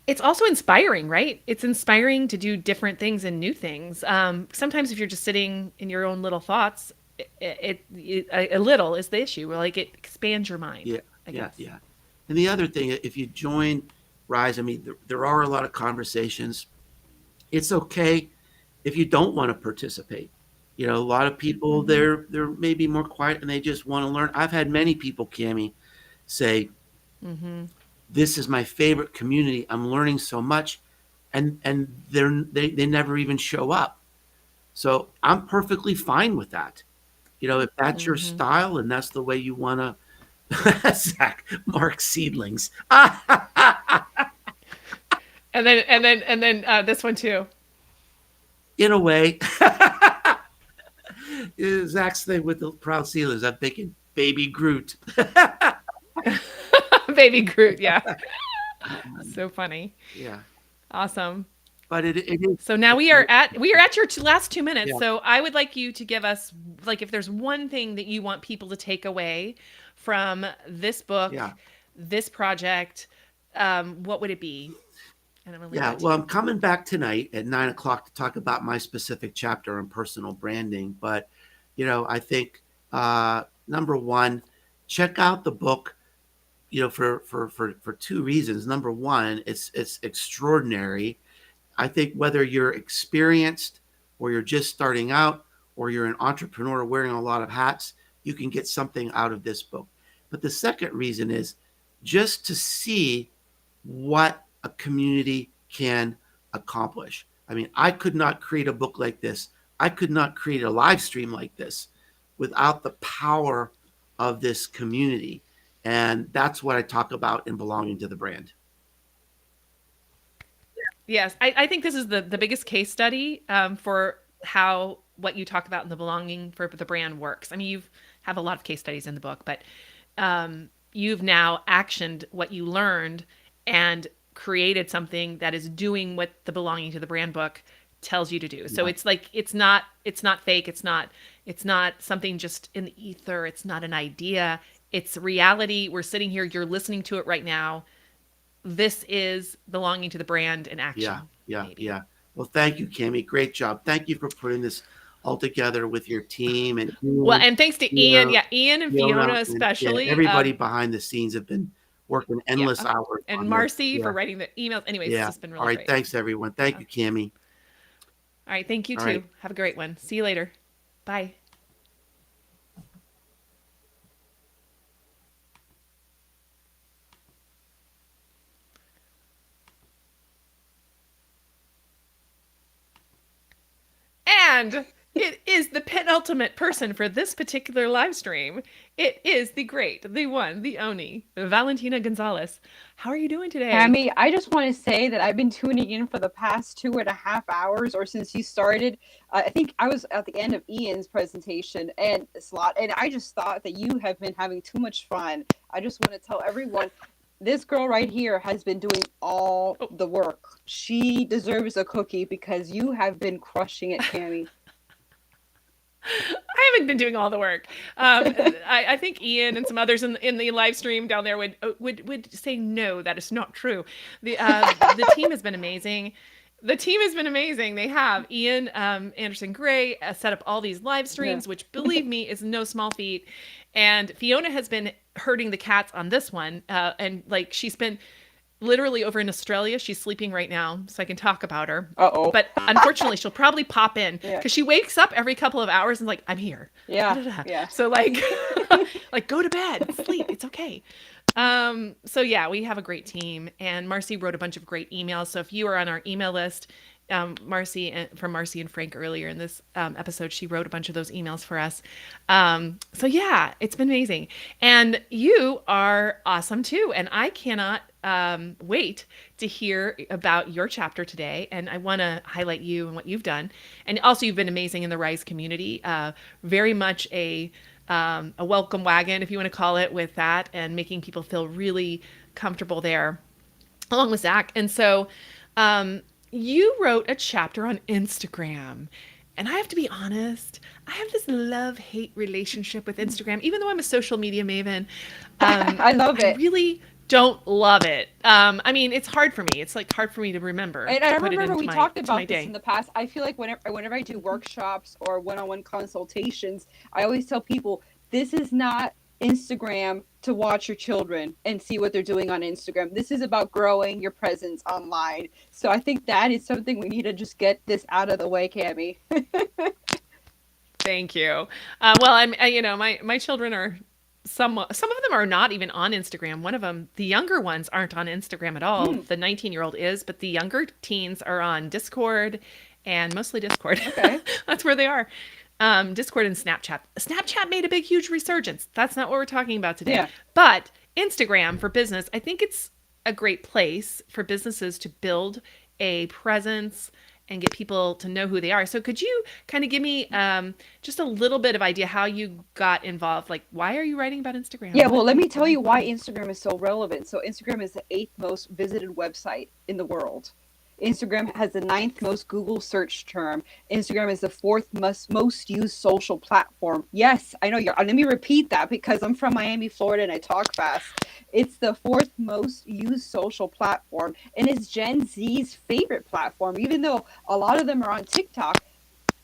It's also inspiring, right? It's inspiring to do different things and new things. Sometimes if you're just sitting in your own little thoughts, a little is the issue. Like it expands your mind. Yeah. And the other thing, if you join Rise, I mean, there are a lot of conversations. It's okay if you don't want to participate. A lot of people, they're maybe more quiet and they just want to learn. I've had many people, Cammie, say, this is my favorite community. I'm learning so much, and they never even show up. So I'm perfectly fine with that. If that's your style and that's the way you want to, Zach, Mark seedlings. And then this one too. In a way, Zach's thing with the proud seedlings. I'm thinking Baby Groot. Baby Groot, yeah. So funny. Yeah. Awesome. But it is. So now we are at your last 2 minutes. Yeah. So I would like you to give us, like, if there's one thing that you want people to take away from this book, this project, what would it be? And I'm coming back tonight at 9:00 to talk about my specific chapter on personal branding. But, I think number one, check out the book. For two reasons. Number one, it's extraordinary. I think whether you're experienced or you're just starting out or you're an entrepreneur wearing a lot of hats, you can get something out of this book. But the second reason is just to see what a community can accomplish. I mean, I could not create a book like this. I could not create a live stream like this without the power of this community. And that's what I talk about in belonging to the brand. Yes, I think this is the biggest case study for how what you talk about in the belonging for the brand works. I mean, you have a lot of case studies in the book, but you've now actioned what you learned and created something that is doing what the belonging to the brand book tells you to do. So it's like it's not fake, it's not something just in the ether, it's not an idea, it's reality. We're sitting here, you're listening to it right now. This is belonging to the brand in Yeah, action. yeah, Maybe. yeah. Well, thank you, Cami. Great job. Thank you for putting this all together with your team and Well, and thanks to Ian, Fiona, yeah, Ian and Fiona, Fiona and yeah, especially. everybody behind the scenes have been working Yeah, endless hours and on this. Marcy Yeah, for writing the emails. Anyways, it's yeah. just been All really right. great. Thanks, everyone. Thank Yeah. you, Cami. All right, thank you All too. right. Have a great one. See you later. Bye. And it is the penultimate person for this particular live stream. It is the great, the one, the only, Valentina Gonzalez. How are you doing today? Tammy, I just want to say that I've been tuning in for the past 2.5 hours, or since you started. I think I was at the end of Ian's presentation and slot, and I just thought that you have been having too much fun. I just want to tell everyone, this girl right here has been doing all the work. She deserves a cookie because you have been crushing it, Tammy. I haven't been doing all the work. I think Ian and some others in the live stream down there would say no, that is not true. The team has been amazing. The team has been amazing. They have Ian Anderson Gray set up all these live streams, which believe me is no small feat. And Fiona has been herding the cats on this one, and like she's been literally over in Australia. She's sleeping right now, so I can talk about her. Uh-oh. But unfortunately, she'll probably pop in because Yeah. she wakes up every couple of hours and like, I'm here. Yeah, Da-da-da. yeah. So like, like go to bed, sleep. It's okay. So yeah, we have a great team, and Marcy wrote a bunch of great emails. So if you are on our email list, Marcy from Marcy and Frank earlier in this episode, she wrote a bunch of those emails for us. So yeah, it's been amazing, and you are awesome too. And I cannot wait to hear about your chapter today. And I want to highlight you and what you've done, and also you've been amazing in the Rise community. Very much a welcome wagon, if you want to call it, with that, and making people feel really comfortable there, along with Zach. And so you wrote a chapter on Instagram. And I have to be honest, I have this love-hate relationship with Instagram, even though I'm a social media maven. I love I it. really don't love it. I mean, it's hard for me. It's like hard for me to remember. And I to put it remember into we my- talked to my about this day. in the past. I feel like whenever I do workshops or one-on-one consultations, I always tell people, this is not Instagram to watch your children and see what they're doing on Instagram. This is about growing your presence online. So I think that is something we need to just get this out of the way, Cami. Thank you. Well, my children are some of them are not even on Instagram. One of them, the younger ones, aren't on Instagram at all. The 19-year-old is, but the younger teens are on Discord, and mostly Discord. Okay. That's where they are. Discord and Snapchat. Snapchat made a big, huge resurgence. That's not what we're talking about today. Yeah. But Instagram for business, I think it's a great place for businesses to build a presence and get people to know who they are. So could you kind of give me just a little bit of idea how you got involved? Like, why are you writing about Instagram? Yeah, well, let me tell you why Instagram is so relevant. So Instagram is the 8th most visited website in the world. Instagram has the 9th most Google search term. Instagram is the 4th most used social platform. Yes, I know you're. Let me repeat that because I'm from Miami, Florida, and I talk fast. It's the 4th most used social platform, and it's Gen Z's favorite platform. Even though a lot of them are on TikTok,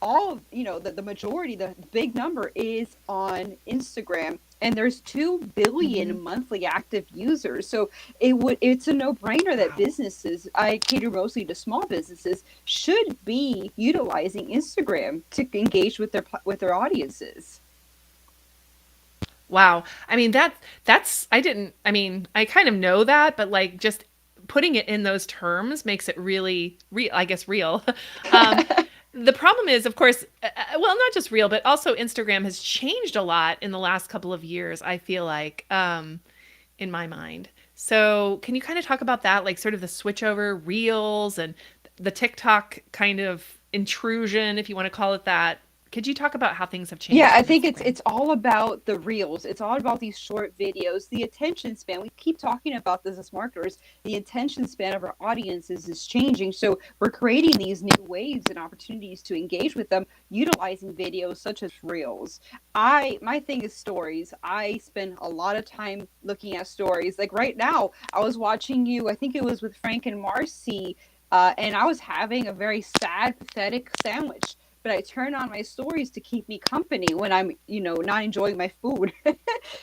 all the majority, the big number is on Instagram, and there's 2 billion monthly active users. So it's a no-brainer that businesses, I cater mostly to small businesses, should be utilizing Instagram to engage with their audiences. Wow. I mean, I kind of know that, but like just putting it in those terms makes it really real, I guess, real. The problem is, of course, well, not just Reel, but also Instagram has changed a lot in the last couple of years, I feel like, in my mind. So, can you kind of talk about that, like sort of the switch over Reels and the TikTok kind of intrusion, if you want to call it that? Could you talk about how things have Yeah, changed I on think Instagram? it's all about the reels. It's all about these short videos, the attention span. We keep talking about this as marketers. The attention span of our audiences is changing. So we're creating these new ways and opportunities to engage with them, utilizing videos such as reels. My thing is stories. I spend a lot of time looking at stories. Like right now, I was watching you, I think it was with Frank and Marcy, and I was having a very sad, pathetic sandwich, but I turn on my stories to keep me company when I'm, not enjoying my food.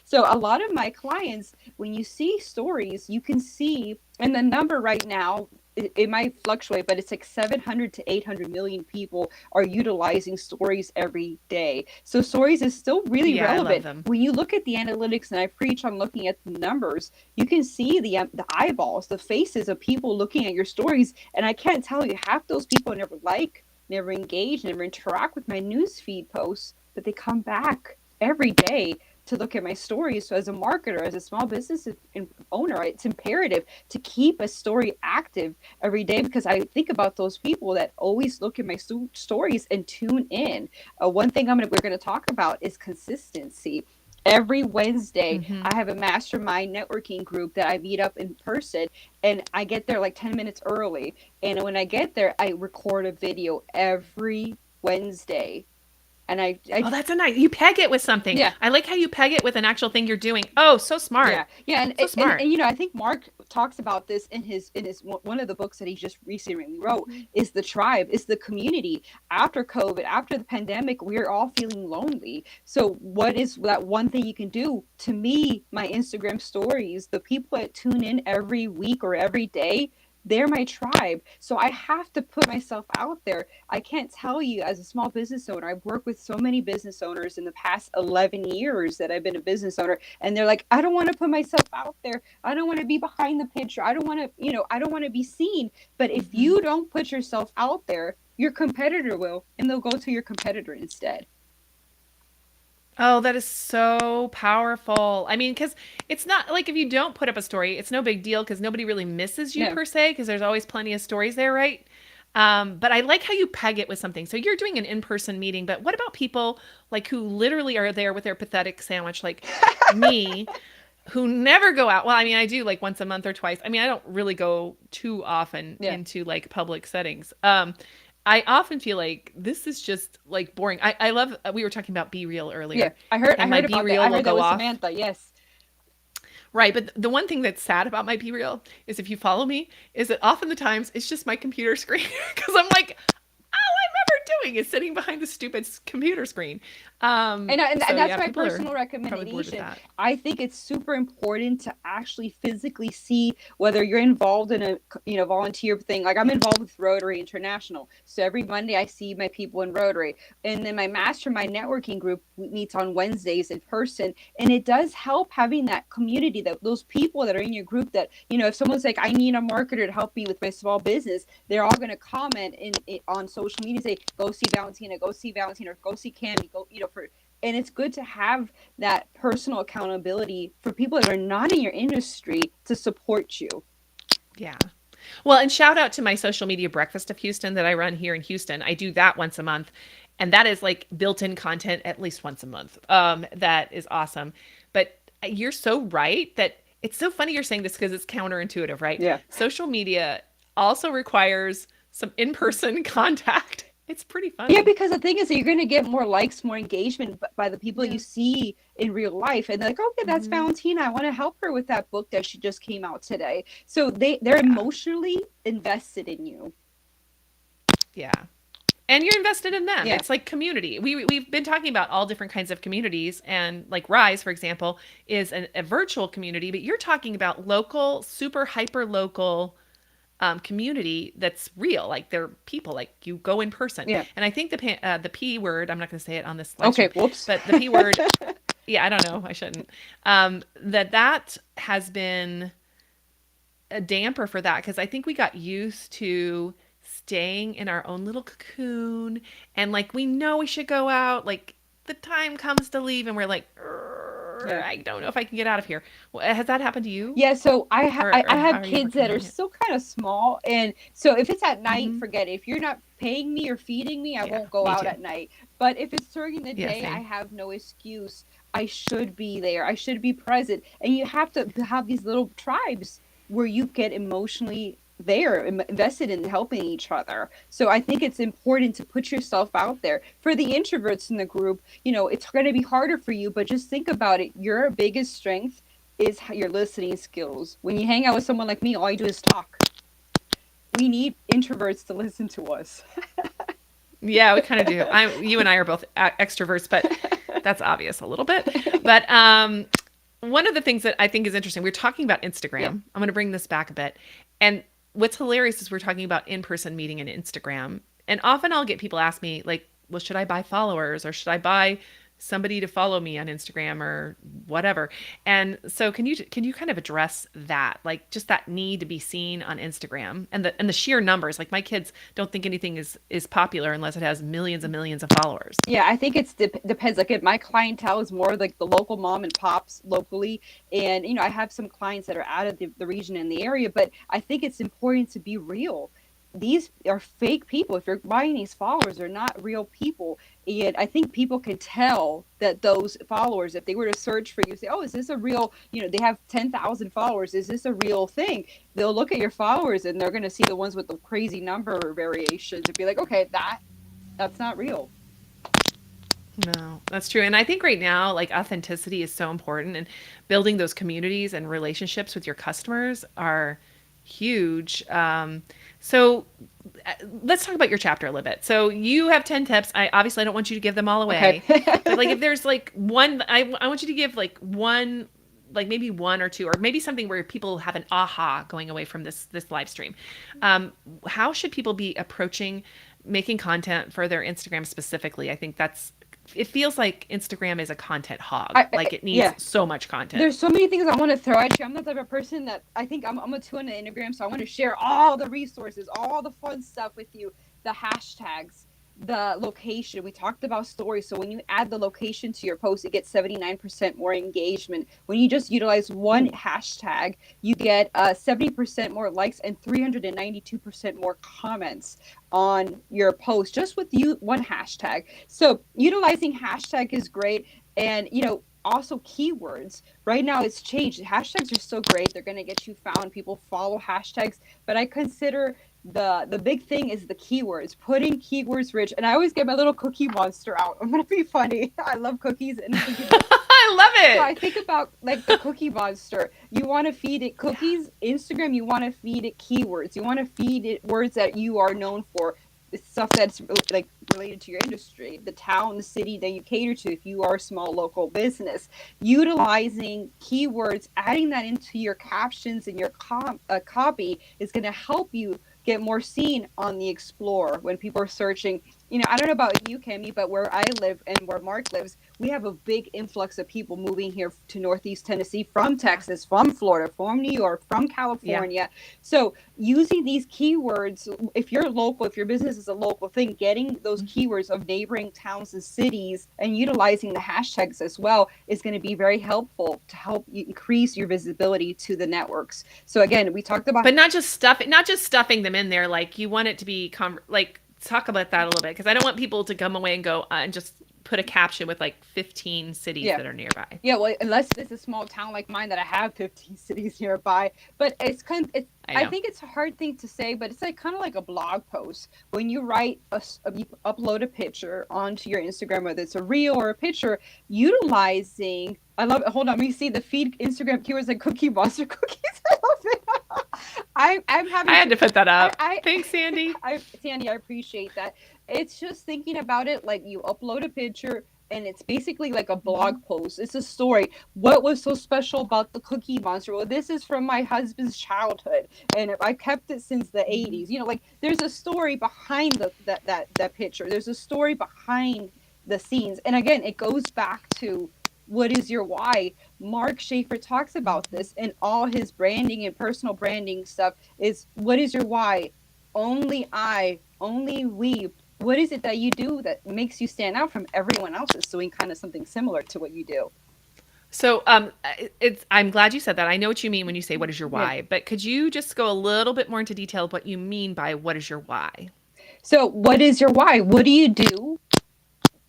So a lot of my clients, when you see stories, you can see, and the number right now, it might fluctuate, but it's like 700 to 800 million people are utilizing stories every day. So stories is still really Yeah, I love relevant. them. When you look at the analytics, and I preach on looking at the numbers, you can see the eyeballs, the faces of people looking at your stories. And I can't tell you, half those people never engage, never interact with my newsfeed posts, but they come back every day to look at my stories. So as a marketer, as a small business owner, it's imperative to keep a story active every day, because I think about those people that always look at my stories and tune in. One thing we're going to talk about is consistency. Every Wednesday, Hmm. I have a mastermind networking group that I meet up in person, and I get there like 10 minutes early. And when I get there, I record a video every Wednesday. And Oh, that's a nice. You peg it with something. yeah, I like how you peg it with an actual thing you're doing. Oh, so yeah, smart. yeah, So smart. I think Mark talks about this in his one of the books that he just recently wrote. Is the tribe, is the community. After COVID, after the pandemic, we're all feeling lonely. So what is that one thing you can do? To me, my Instagram stories, the people that tune in every week or every day, they're my tribe. So I have to put myself out there. I can't tell you, as a small business owner, I've worked with so many business owners in the past 11 years that I've been a business owner, and they're like, I don't want to put myself out there. I don't want to be behind the picture. I don't want to, I don't want to be seen. But if Hmm. you don't put yourself out there, your competitor will, and they'll go to your competitor instead. Oh, that is so powerful. I mean, because it's not like if you don't put up a story, it's no big deal because nobody really misses you No. per se, because there's always plenty of stories there, right? But I like how you peg it with something. So you're doing an in-person meeting, but what about people like who literally are there with their pathetic sandwich, like me, who never go out? Well, I mean, I do like once a month or twice. I mean, I don't really go too often Yeah. into like public settings. I often feel like this is just like boring. I love, we were talking about Be Real Yeah. earlier, I and my heard Be about that. I Real will heard that go with off. Samantha. Yes. Right. But the one thing that's sad about my Be Real is if you follow me, is that often the times it's just my computer screen. Because I'm like, all I'm ever doing is sitting behind the stupid computer screen. And So that's yeah, my people are personal probably bored with recommendation. that. I think it's super important to actually physically see whether you're involved in a volunteer thing. Like I'm involved with Rotary International, so every Monday I see my people in Rotary, and then my mastermind networking group meets on Wednesdays in person. And it does help having that community, that those people that are in your group, that if someone's like, I need a marketer to help me with my small business, they're all going to comment on social media, say, go see Valentina, go see Valentina, or go see Cami, go, for, and it's good to have that personal accountability for people that are not in your industry to support you. Yeah. Well, and shout out to my social media breakfast of Houston that I run here in Houston. I do that once a month. And that is like built-in content at least once a month. That is awesome. But you're so right that it's so funny you're saying this because it's counterintuitive, right? Yeah. Social media also requires some in-person contact. It's pretty Yeah, funny. because the thing is that you're going to get more likes, more engagement by the people Yeah. you see in real life, and they're like, okay, that's Hmm. Valentina. I want to help her with that book that she just came out today. So they're Yeah. emotionally invested in you. Yeah. And you're invested in them. Yeah. It's like community. We've been talking about all different kinds of communities, and like Rise, for example, is a virtual community, but you're talking about local, super hyper local community that's real. Like they're people. Like you go in person. Yeah. And I think the P word. I'm not going to say it on this live Okay. stream, Whoops. but the P word. Yeah, I don't know. I shouldn't. That has been a damper for that because I think we got used to staying in our own little cocoon, and like we know we should go out, like the time comes to leave and we're like, I don't know if I can get out of here. Has that happened to you? Yeah, so Or I how have are you kids that are overcoming it? still kind of small, and so if it's at night, Mm-hmm. forget it. If you're not paying me or feeding me, I Yeah, won't go me out too. at night. But if it's during the Yeah, day, I same. have no excuse. I should be there. I should be present. And you have to have these little tribes where you get emotionally there, invested in helping each other. So I think it's important to put yourself out there. For the introverts in the group, it's going to be harder for you, but just think about it. Your biggest strength is your listening skills. When you hang out with someone like me, all you do is talk. We need introverts to listen to us. Yeah, we kind of do. You and I are both extroverts, but that's obvious a little bit. But one of the things that I think is interesting, we're talking about Instagram. Yeah. I'm going to bring this back a bit. And what's hilarious is we're talking about in-person meeting and Instagram. And often I'll get people ask me like, well, should I buy followers or should I buy somebody to follow me on Instagram or whatever? And so can you kind of address that, like just that need to be seen on Instagram and the sheer numbers? Like my kids don't think anything is popular unless it has millions and millions of followers. Yeah, I think it's depends. Like, if my clientele is more like the local mom and pops locally, and I have some clients that are out of the region and the area, but I think it's important to be real. These are fake people. If you're buying these followers, they're not real people. And I think people can tell that those followers, if they were to search for you, say, oh, is this a real, they have 10,000 followers. Is this a real thing? They'll look at your followers and they're going to see the ones with the crazy number variations and be like, okay, that's not real. No, that's true. And I think right now, like authenticity is so important, and building those communities and relationships with your customers are huge. So let's talk about your chapter a little bit. So you have 10 tips. I don't want you to give them all away, Okay. but like if there's like one, I want you to give like one, like maybe one or two, or maybe something where people have an aha going away from this live stream. How should people be approaching making content for their Instagram specifically? I think it feels like Instagram is a content hog. Like it needs yeah. so much content. There's so many things I want to throw at you. I'm the type of person that I think I'm a 2 on the Enneagram, so I want to share all the resources, all the fun stuff with you, the hashtags, the location. We talked about stories. So when you add the location to your post, it gets 79% more engagement. When you just utilize one hashtag, you get 70% more likes and 392% more comments on your post just with one hashtag. So utilizing hashtag is great. And, also keywords. Right now it's changed. Hashtags are so great. They're going to get you found. People follow hashtags. But I consider the big thing is the keywords, putting keywords rich. And I always get my little cookie monster out. I'm going to be funny. I love cookies and I love it. So I think about like the cookie monster. You want to feed it cookies. Instagram, you want to feed it keywords. You want to feed it words that you are known for. It's stuff that's like related to your industry, the town, the city that you cater to. If you are a small local business, utilizing keywords, adding that into your captions and your copy is going to help you get more seen on the Explorer when people are searching. I don't know about you, Cami, but where I live and where Mark lives, we have a big influx of people moving here to Northeast Tennessee from Texas, from Florida, from New York, from California. Yeah. So using these keywords, if you're local, if your business is a local thing, getting those keywords of neighboring towns and cities and utilizing the hashtags as well is going to be very helpful to help you increase your visibility to the networks. So again, we talked about, but not just stuffing them in there. Like you want it to be talk about that a little bit, because I don't want people to come away and go and just put a caption with like 15 cities that are nearby. Yeah, well, unless it's a small town like mine that I have 15 cities nearby. But it's I think it's a hard thing to say, but it's like kind of like a blog post. When you you upload a picture onto your Instagram, whether it's a reel or a picture, utilizing, I love it. Hold on, let me see the feed Instagram keywords like cookie monster cookies. I love it. I'm having. I had to put that up. Thanks, Sandy. Sandy, I appreciate that. It's just thinking about it like you upload a picture and it's basically like a blog post. It's a story. What was so special about the cookie monster? Well, this is from my husband's childhood and I kept it since the 80s. Like there's a story behind that picture. There's a story behind the scenes. And again, it goes back to what is your why? Mark Schaefer talks about this in all his branding and personal branding stuff is what is your why? only I, only we. What is it that you do that makes you stand out from everyone else that's doing kind of something similar to what you do? So I'm glad you said that. I know what you mean when you say what is your Yeah. why, but could you just go a little bit more into detail of what you mean by what is your why? So, what is your why? What do you do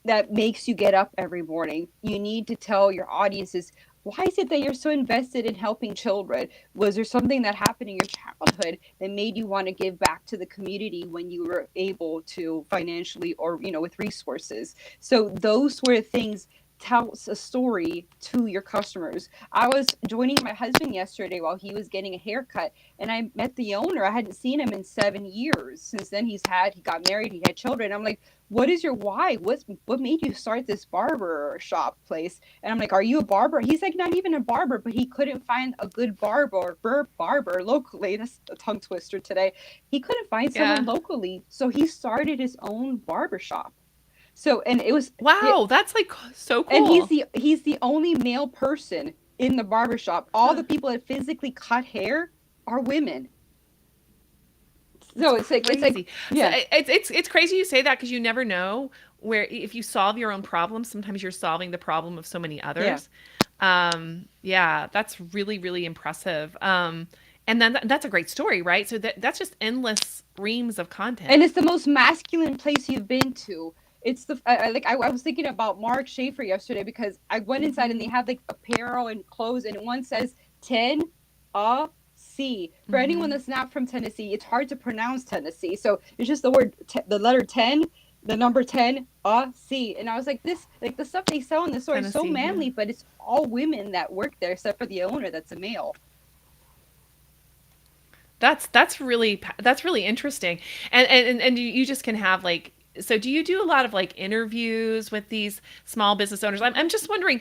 that makes you get up every morning? You need to tell your audiences, why is it that you're so invested in helping children? Was there something that happened in your childhood that made you want to give back to the community when you were able to financially, or with resources? So those sort of things tells a story to your customers. I was joining my husband yesterday while he was getting a haircut, and I met the owner. I hadn't seen him in 7 years. Since then, he got married, he had children. I'm like, what is your why? What made you start this barber shop place? And I'm like, are you a barber? He's like, not even a barber, but he couldn't find a good barber locally. That's a tongue twister today. He couldn't find someone locally, so he started his own barber shop. So, and it was Wow, that's like so cool. and he's the only male person in the barbershop. All the people that physically cut hair are women. So it's like yeah. So it's crazy you say that, because you never know where, if you solve your own problem, sometimes you're solving the problem of so many others. Yeah, that's really, really impressive. And then that's a great story, right? So that's just endless reams of content. And it's the most masculine place you've been to. It's I was thinking about Mark Schaefer yesterday, because I went inside and they have like apparel and clothes, and one says Tennessee. For anyone that's not from Tennessee, it's hard to pronounce Tennessee, so it's just the word, the letter 10, the number 10, C. And I was like, this, like the stuff they sell in the store is so manly, but it's all women that work there, except for the owner that's a male. That's really interesting. And you just can have like, so do you do a lot of like interviews with these small business owners? I'm just wondering,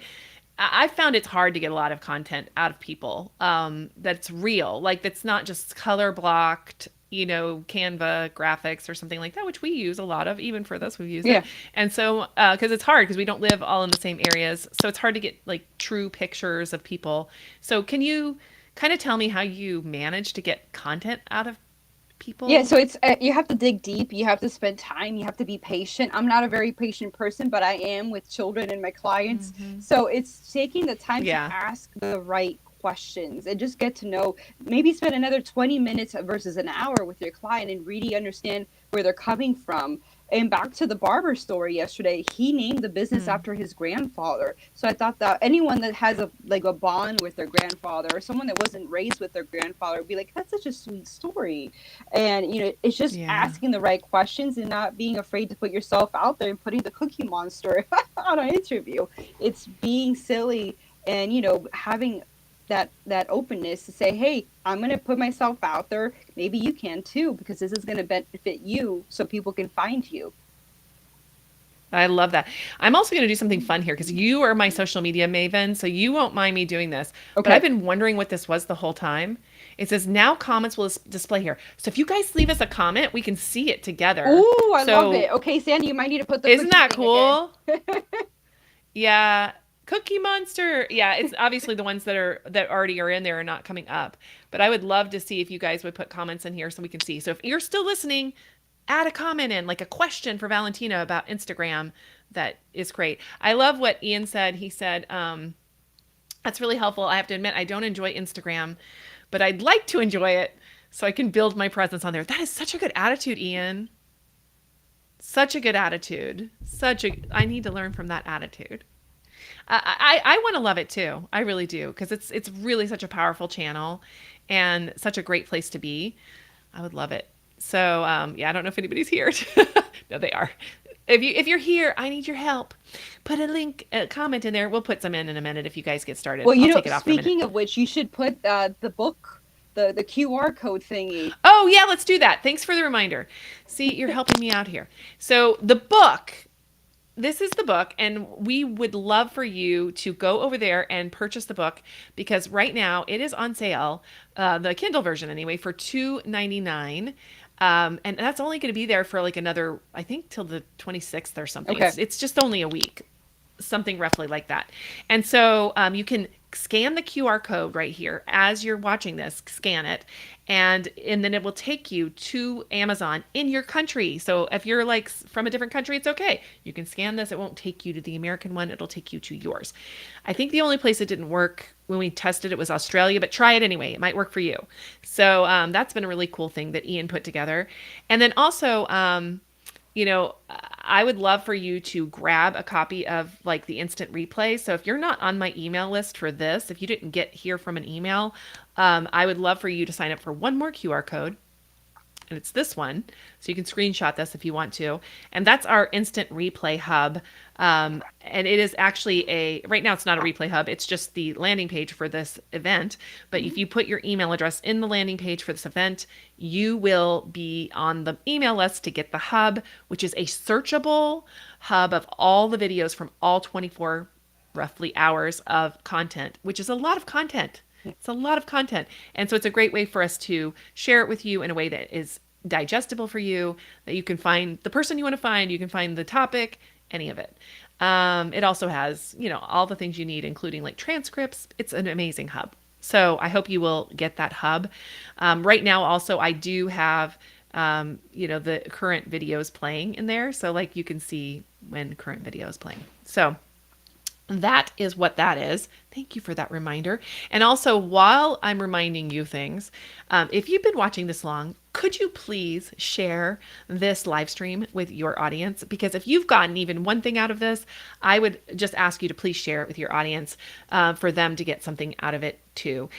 I found it's hard to get a lot of content out of people that's real, like that's not just color blocked, Canva graphics or something like that, which we use a lot of. Even for this, we've used it. And so, because it's hard, because we don't live all in the same areas, so it's hard to get like true pictures of people. So can you kind of tell me how you manage to get content out of people? Yeah, so it's you have to dig deep, you have to spend time, you have to be patient. I'm not a very patient person, but I am with children and my clients. So it's taking the time to ask the right questions and just get to know, maybe spend another 20 minutes versus an hour with your client and really understand where they're coming from. And back to the barber story yesterday, he named the business after his grandfather. So I thought that anyone that has a bond with their grandfather, or someone that wasn't raised with their grandfather, would be like, that's such a sweet story. And it's just asking the right questions and not being afraid to put yourself out there and putting the Cookie Monster on an interview. It's being silly and having that openness to say, hey, I'm going to put myself out there. Maybe you can too, because this is going to benefit you, so people can find you. I love that. I'm also going to do something fun here, because you are my social media maven, so you won't mind me doing this. Okay. But I've been wondering what this was the whole time. It says now comments will display here. So if you guys leave us a comment, we can see it together. Ooh, I love it. Okay, Sandy, you might need to put the Isn't that cool? Yeah. Cookie Monster. Yeah, it's obviously the ones that already are in there are not coming up. But I would love to see if you guys would put comments in here so we can see. So if you're still listening, add a comment in, like a question for Valentina about Instagram. That is great. I love what Ian said. He said, that's really helpful. I have to admit, I don't enjoy Instagram, but I'd like to enjoy it so I can build my presence on there. That is such a good attitude, Ian. Such a good attitude. I need to learn from that attitude. I want to love it too. I really do, because it's really such a powerful channel and such a great place to be. I would love it. So I don't know if anybody's here. No, they are. If you're here, I need your help. Put a comment in there. We'll put some in a minute if you guys get started. Well, take it off speaking of which, you should put the book, the QR code thingy. Oh yeah, let's do that. Thanks for the reminder. See, you're helping me out here. So the book. This is the book, and we would love for you to go over there and purchase the book, because right now it is on sale, the Kindle version anyway, for $2.99. And that's only going to be there for like another, I think, till the 26th or something. Okay. It's just only a week. something roughly like that. And so you can scan the QR code right here as you're watching this, scan it, and then it will take you to Amazon in your country. So if you're like from a different country, it's okay. You can scan this. It won't take you to the American one. It'll take you to yours. I think the only place it didn't work when we tested it was Australia, but try it anyway. It might work for you. So that's been a really cool thing that Ian put together. And then also, I would love for you to grab a copy of like the instant replay. So if you're not on my email list for this, if you didn't get here from an email, I would love for you to sign up for one more QR code. And it's this one. So you can screenshot this if you want to. And that's our instant replay hub. And it is actually right now it's not a replay hub. It's just the landing page for this event. But if you put your email address in the landing page for this event, you will be on the email list to get the hub, which is a searchable hub of all the videos from all 24 roughly hours of content, which is a lot of content. It's a lot of content. And so it's a great way for us to share it with you in a way that is digestible for you, that you can find the person you want to find, you can find the topic, any of it. It also has, all the things you need, including like transcripts. It's an amazing hub. So I hope you will get that hub. Right now, also, I do have, the current videos playing in there. So like you can see when current video is playing. So that is what that is. Thank you for that reminder. And also, while I'm reminding you things, if you've been watching this long, could you please share this live stream with your audience? Because if you've gotten even one thing out of this, I would just ask you to please share it with your audience for them to get something out of it too.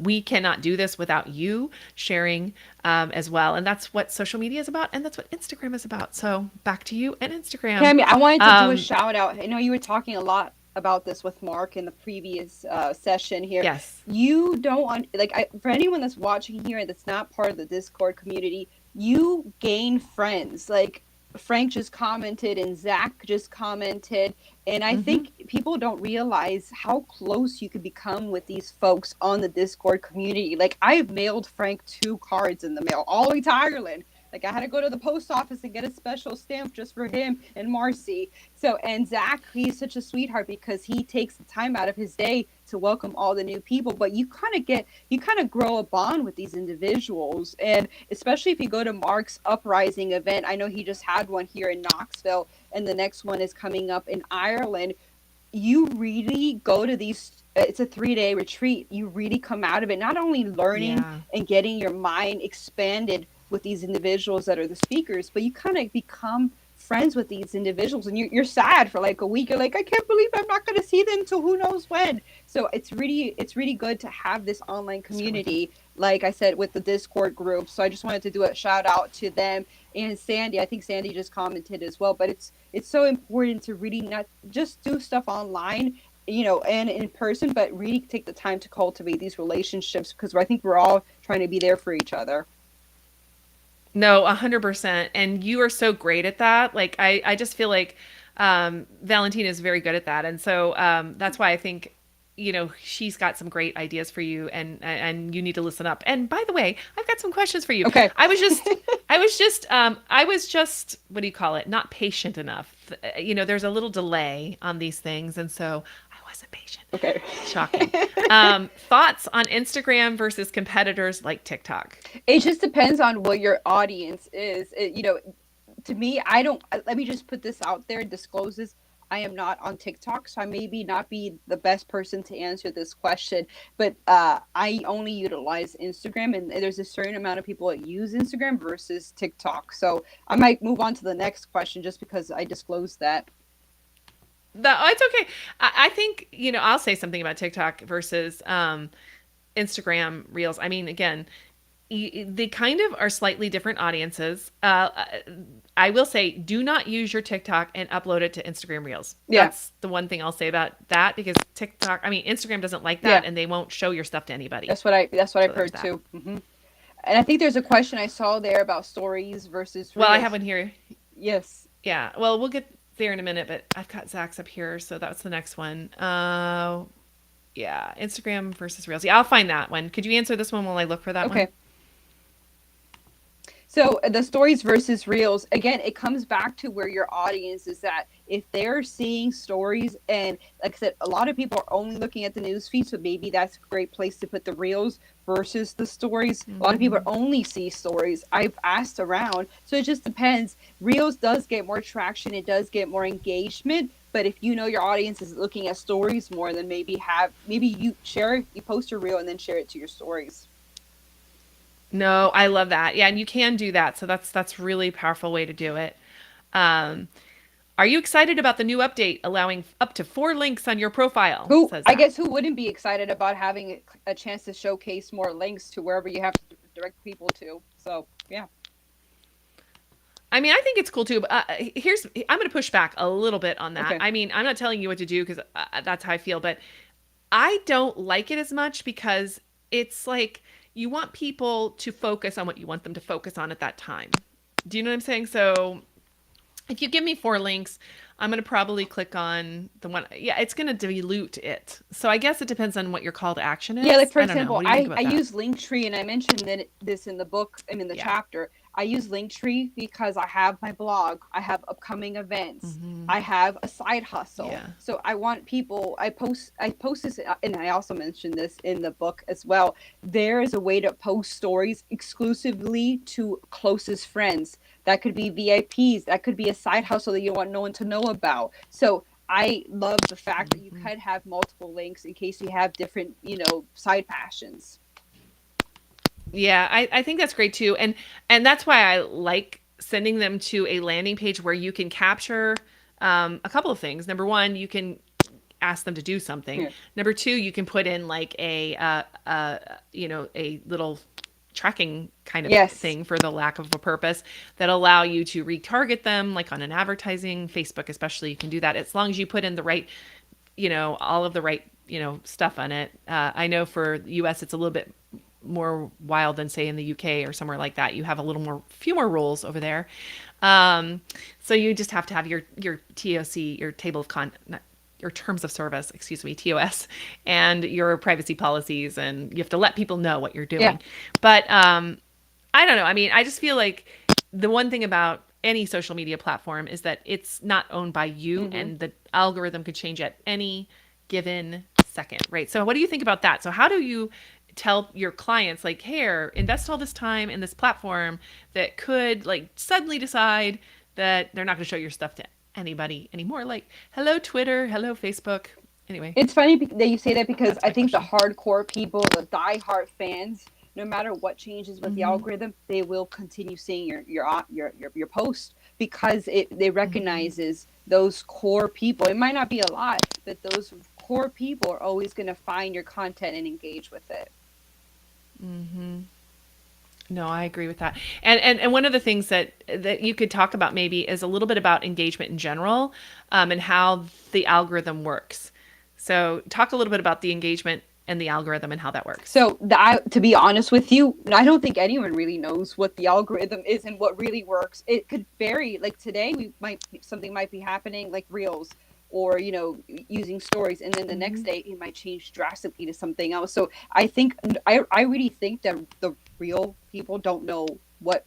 We cannot do this without you sharing as well. And that's what social media is about. And that's what Instagram is about. So back to you and Instagram. Tammy, I wanted to do a shout out. I know you were talking a lot about this with Mark in the previous session here. Yes. You don't want, for anyone that's watching here that's not part of the Discord community, you gain friends. Like Frank just commented and Zach just commented. And I think people don't realize how close you could become with these folks on the Discord community. Like I've mailed Frank 2 cards in the mail all the way to Ireland. Like I had to go to the post office and get a special stamp just for him and Marcy. So, and Zach, he's such a sweetheart because he takes the time out of his day to welcome all the new people. But you kind of grow a bond with these individuals. And especially if you go to Mark's Uprising event, I know he just had one here in Knoxville and the next one is coming up in Ireland. You really go to these, it's a 3-day retreat. You really come out of it, not only learning and getting your mind expanded with these individuals that are the speakers, but you kind of become friends with these individuals and you're sad for like a week. You're like, I can't believe I'm not going to see them till who knows when. So it's really good to have this online community, like I said, with the Discord group. So I just wanted to do a shout out to them and Sandy. I think Sandy just commented as well, but it's so important to really not just do stuff online, and in person, but really take the time to cultivate these relationships because I think we're all trying to be there for each other. No, 100%. And you are so great at that. Like, I just feel like Valentina is very good at that. And so that's why I think, she's got some great ideas for you and you need to listen up. And by the way, I've got some questions for you. Okay. I was just, what do you call it? Not patient enough. There's a little delay on these things. And so I wasn't patient. Okay. Shocking. Thoughts on Instagram versus competitors like TikTok? It just depends on what your audience is. To me, let me just put this out there, disclose this. I am not on TikTok, so I maybe not be the best person to answer this question, but I only utilize Instagram, and there's a certain amount of people that use Instagram versus TikTok. So I might move on to the next question just because I disclosed that. It's okay. I think, I'll say something about TikTok versus Instagram Reels. I mean, again, they kind of are slightly different audiences. I will say, do not use your TikTok and upload it to Instagram Reels. Yeah. That's the one thing I'll say about that, because Instagram doesn't like that, and they won't show your stuff to anybody. That's what I've heard too. Mm-hmm. And I think there's a question I saw there about stories versus Reels. Well, I have one here. Yes. Yeah. Well, we'll get there in a minute, but I've got Zach's up here, so that's the next one. Yeah, Instagram versus Reels. Yeah, I'll find that one. Could you answer this one while I look for that one? Okay. So the stories versus Reels, again, it comes back to where your audience is at. if they're seeing stories, and like I said, a lot of people are only looking at the news feed, so maybe that's a great place to put the reels versus the stories. A lot of people only see stories. I've asked around, so it just depends. Reels does get more traction, it does get more engagement, but if you know your audience is looking at stories more, then maybe you post your reel and then share it to your stories. No, I love that. Yeah, and you can do that. So that's really powerful way to do it. Um, are you excited about the new update allowing up to 4 links on your profile? Says I that. guess who wouldn't be excited about having a chance to showcase more links to wherever you have to direct people to? So yeah. I mean, I think it's cool too. But I'm going to push back a little bit on that. Okay. I mean, I'm not telling you what to do because that's how I feel, but I don't like it as much because it's like you want people to focus on what you want them to focus on at that time. Do you know what I'm saying? So if you give me 4 links, I'm going to probably click on the one. Yeah, it's going to dilute it. So I guess it depends on what your call to action is. Yeah, like for I don't know. example, What do you think about I that? use Linktree, and I mentioned this in the book and in the Yeah. chapter. I use Linktree because I have my blog, I have upcoming events, I have a side hustle. Yeah. So I want people. I post this, and I also mentioned this in the book as well. There is a way to post stories exclusively to closest friends. That could be VIPs. That could be a side hustle that you want no one to know about. So I love the fact that you could have multiple links in case you have different, side passions. Yeah, I think that's great too. And that's why I like sending them to a landing page where you can capture a couple of things. Number one, you can ask them to do something. Yeah. Number two, you can put in like a little tracking kind of Yes. thing for the lack of a purpose that allow you to retarget them, like on an advertising, Facebook especially. You can do that as long as you put in the right, all of the right, stuff on it. I know for the US it's a little bit more wild than say in the UK or somewhere like that. You have few more rules over there. So you just have to have your TOC, your table of your terms of service, TOS, and your privacy policies, and you have to let people know what you're doing. Yeah. But I don't know. I mean, I just feel like the one thing about any social media platform is that it's not owned by you, and the algorithm could change at any given second, right? So what do you think about that? So how do you tell your clients, like, here, invest all this time in this platform that could like suddenly decide that they're not going to show your stuff to anybody anymore? Like, hello Twitter, hello Facebook. Anyway, It's funny that you say that because That's my I think question. the hardcore people, the diehard fans, no matter what changes with the algorithm, they will continue seeing your post because they recognizes those core people. It might not be a lot, but those core people are always going to find your content and engage with it. No, I agree with that. And one of the things that you could talk about maybe is a little bit about engagement in general, and how the algorithm works. So talk a little bit about the engagement and the algorithm and how that works. So to be honest with you, I don't think anyone really knows what the algorithm is and what really works. It could vary. Like today, something might be happening like Reels or using stories, and then the next day it might change drastically to something else. So I really think that the real people don't know what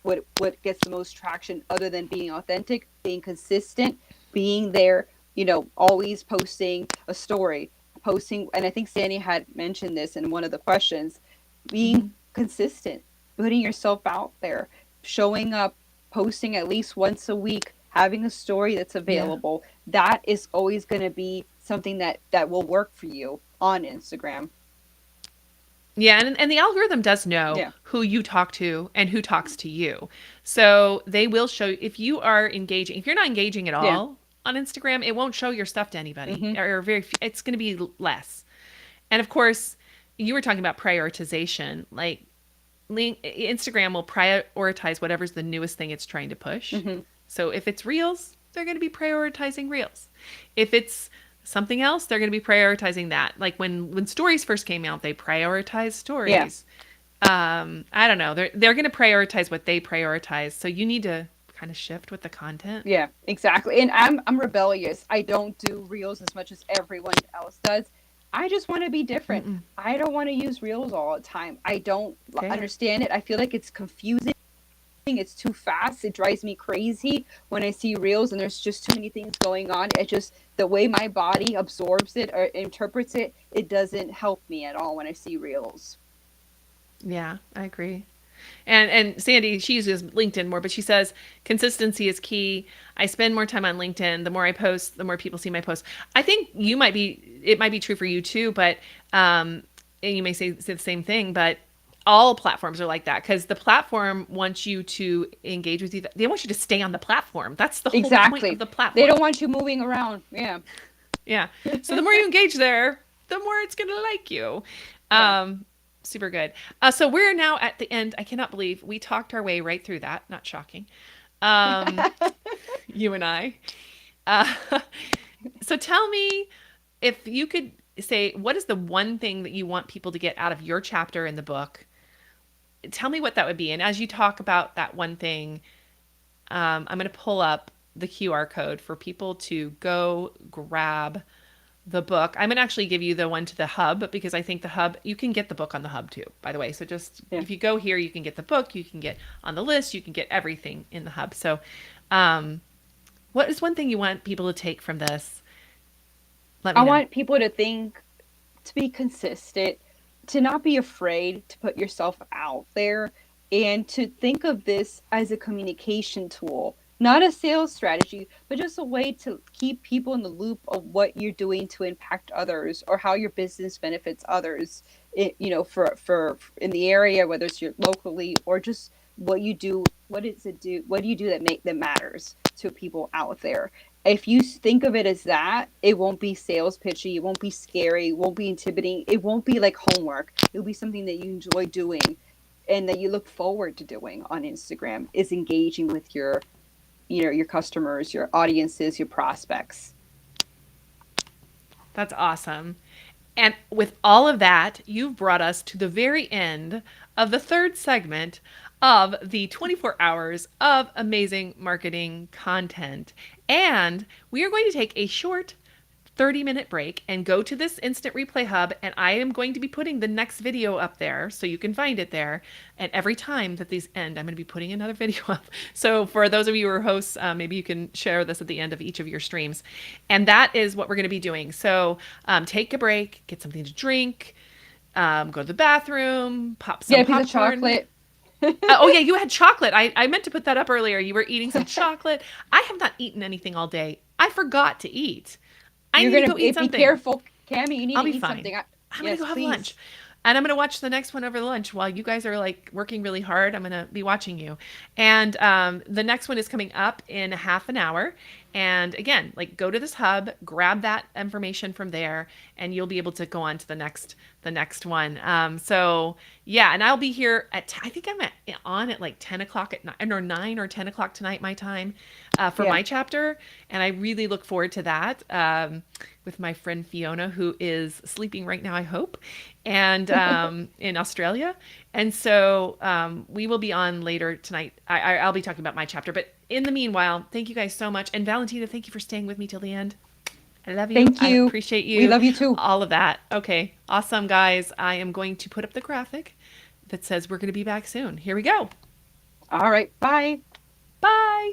gets the most traction other than being authentic, being consistent, being there, always posting a story, and I think Sandy had mentioned this in one of the questions, being consistent, putting yourself out there, showing up, posting at least once a week, having a story that's available. That is always going to be something that will work for you on Instagram. Yeah, and the algorithm does know who you talk to and who talks to you. So they will show if you are engaging. If you're not engaging at all on Instagram, it won't show your stuff to anybody, or very few. It's going to be less. And of course, you were talking about prioritization. Like Instagram will prioritize whatever's the newest thing it's trying to push. So if it's Reels, they're going to be prioritizing Reels. If it's something else, they're going to be prioritizing that. Like when stories first came out, they prioritized stories. I don't know. They're going to prioritize what they prioritize. So you need to kind of shift with the content. Yeah, exactly. And I'm rebellious. I don't do Reels as much as everyone else does. I just want to be different. I don't want to use Reels all the time. I don't understand it. I feel like it's confusing. It's too fast. It drives me crazy when I see reels and there's just too many things going on. It just, the way my body absorbs it or interprets it, it doesn't help me at all when I see reels. Yeah, I agree. And Sandy, she uses LinkedIn more, but she says consistency is key. I spend more time on LinkedIn. The more I post, the more people see my posts. I think it might be true for you too, but and you may say the same thing, but all platforms are like that because the platform wants you to engage with you. They want you to stay on the platform. That's the whole point of Exactly. the platform. They don't want you moving around. Yeah. Yeah. So the more you engage there, the more it's going to like you. Yeah. Super good. So we're now at the end. I cannot believe we talked our way right through that. Not shocking. You and I. Uh, so tell me if you could say, what is the one thing that you want people to get out of your chapter in the book? Tell me what that would be. And as you talk about that one thing, I'm going to pull up the QR code for people to go grab the book. I'm going to actually give you the one to the hub because I think the hub, you can get the book on the hub too, by the way. So just Yeah. if you go here, you can get the book, you can get on the list, you can get everything in the hub. So, what is one thing you want people to take from this? Let me I know. want people to think, to be consistent, to not be afraid to put yourself out there, and to think of this as a communication tool, not a sales strategy, but just a way to keep people in the loop of what you're doing to impact others or how your business benefits others. For in the area, whether it's your locally or just what you do, what do you do that matters to people out there. If you think of it as that, it won't be sales pitchy, it won't be scary, it won't be intimidating, it won't be like homework. It'll be something that you enjoy doing and that you look forward to doing on Instagram, is engaging with your customers, your audiences, your prospects. That's awesome. And with all of that, you've brought us to the very end of the third segment of the 24 hours of amazing marketing content. And we are going to take a short 30-minute break and go to this instant replay hub, and I am going to be putting the next video up there so you can find it there. And every time that these end, I'm going to be putting another video up. So for those of you who are hosts, maybe you can share this at the end of each of your streams. And that is what we're going to be doing. So take a break, get something to drink, go to the bathroom, pop some Get a piece of popcorn. chocolate. Oh yeah, you had chocolate. I meant to put that up earlier. You were eating some chocolate. I have not eaten anything all day. I forgot to eat. I need to go eat something. Be careful, Cammy. You need I'll to be eat fine. something. I'm gonna go have lunch, and I'm gonna watch the next one over lunch while you guys are like working really hard. I'm gonna be watching you, and the next one is coming up in half an hour. And again, like go to this hub, grab that information from there, and you'll be able to go on to the next one. So yeah, and I'll be here at I think I'm on at like 10 o'clock at night, or 9 or 10 o'clock tonight my time for my chapter, and I really look forward to that. With my friend Fiona, who is sleeping right now, I hope, and in Australia. And so we will be on later tonight. I'll be talking about my chapter. But in the meanwhile, thank you guys so much. And Valentina, thank you for staying with me till the end. I love you. Thank you. I appreciate you. We love you too. All of that. Okay. Awesome, guys. I am going to put up the graphic that says we're going to be back soon. Here we go. All right. Bye. Bye.